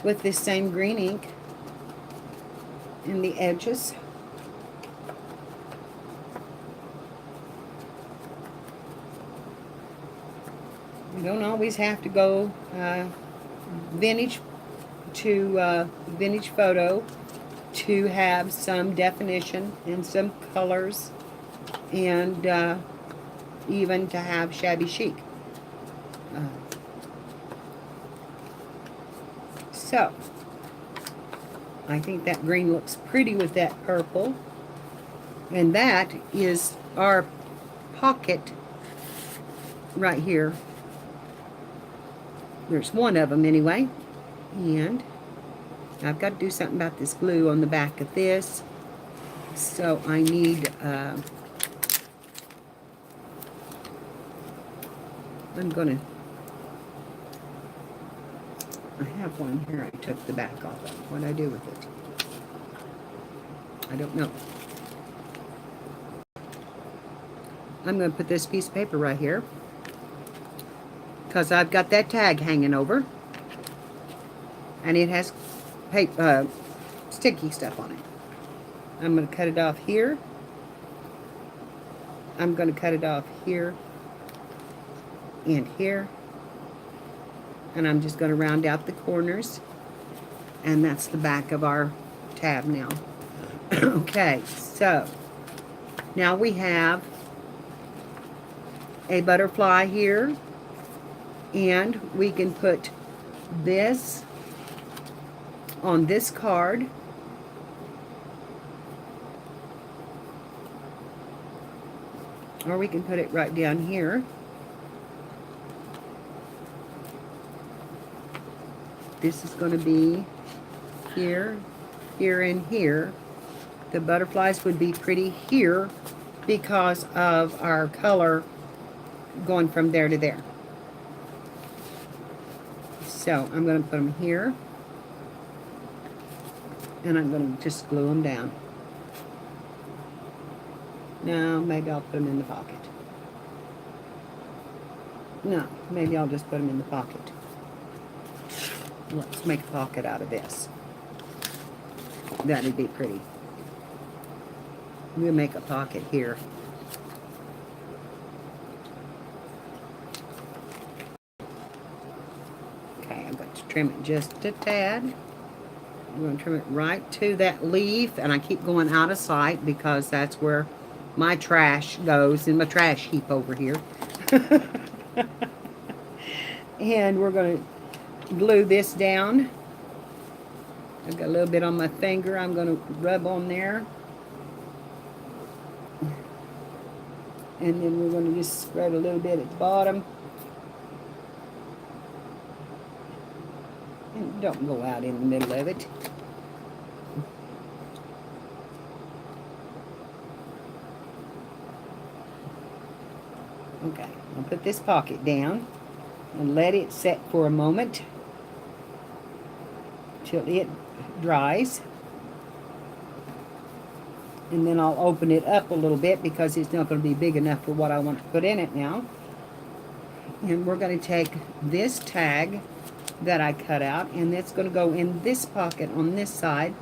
with this same green ink in the edges. You don't always have to go vintage to vintage photo to have some definition and some colors, and even to have shabby chic. So I think that green looks pretty with that purple, and that is our pocket right here. There's one of them anyway, and I've got to do something about this glue on the back of this, so I need I have one here. I took the back off of. What did I do with it? I don't know. I'm going to put this piece of paper right here, because I've got that tag hanging over, and it has paper, sticky stuff on it. I'm going to cut it off here. I'm going to cut it off here and here, and I'm just going to round out the corners, and that's the back of our tab now. Okay, so now we have a butterfly here, and we can put this on this card, or we can put it right down here. This is going to be here, here, and here. The butterflies would be pretty here because of our color going from there to there. So I'm going to put them here, and I'm going to just glue them down. No, maybe I'll put them in the pocket. No, maybe I'll just put them in the pocket. Let's make a pocket out of this. That'd be pretty. We'll make a pocket here. Okay, I've got to trim it just a tad. I'm going to trim it right to that leaf, and I keep going out of sight because that's where my trash goes, in my trash heap over here. And we're going to glue this down. I've got a little bit on my finger. I'm going to rub on there. And then we're going to just spread a little bit at the bottom. And don't go out in the middle of it. Okay, I'll put this pocket down and let it set for a moment till it dries. And then I'll open it up a little bit because it's not going to be big enough for what I want to put in it now. And we're going to take this tag that I cut out, and it's going to go in this pocket on this side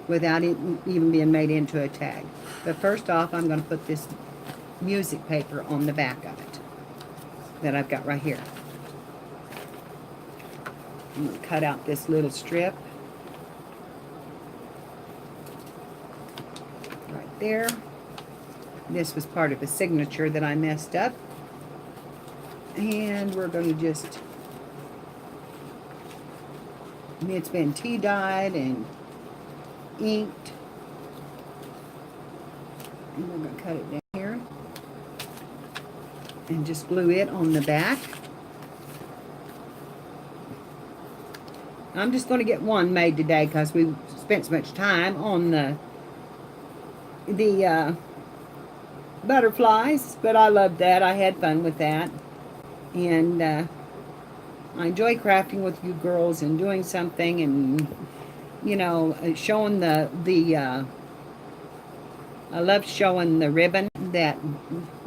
without it even being made into a tag. But first off, I'm going to put this music paper on the back of it that I've got right here. I'm going to cut out this little strip right there. This was part of a signature that I messed up. And we're going to just, it's been tea dyed and inked. And we're going to cut it down here and just glue it on the back. I'm just going to get one made today because we spent so much time on the butterflies, but I loved that. I had fun with that. And I enjoy crafting with you girls and doing something, and you know, showing the I love showing the ribbon that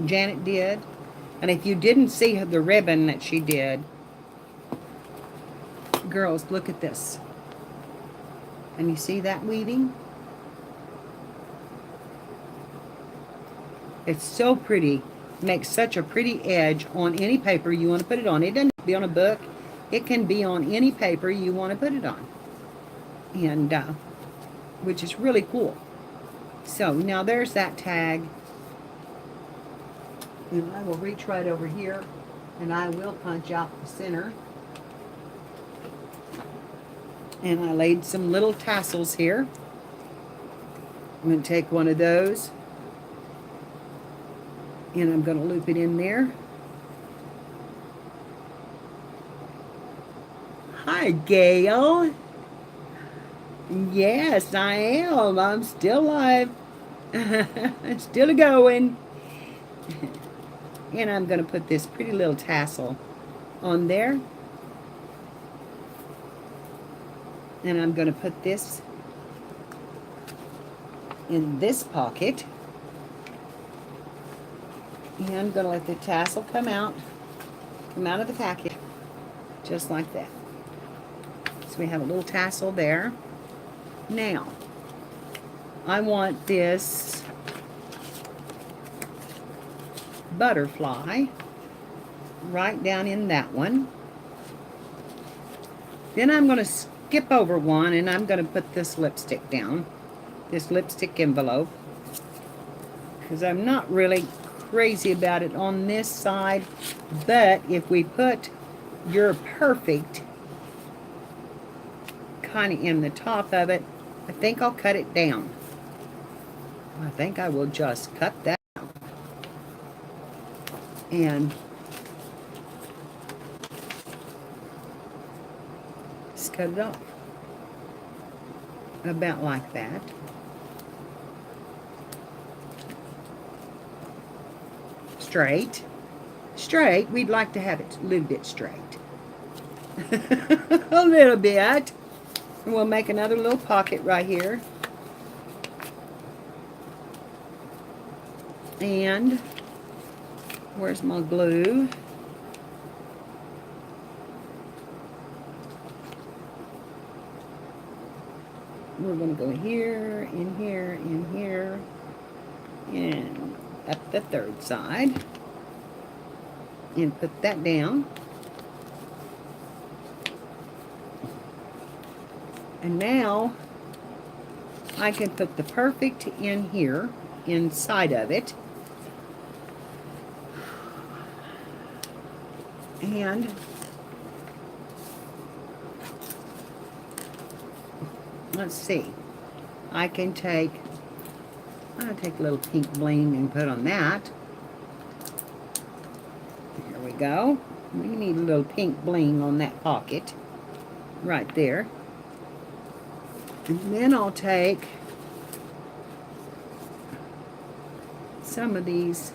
Janet did. And if you didn't see the ribbon that she did, girls, look at this. And you see that weaving? It's so pretty. Makes such a pretty edge on any paper you want to put it on. It doesn't have to be on a book. It can be on any paper you want to put it on. And, which is really cool. So, now there's that tag. And I will reach right over here and I will punch out the center. And I laid some little tassels here. I'm going to take one of those and I'm going to loop it in there. Hi, Gail. Yes, I am. I'm still alive. Still going. And I'm going to put this pretty little tassel on there. And I'm going to put this in this pocket. And I'm going to let the tassel come out of the packet, just like that. So we have a little tassel there. Now, I want this butterfly right down in that one. Then I'm going to skip over one and I'm going to put this lipstick down, this lipstick envelope, because I'm not really crazy about it on this side, but if we put Your Perfect kind of in the top of it, I think I'll cut it down. I think I will just cut that out. And just cut it off. About like that. Straight. Straight. We'd like to have it a little bit straight. A little bit. And we'll make another little pocket right here. And where's my glue? We're going to go here, in here, in here, and up the third side. And put that down. And now I can put the Perfect in here, inside of it. And let's see. I'll take a little pink bling and put on that. There we go. We need a little pink bling on that pocket. Right there. And then I'll take some of these.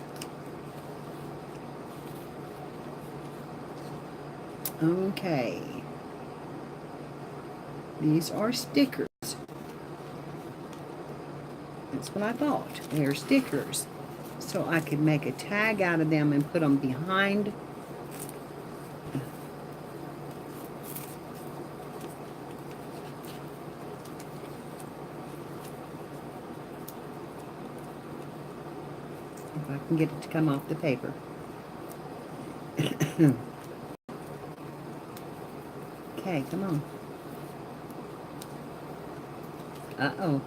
Okay. These are stickers. That's what I thought. They're stickers. So I could make a tag out of them and put them behind. If I can get it to come off the paper. Okay, come on. Uh-oh.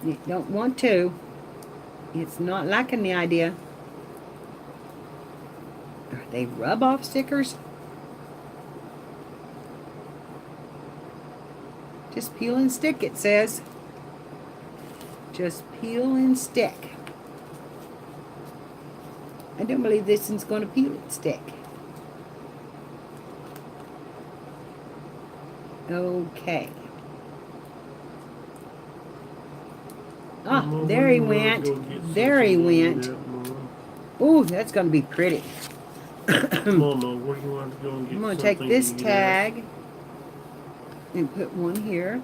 You don't want to. It's not liking the idea. Are they rub-off stickers? Just peel and stick, it says. Just peel and stick. I don't believe this one's going to peel and stick. Okay. Ah, there he went. There he went. Ooh, that's going to be pretty. Mama, where you want to go and get I'm going to something take this to eat tag and put one here.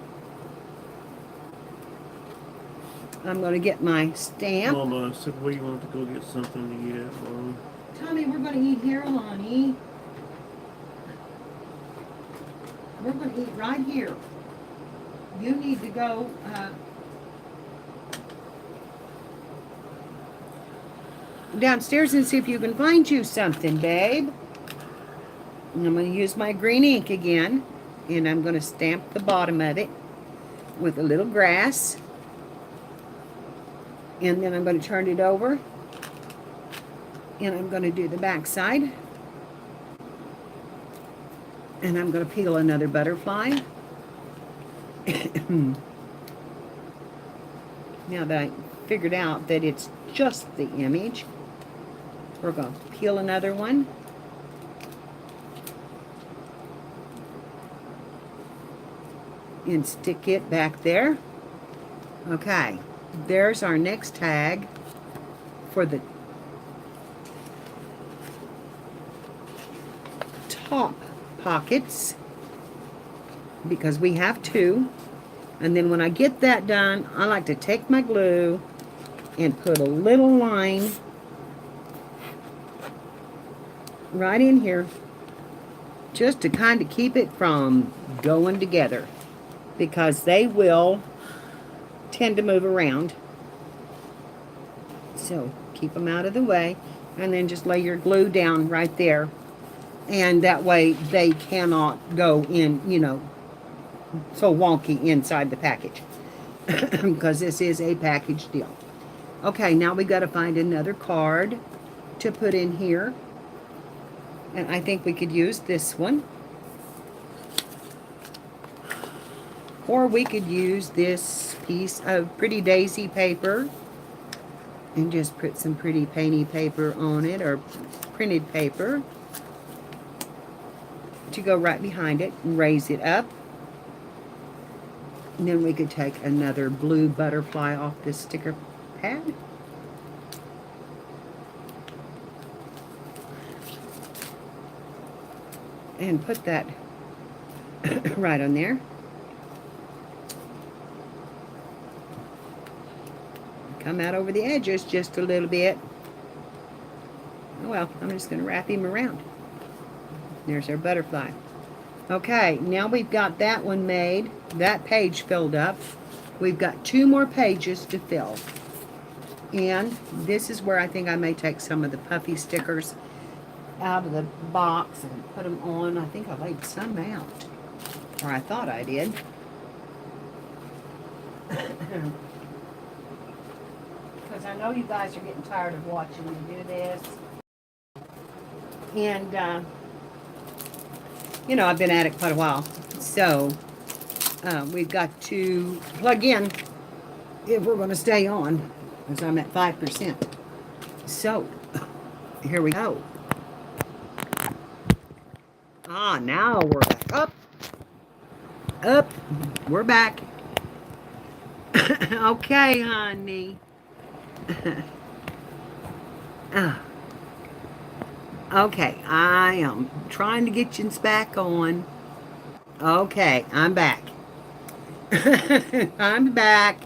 I'm going to get my at? stamp. Mama, I said, where you want to go get something to eat at, Mama? Tommy, we're going to eat here, honey. We're going to eat right here. You need to go, downstairs and see if you can find you something, babe. And I'm going to use my green ink again, and I'm going to stamp the bottom of it with a little grass. And then I'm going to turn it over, and I'm going to do the back side. And I'm going to peel another butterfly. Now that I figured out that it's just the image, we're going to peel another one. And stick it back there. Okay, there's our next tag for the top pockets, because we have two. And then when I get that done, I like to take my glue and put a little line right in here, just to kind of keep it from going together, because they will tend to move around. So keep them out of the way, and then just lay your glue down right there, and that way they cannot go in, you know, so wonky inside the package, because this is a package deal. Okay, now we got to find another card to put in here, and I think we could use this one, or we could use this piece of Pretty Daisy paper and just put some pretty painty paper on it, or printed paper, to go right behind it and raise it up. And then we could take another blue butterfly off this sticker pad. And put that right on there. Come out over the edges just a little bit. Oh well, I'm just going to wrap him around. There's our butterfly. Okay, now we've got that one made, that page filled up. We've got 2 more pages to fill. And this is where I think I may take some of the puffy stickers out of the box and put them on. I think I laid some out, or I thought I did. Because I know you guys are getting tired of watching me do this. And, you know, I've been at it quite a while. So, we've got to plug in if we're going to stay on, because I'm at 5%. So, here we go. Ah, now we're back up. Up. We're back. Okay, honey. Okay, I am trying to get you back on. Okay, I'm back. I'm back.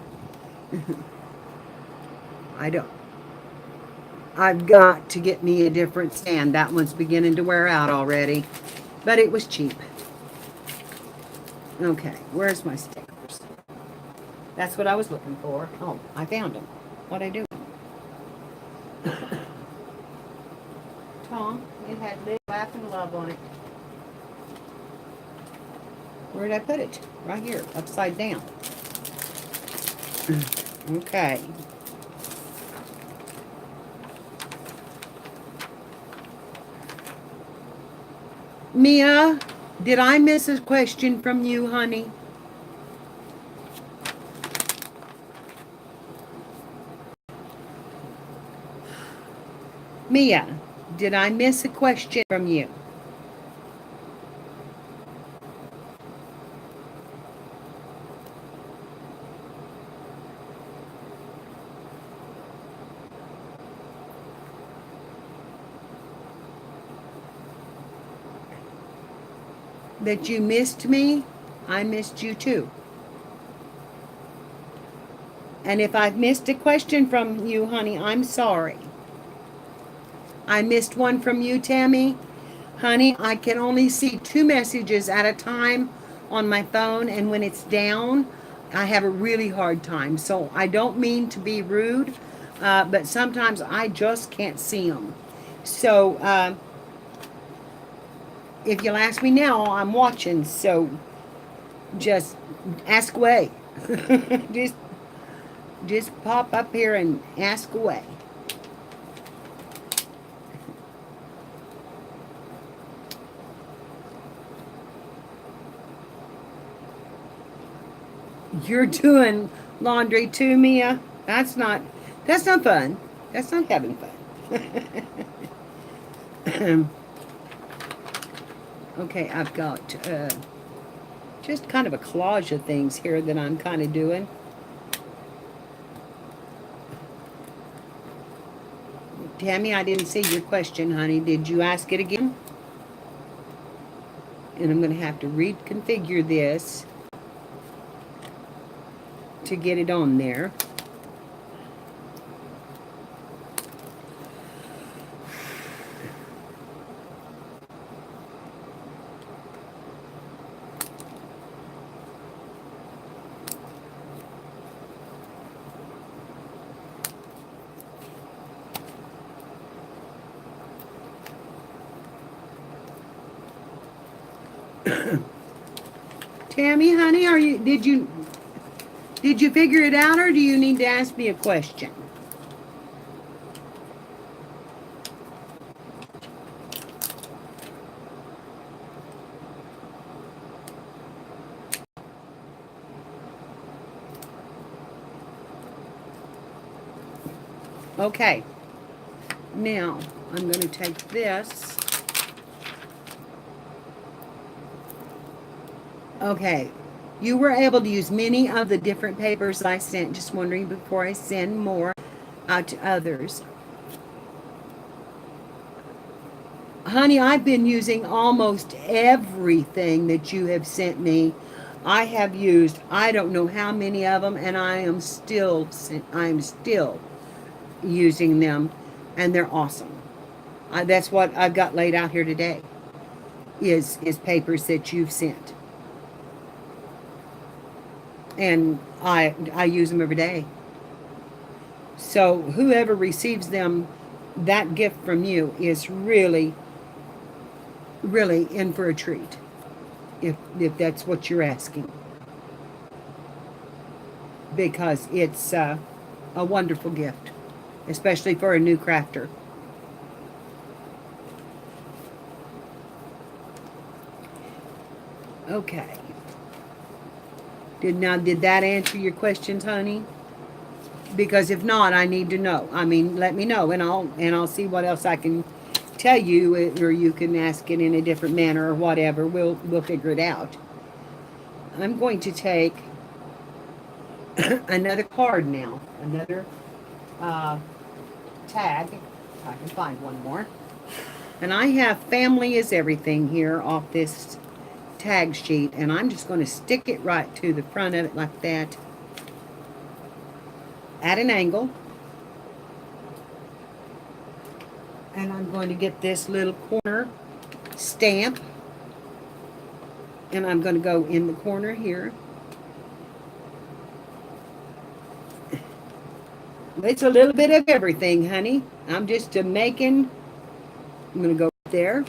I've got to get me a different stand. That one's beginning to wear out already. But it was cheap. Okay, where's my stickers? That's what I was looking for. Oh, I found them. What'd I do? Tom, it had Live, Laugh, and Love on it. Where did I put it? Right here, upside down. Okay. Mia, did I miss a question from you, honey? Mia, did I miss a question from you? that you missed me, I missed you too. And if I've missed a question from you, honey, I'm sorry. I missed one from you, Tammy. Honey, I can only see 2 messages at a time on my phone, and when it's down, I have a really hard time. So I don't mean to be rude, but sometimes I just can't see them. So if you'll ask me now, I'm watching. So just ask away. just just pop up here and ask away. You're doing laundry too, Mia. That's not fun. That's not having fun. Okay, I've got just kind of a collage of things here that I'm kind of doing. Tammy, I didn't see your question, honey. Did you ask it again? And I'm going to have to reconfigure this to get it on there. Tammy, honey, did you figure it out, or do you need to ask me a question? Okay. Now, I'm going to take this. Okay. You were able to use many of the different papers I sent. Just wondering before I send more out to others. Honey, I've been using almost everything that you have sent me. I have used, I don't know how many of them, and I'm still using them, and they're awesome. That's what I've got laid out here today, is papers that you've sent. And I use them every day. So whoever receives them, that gift from you is really, really in for a treat, if that's what you're asking. Because it's a wonderful gift, especially for a new crafter. Okay. Did that answer your questions, honey? Because if not, I need to know. I mean, let me know, and I'll see what else I can tell you, or you can ask it in a different manner or whatever. We'll figure it out. I'm going to take another card now, another tag. If I can find one more. And I have family is everything here off this tag sheet, and I'm just going to stick it right to the front of it like that, at an angle. And I'm going to get this little corner stamp, and I'm going to go in the corner here. It's a little bit of everything, honey. I'm just making, I'm going to go there.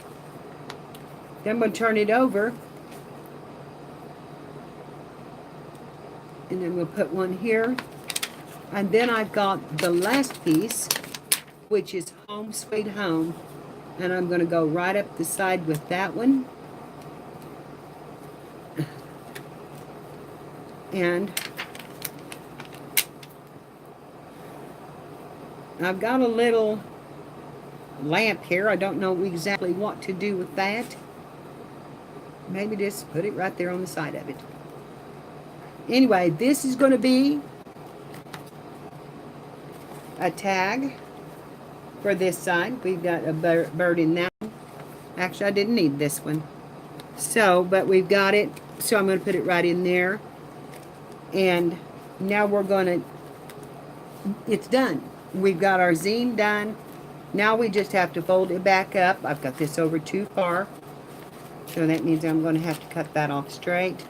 Then I'm going to turn it over. And then we'll put one here. And then I've got the last piece, which is Home Sweet Home. And I'm going to go right up the side with that one. And I've got a little lamp here. I don't know exactly what to do with that. Maybe just put it right there on the side of it. Anyway, this is going to be a tag for this side. We've got a bird in that one. Actually, I didn't need this one. So, but we've got it. So I'm going to put it right in there. And now we're going to, it's done. We've got our zine done. Now we just have to fold it back up. I've got this over too far. So that means I'm going to have to cut that off straight.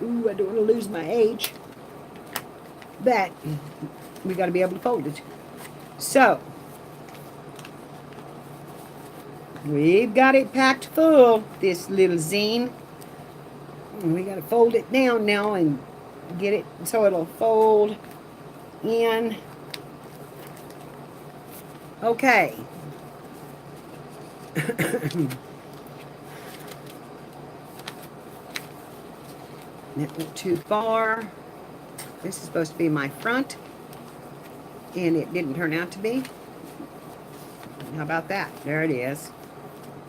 Ooh, I don't want to lose my age. But we got to be able to fold it. So we've got it packed full, this little zine. And we got to fold it down now and get it so it'll fold in. Okay. That went too far. This is supposed to be my front, and it didn't turn out to be. How about that? There it is.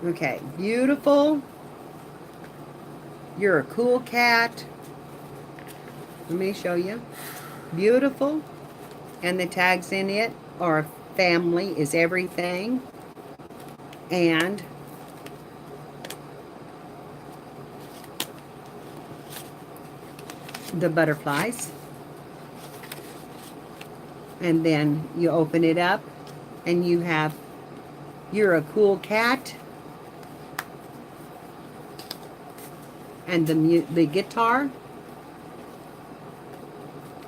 Okay, beautiful. You're a cool cat. Let me show you. Beautiful. And the tags in it are family is everything. And the butterflies. And then you open it up and you have you're a cool cat. And the guitar.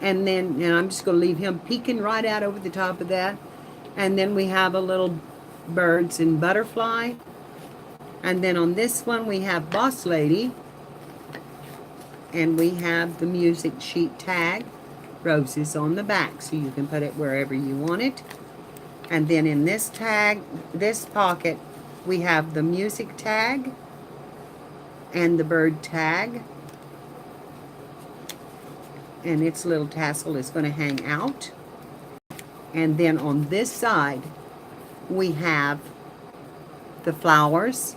And then I'm just going to leave him peeking right out over the top of that. And then we have a little birds and butterfly. And then on this one we have Boss Lady. And we have the music sheet tag. Roses on the back, so you can put it wherever you want it. And then in this tag, this pocket, we have the music tag and the bird tag. And its little tassel is going to hang out. And then on this side, we have the flowers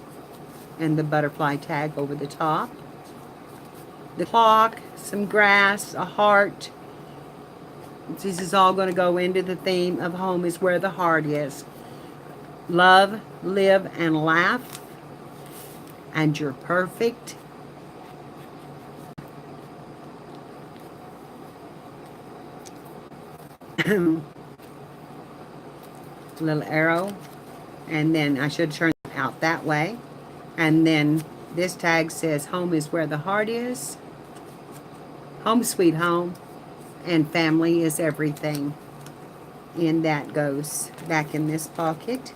and the butterfly tag over the top. The clock, some grass, a heart. This is all going to go into the theme of home is where the heart is. Love, live, and laugh. And you're perfect. Little arrow. And then I should turn it out that way. And then this tag says home is where the heart is. Home sweet home. And family is everything. And that goes back in this pocket.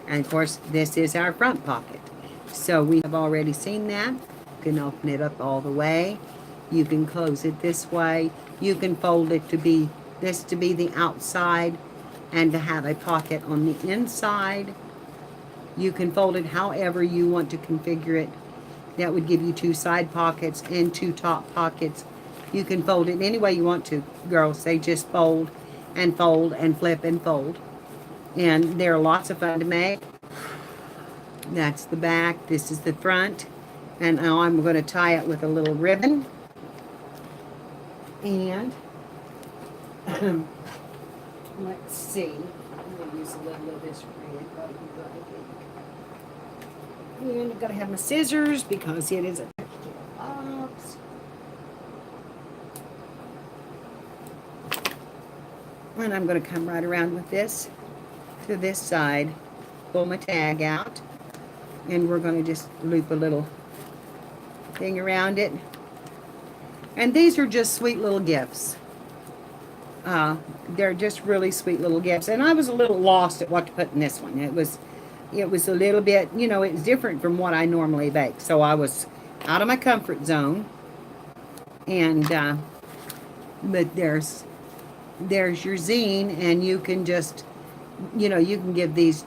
And of course, this is our front pocket. So we have already seen that. You can open it up all the way. You can close it this way. You can fold it to be this to be the outside and to have a pocket on the inside. You can fold it however you want to configure it. That would give you 2 side pockets and 2 top pockets. You can fold it any way you want to, girls. They just fold and flip and fold. And they're lots of fun to make. That's the back. This is the front. And now I'm going to tie it with a little ribbon. And let's see. I'm going to use a little of this red. And I've got to have my scissors because it is a box. And I'm going to come right around with this to this side, pull my tag out, and we're going to just loop a little thing around it. And these are just sweet little gifts. They're just really sweet little gifts. And I was a little lost at what to put in this one. It was a little bit, you know, it's different from what I normally bake. So I was out of my comfort zone. And, but there's your zine, and you can just, you know, you can give these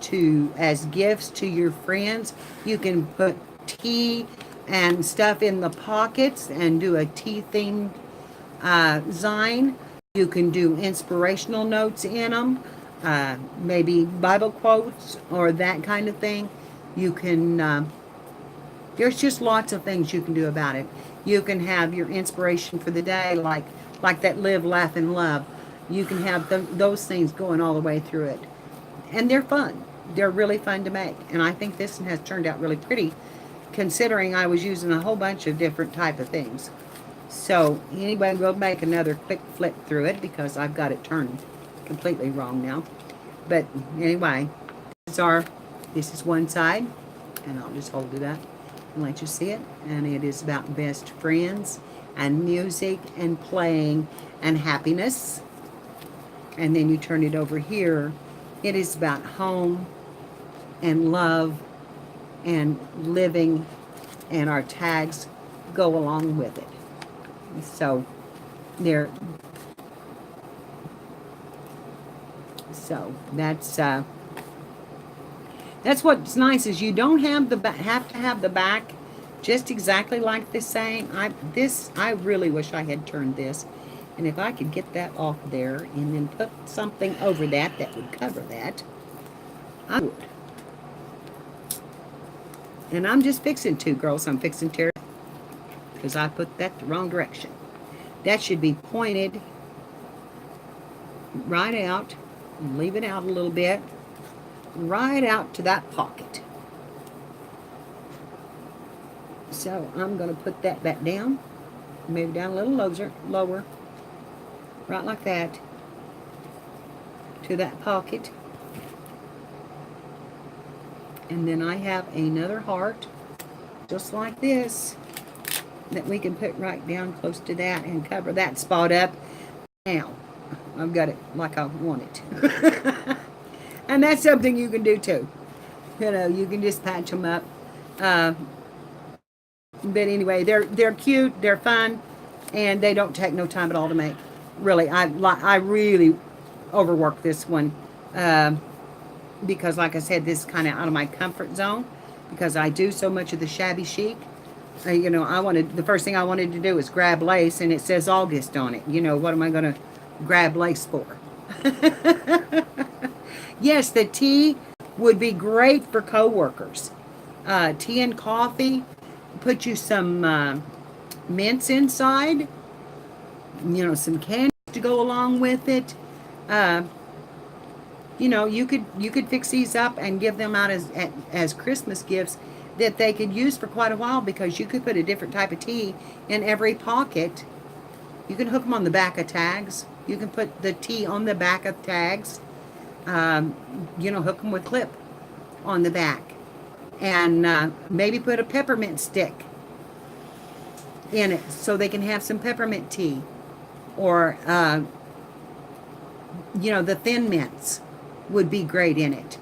as gifts to your friends. You can put tea and stuff in the pockets and do a tea-themed zine. You can do inspirational notes in them. Maybe Bible quotes or that kind of thing. You can, there's just lots of things you can do about it. You can have your inspiration for the day, like that live, laugh, and love. You can have those things going all the way through it. And they're fun. They're really fun to make. And I think this one has turned out really pretty, considering I was using a whole bunch of different type of things. So anyway, we'll make another quick flip through it because I've got it turned completely wrong now. But anyway, this is one side, and I'll just hold it up and let you see it. And it is about best friends and music and playing and happiness. And then you turn it over here. It is about home and love and living, and our tags go along with it. So there. So that's what's nice is you don't have have to have the back just exactly like the same. I really wish I had turned this, and if I could get that off there and then put something over that would cover that, I would. And I'm just fixing to, girls. I'm fixing to, because I put that the wrong direction. That should be pointed right out. Leave it out a little bit. Right out to that pocket. So I'm going to put that back down. Maybe down a little lower. Right like that. To that pocket. And then I have another heart, just like this, that we can put right down close to that and cover that spot up. Now, I've got it like I want it. And that's something you can do too. You know, you can just patch them up. But anyway, they're cute, they're fun, and they don't take no time at all to make. Really, I really overworked this one because, like I said, this is kind of out of my comfort zone because I do so much of the shabby chic. You know, the first thing I wanted to do was grab lace, and it says August on it. You know, what am I going to grab lace for? Yes, the tea would be great for coworkers. Tea and coffee. Put you some mints inside. You know, some candy to go along with it. You know, you could fix these up and give them out as Christmas gifts that they could use for quite a while, because you could put a different type of tea in every pocket. You can hook them on the back of tags. You can put the tea on the back of tags. You know, hook them with clip on the back. And maybe put a peppermint stick in it so they can have some peppermint tea. Or, you know, the thin mints would be great in it.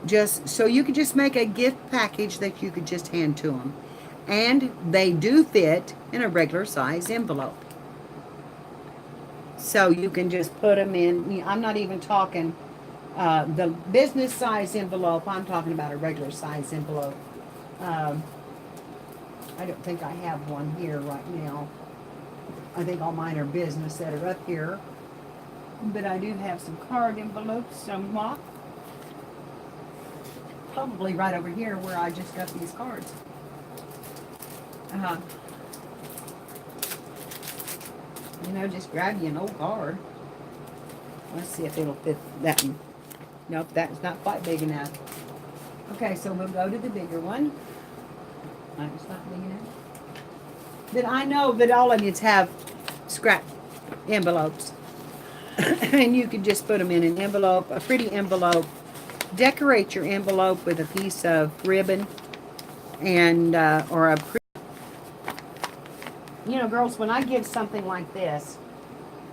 Just so you could just make a gift package that you could just hand to them. And they do fit in a regular size envelope. So you can just put them in. I'm not even talking the business size envelope. I'm talking about a regular size envelope. I don't think I have one here right now. I think all mine are business that are up here. But I do have some card envelopes somewhat. Probably right over here where I just got these cards. You know, just grab you an old card. Let's see if it'll fit that one. Nope, that's not quite big enough. Okay, so we'll go to the bigger one. It's not big enough. But I know that all of you have scrap envelopes. And you can just put them in an envelope, a pretty envelope. Decorate your envelope with a piece of ribbon and or a you know, girls, when I give something like this,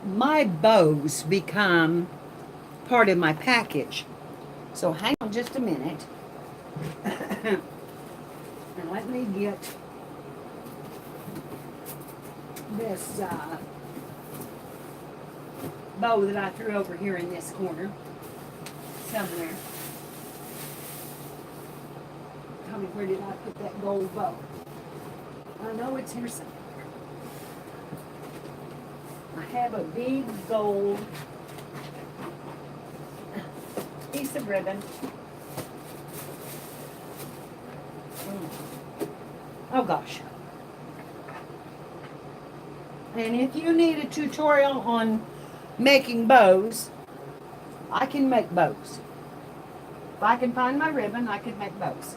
my bows become part of my package. So hang on just a minute. And let me get this bow that I threw over here in this corner somewhere. Tell me, where did I put that gold bow? I know it's here somewhere. I have a big gold piece of ribbon. Oh gosh. And if you need a tutorial on making bows. I can make bows. If I can find my ribbon, I could make bows.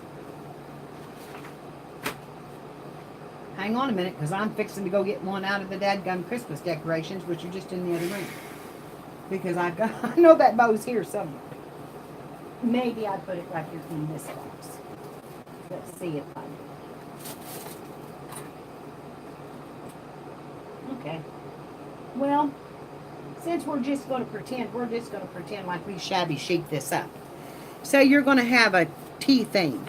Hang on a minute, because I'm fixing to go get one out of the dadgum Christmas decorations, which are just in the other room. Because I know that bow's here somewhere. Maybe I put it right here in this box. Let's see if I do. Okay. Well, since we're just going to pretend like we shabby chic this up. So you're going to have a tea thing.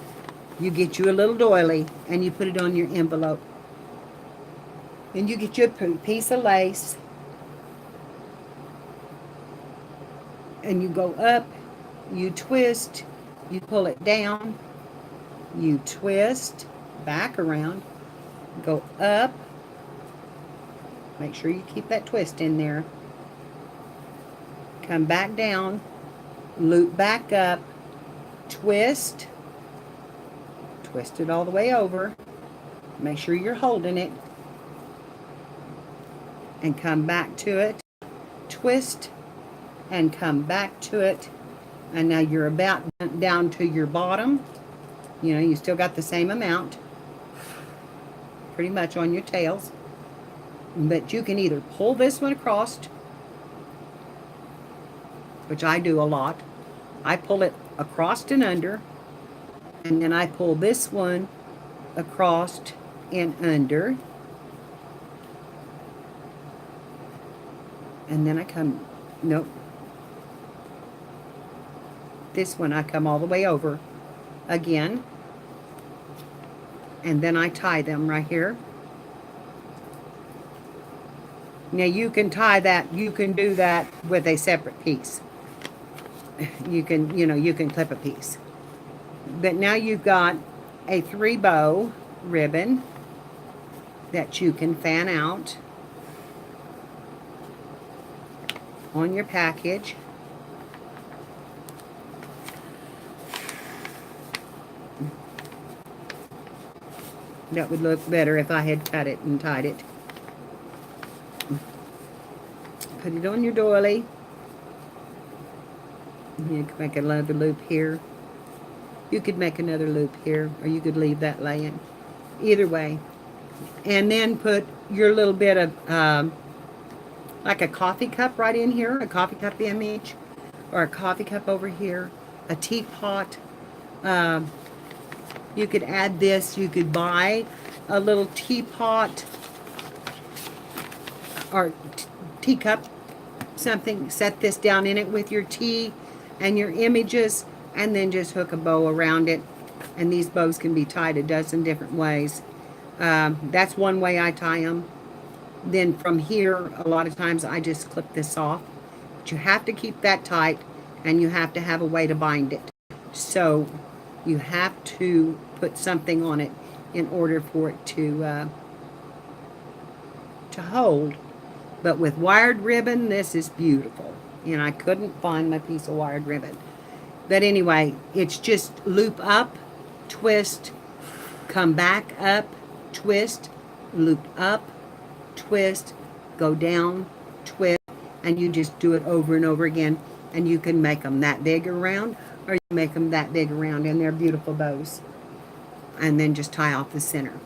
You get you a little doily and you put it on your envelope. Then you get you a piece of lace. And you go up, you twist, you pull it down, you twist, back around, go up. Make sure you keep that twist in there. Come back down, loop back up, twist, twist it all the way over. Make sure you're holding it. And come back to it, twist, and come back to it. And now you're about down to your bottom. You know, you still got the same amount, pretty much on your tails. But you can either pull this one across, which I do a lot. I pull it across and under, and then I pull this one across and under. And then I come, nope. This one I come all the way over again. And then I tie them right here. Now you can tie that, you can do that with a separate piece. You can, you can clip a piece. But now you've got a 3-bow ribbon that you can fan out on your package. That would look better if I had cut it and tied it. Put it on your doily. You can make another loop here. You could make another loop here, or you could leave that laying. Either way. And then put your little bit of, like a coffee cup right in here, a coffee cup image, or a coffee cup over here, a teapot. You could add this. You could buy a little teapot or teacup, something, set this down in it with your tea and your images, and then just hook a bow around it. And these bows can be tied a dozen different ways. That's one way I tie them. Then from here, a lot of times I just clip this off. But you have to keep that tight, and you have to have a way to bind it. So you have to put something on it in order for it to hold. But with wired ribbon, this is beautiful. And I couldn't find my piece of wired ribbon. But anyway, it's just loop up, twist, come back up, twist, loop up, twist, go down, twist, and you just do it over and over again. And you can make them that big around, or you make them that big around, and they're beautiful bows. And then just tie off the center.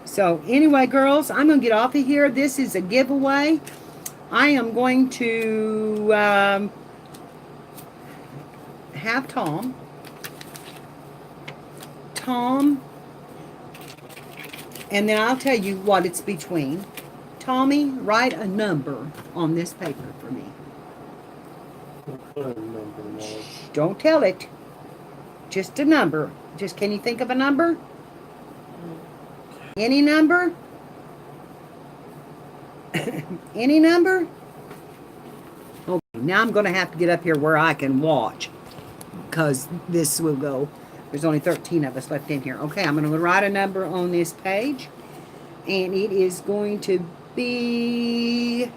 So anyway, girls, I'm going to get off of here. This is a giveaway. I am going to have Tom, and then I'll tell you what it's between. Tommy, write a number on this paper for me. What kind of number, Mom? Don't tell it. Just a number. Just, can you think of a number? Any number? Any number? Okay, now I'm going to have to get up here where I can watch, because this will go. There's only 13 of us left in here. Okay, I'm going to write a number on this page, and it is going to be...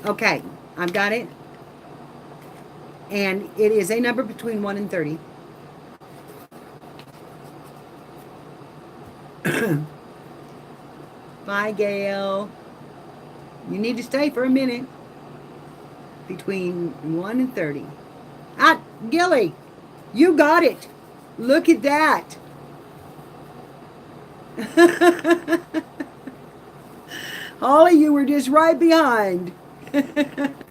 Okay, I've got it. And it is a number between 1 and 30. Bye, Gail. You need to stay for a minute. Between 1 and 30. Ah, Gilly, you got it. Look at that. Holly, you were just right behind.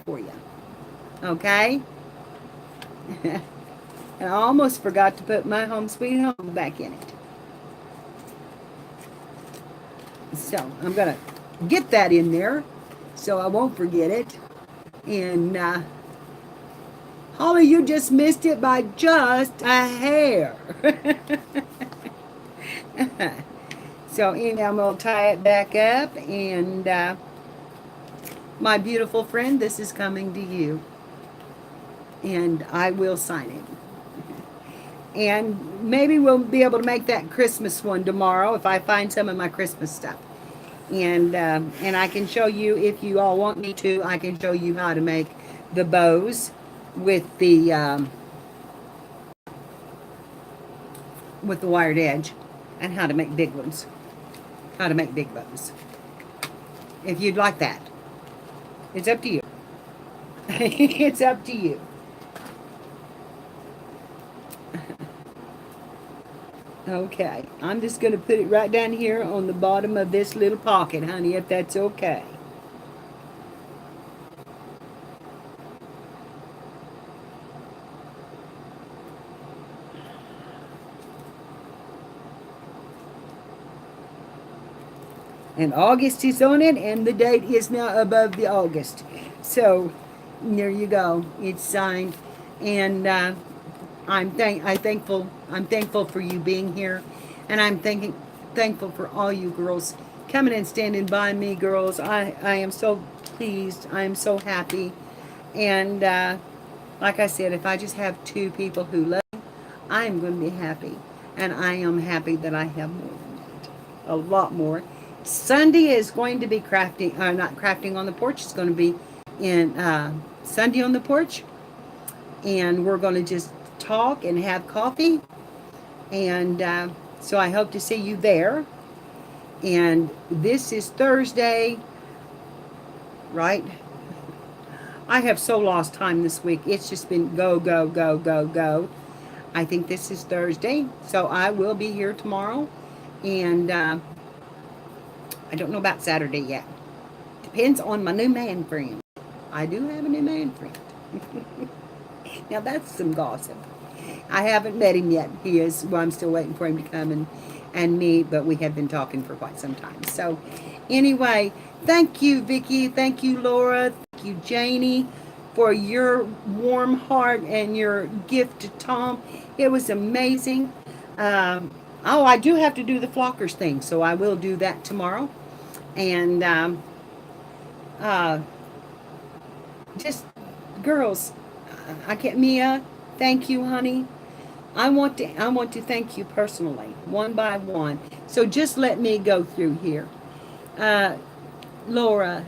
For you. Okay? And I almost forgot to put my Home Sweet Home back in it. So I'm going to get that in there so I won't forget it. And Holly, you just missed it by just a hair. So anyway, I'm going to tie it back up. And my beautiful friend, this is coming to you. And I will sign it. And maybe we'll be able to make that Christmas one tomorrow if I find some of my Christmas stuff. And I can show you, if you all want me to, I can show you how to make the bows with the wired edge, and how to make big ones. How to make big bows. If you'd like that. It's up to you. It's up to you. Okay, I'm just going to put it right down here on the bottom of this little pocket, honey, if that's okay. And August is on it, and the date is now above the August. So, there you go. It's signed. And I'm thankful for you being here, and I'm thankful for all you girls coming and standing by me, girls. I am so pleased. I am so happy. And like I said, if I just have 2 people who love me, I am going to be happy. And I am happy that I have more than that. A lot more. Sunday is going to be crafting, not crafting on the porch. It's going to be in Sunday on the porch. And we're going to just talk and have coffee. And so I hope to see you there. And this is Thursday, right? I have so lost time this week. It's just been go, go, go, go, go. I think this is Thursday. So I will be here tomorrow. And I don't know about Saturday yet. Depends on my new man friend. I do have a new man friend. Now that's some gossip. I haven't met him yet. Well, I'm still waiting for him to come and meet, but we have been talking for quite some time. So anyway, thank you, Vicki. Thank you, Laura. Thank you, Janie, for your warm heart and your gift to Tom. It was amazing. Oh, I do have to do the Flockers thing, so I will do that tomorrow. And just girls, Mia, thank you, honey. I want to thank you personally, one by one. So just let me go through here. Laura,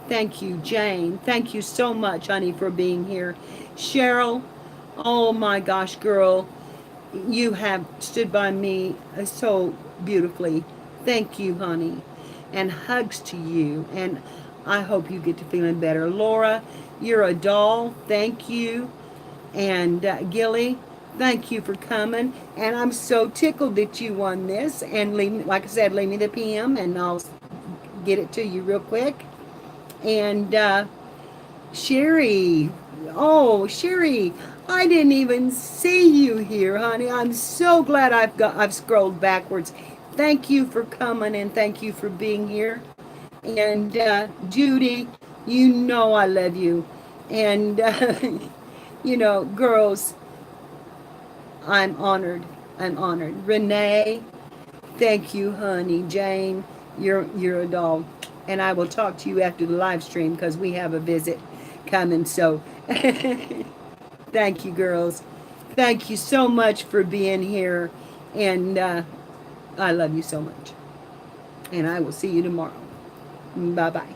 thank you. Jane, thank you so much, honey, for being here. Cheryl, oh my gosh, girl, you have stood by me so beautifully. Thank you, honey. And hugs to you. And I hope you get to feeling better. Laura, you're a doll. Thank you. And Gilly, thank you for coming. And I'm so tickled that you won this. And like I said, leave me the PM and I'll get it to you real quick. And Sherry, oh Sherry, I didn't even see you here, honey. I'm so glad I've scrolled backwards. Thank you for coming and thank you for being here. And Judy, you know I love you. And you know, girls, I'm honored. I'm honored. Renee, thank you, honey. Jane, you're a doll. And I will talk to you after the live stream because we have a visit coming. So thank you, girls. Thank you so much for being here. And I love you so much. And I will see you tomorrow. Bye-bye.